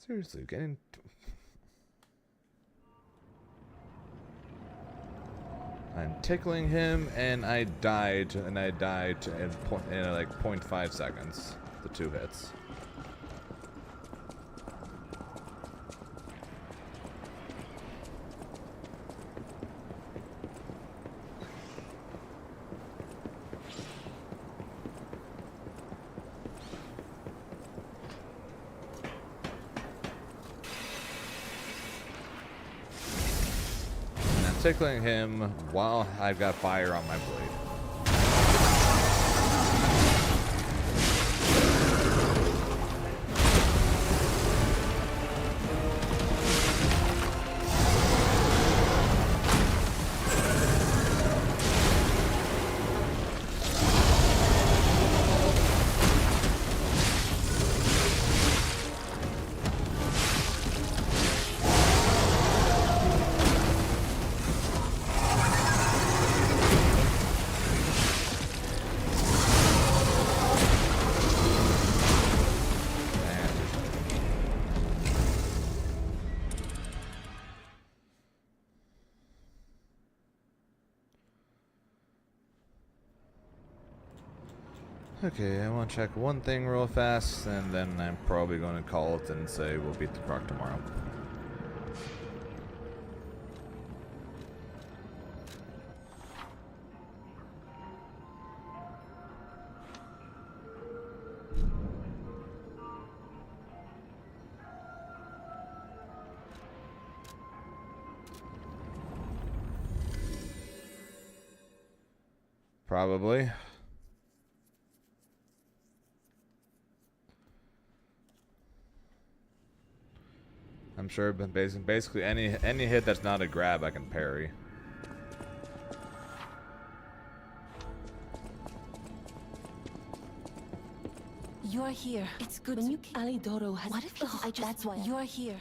Seriously, getting... I'm tickling him, and I died in like 0.5 seconds. The 2 hits. Tickling him while I've got fire on my blade. Okay, I want to check one thing real fast, and then I'm probably going to call it and say we'll beat the Croc tomorrow. Probably. I'm sure, but basically any hit that's not a grab, I can parry. You're here. It's good. When you Alidoro has... What if I just... That's why You're here.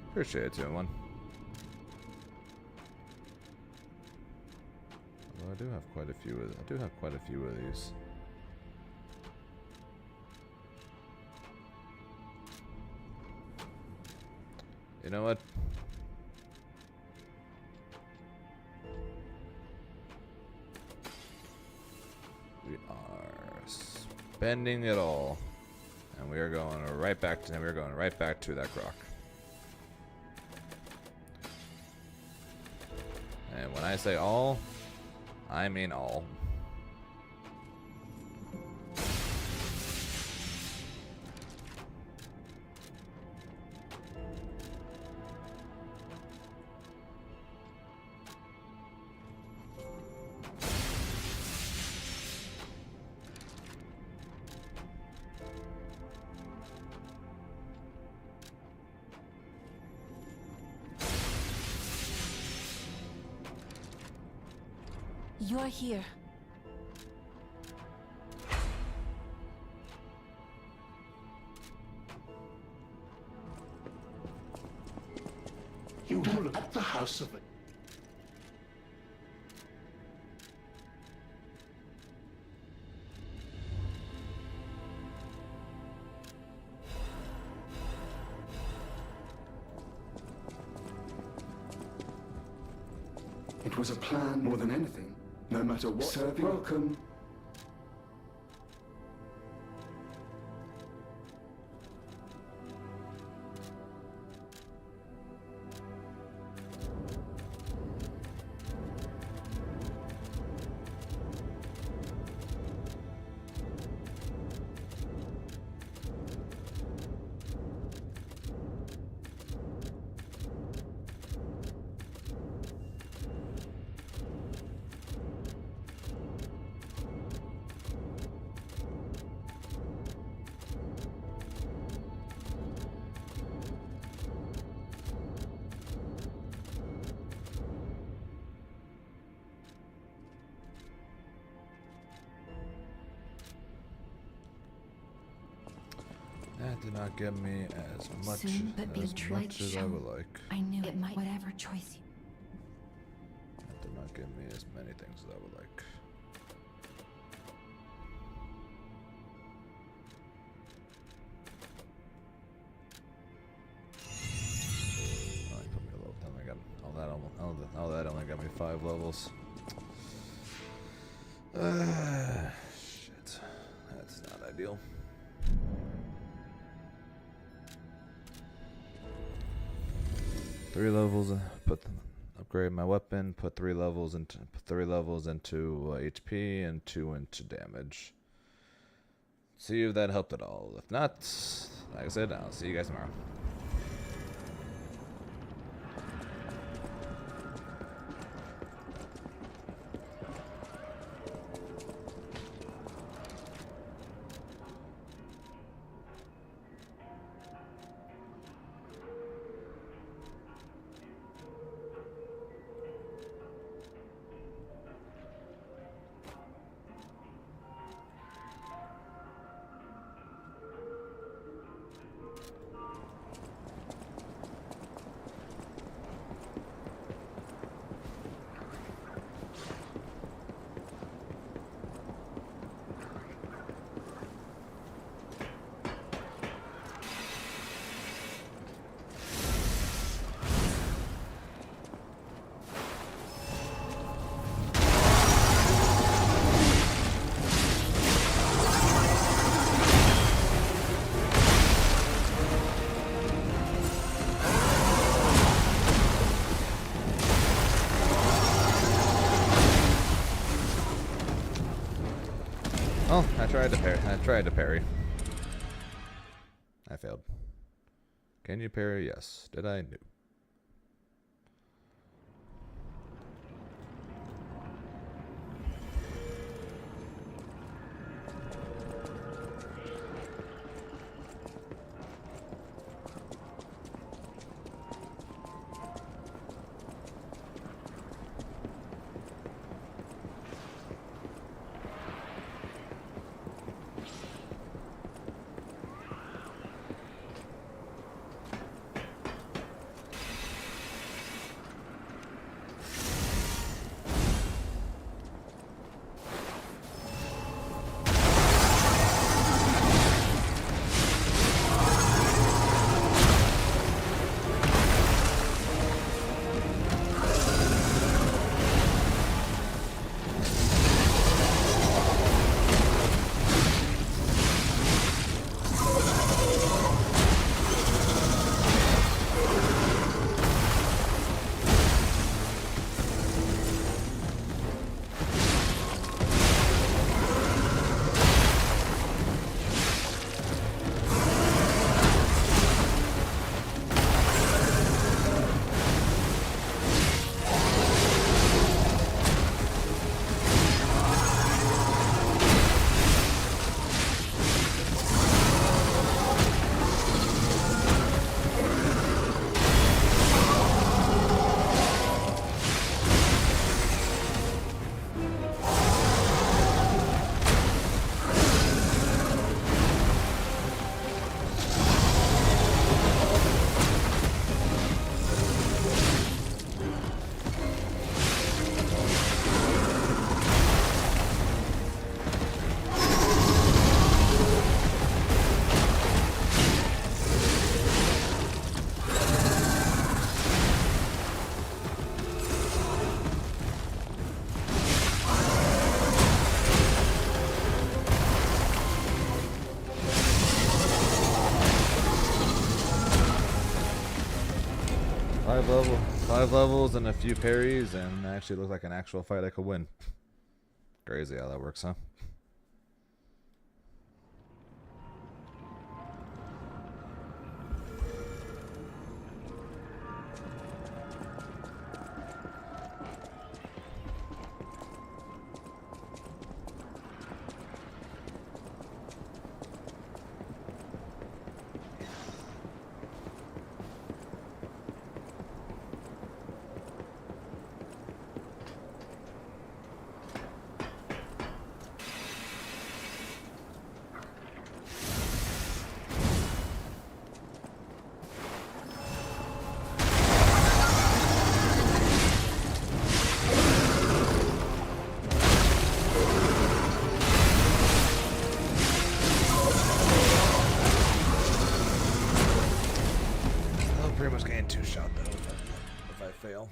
Appreciate it, 2-1. Although I do have quite a few of these. You know what? We are spending it all, and we are going right back to that Croc. And when I say all, I mean all. You're here. You will at the house of it. It was a plan more than anything. No matter what. Serve you welcome. That did not give me as much, Soon, but be as, true. much as I would like. I knew it might. Whatever choice you. That did not give me as many things as I would like. Oh, he put me a level 10. I got all that only got me 5 levels. Shit. That's not ideal. Three levels. Upgrade my weapon. Put 3 levels into HP and 2 into damage. See if that helped at all. If not, like I said, I'll see you guys tomorrow. Oh, I tried to parry. I failed. Can you parry? Yes. Did I? No. 5 levels and a few parries, and actually looked like an actual fight I could win. Crazy how that works, huh? Pretty much getting 2-shot though if I fail.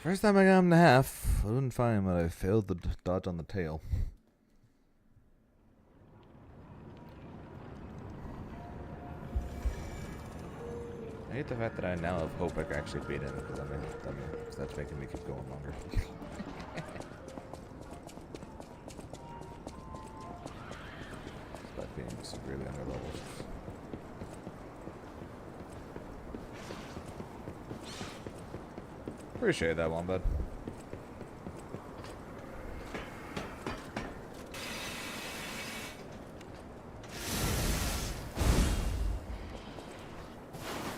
First time I got him to half, I didn't find that I failed the dodge on the tail. I hate the fact that I now have hope I can actually beat him, because I mean that's making me keep going longer. Despite being severely underleveled. Appreciate that one, bud.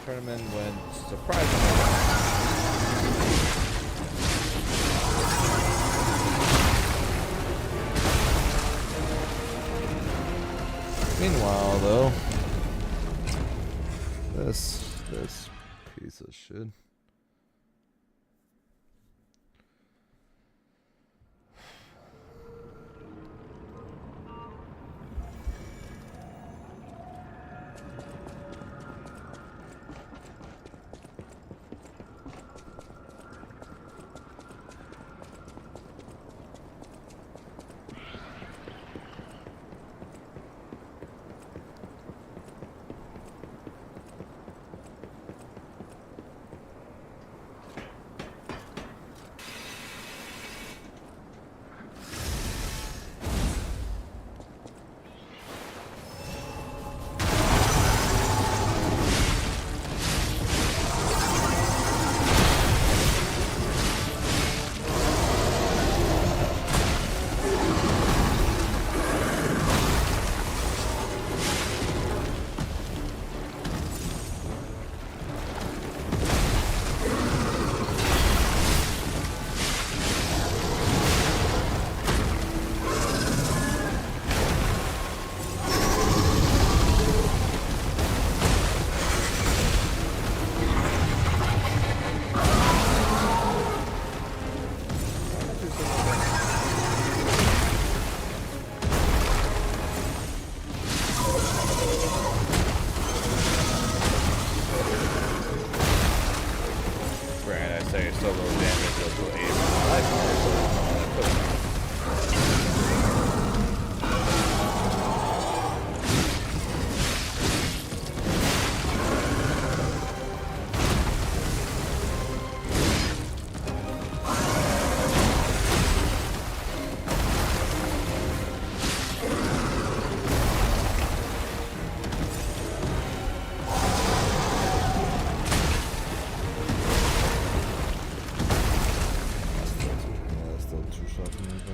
Tournament went surprisingly well. Meanwhile, though, this piece of shit.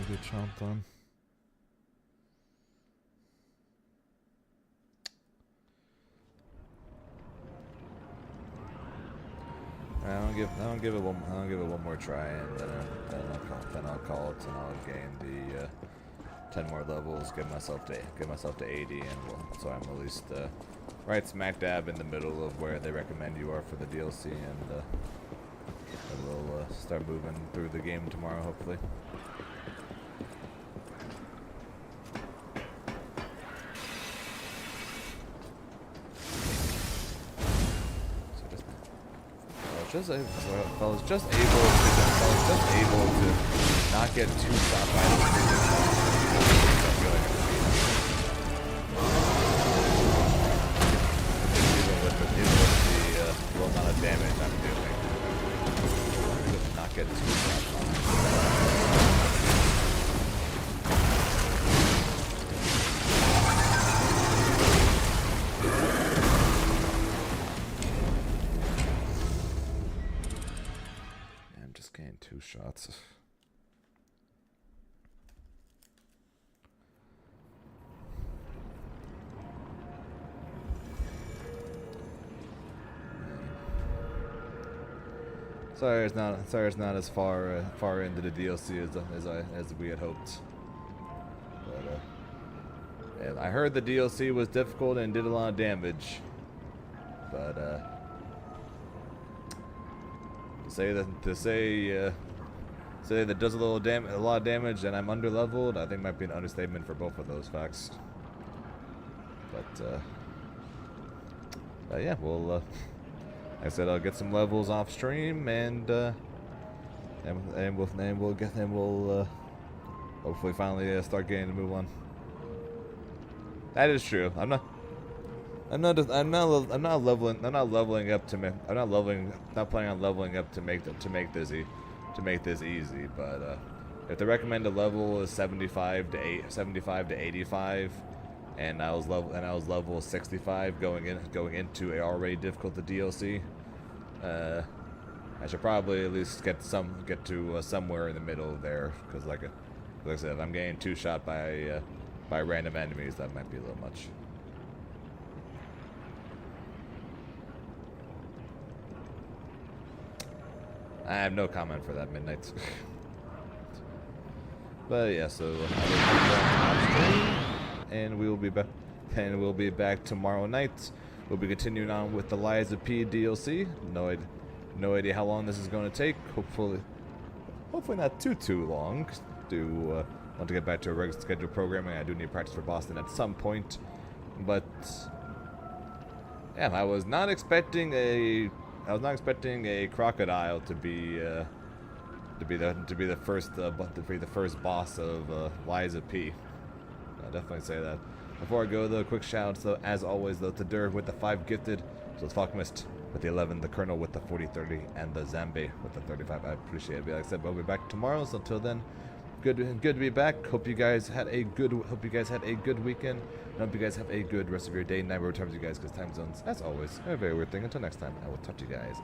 gonna get chomped on. I'll give it one more try, and then I'll call it, and I'll gain the 10 more levels, get myself to 80, and so I'm at least right smack dab in the middle of where they recommend you are for the DLC, and we'll start moving through the game tomorrow, hopefully. If I was just able to not get too shot by the low amount of damage I'm doing, just not get too shot by. Gain 2 shots. Sorry, it's not as far into the DLC as we had hoped. But yeah, I heard the DLC was difficult and did a lot of damage. But say that does a lot of damage and I'm under leveled, I think might be an understatement for both of those facts. But yeah, we'll like I said, I'll get some levels off stream, and we'll hopefully finally start getting to move on. That is true. I'm not planning on leveling up to make this easy. But if the recommended level is 75 to 85, and I was level 65 going into a already difficult DLC, I should probably at least get to somewhere in the middle there, because like I said, if I'm getting 2 shot by random enemies, that might be a little much. I have no comment for that, Midnight. But yeah, so and we will be back. And we'll be back tomorrow night. We'll be continuing on with the Lies of P DLC. No idea how long this is going to take. Hopefully not too long. Do want to get back to a regular scheduled programming. I do need practice for Boston at some point. But yeah, I was not expecting a crocodile to be the first boss of Lies of P. I'll definitely say that. Before I go, though, quick shout outs, though, as always, though, to Dur with the 5 gifted, so it's Falkmist with the 11, the Colonel with the 40-30, and the Zambi with the 35. I appreciate it. But like I said, we'll be back tomorrow. So until then, good to be back. Hope you guys had a good weekend. And hope you guys have a good rest of your day. Night returns you guys, because time zones, as always, are a very weird thing. Until next time, I will talk to you guys.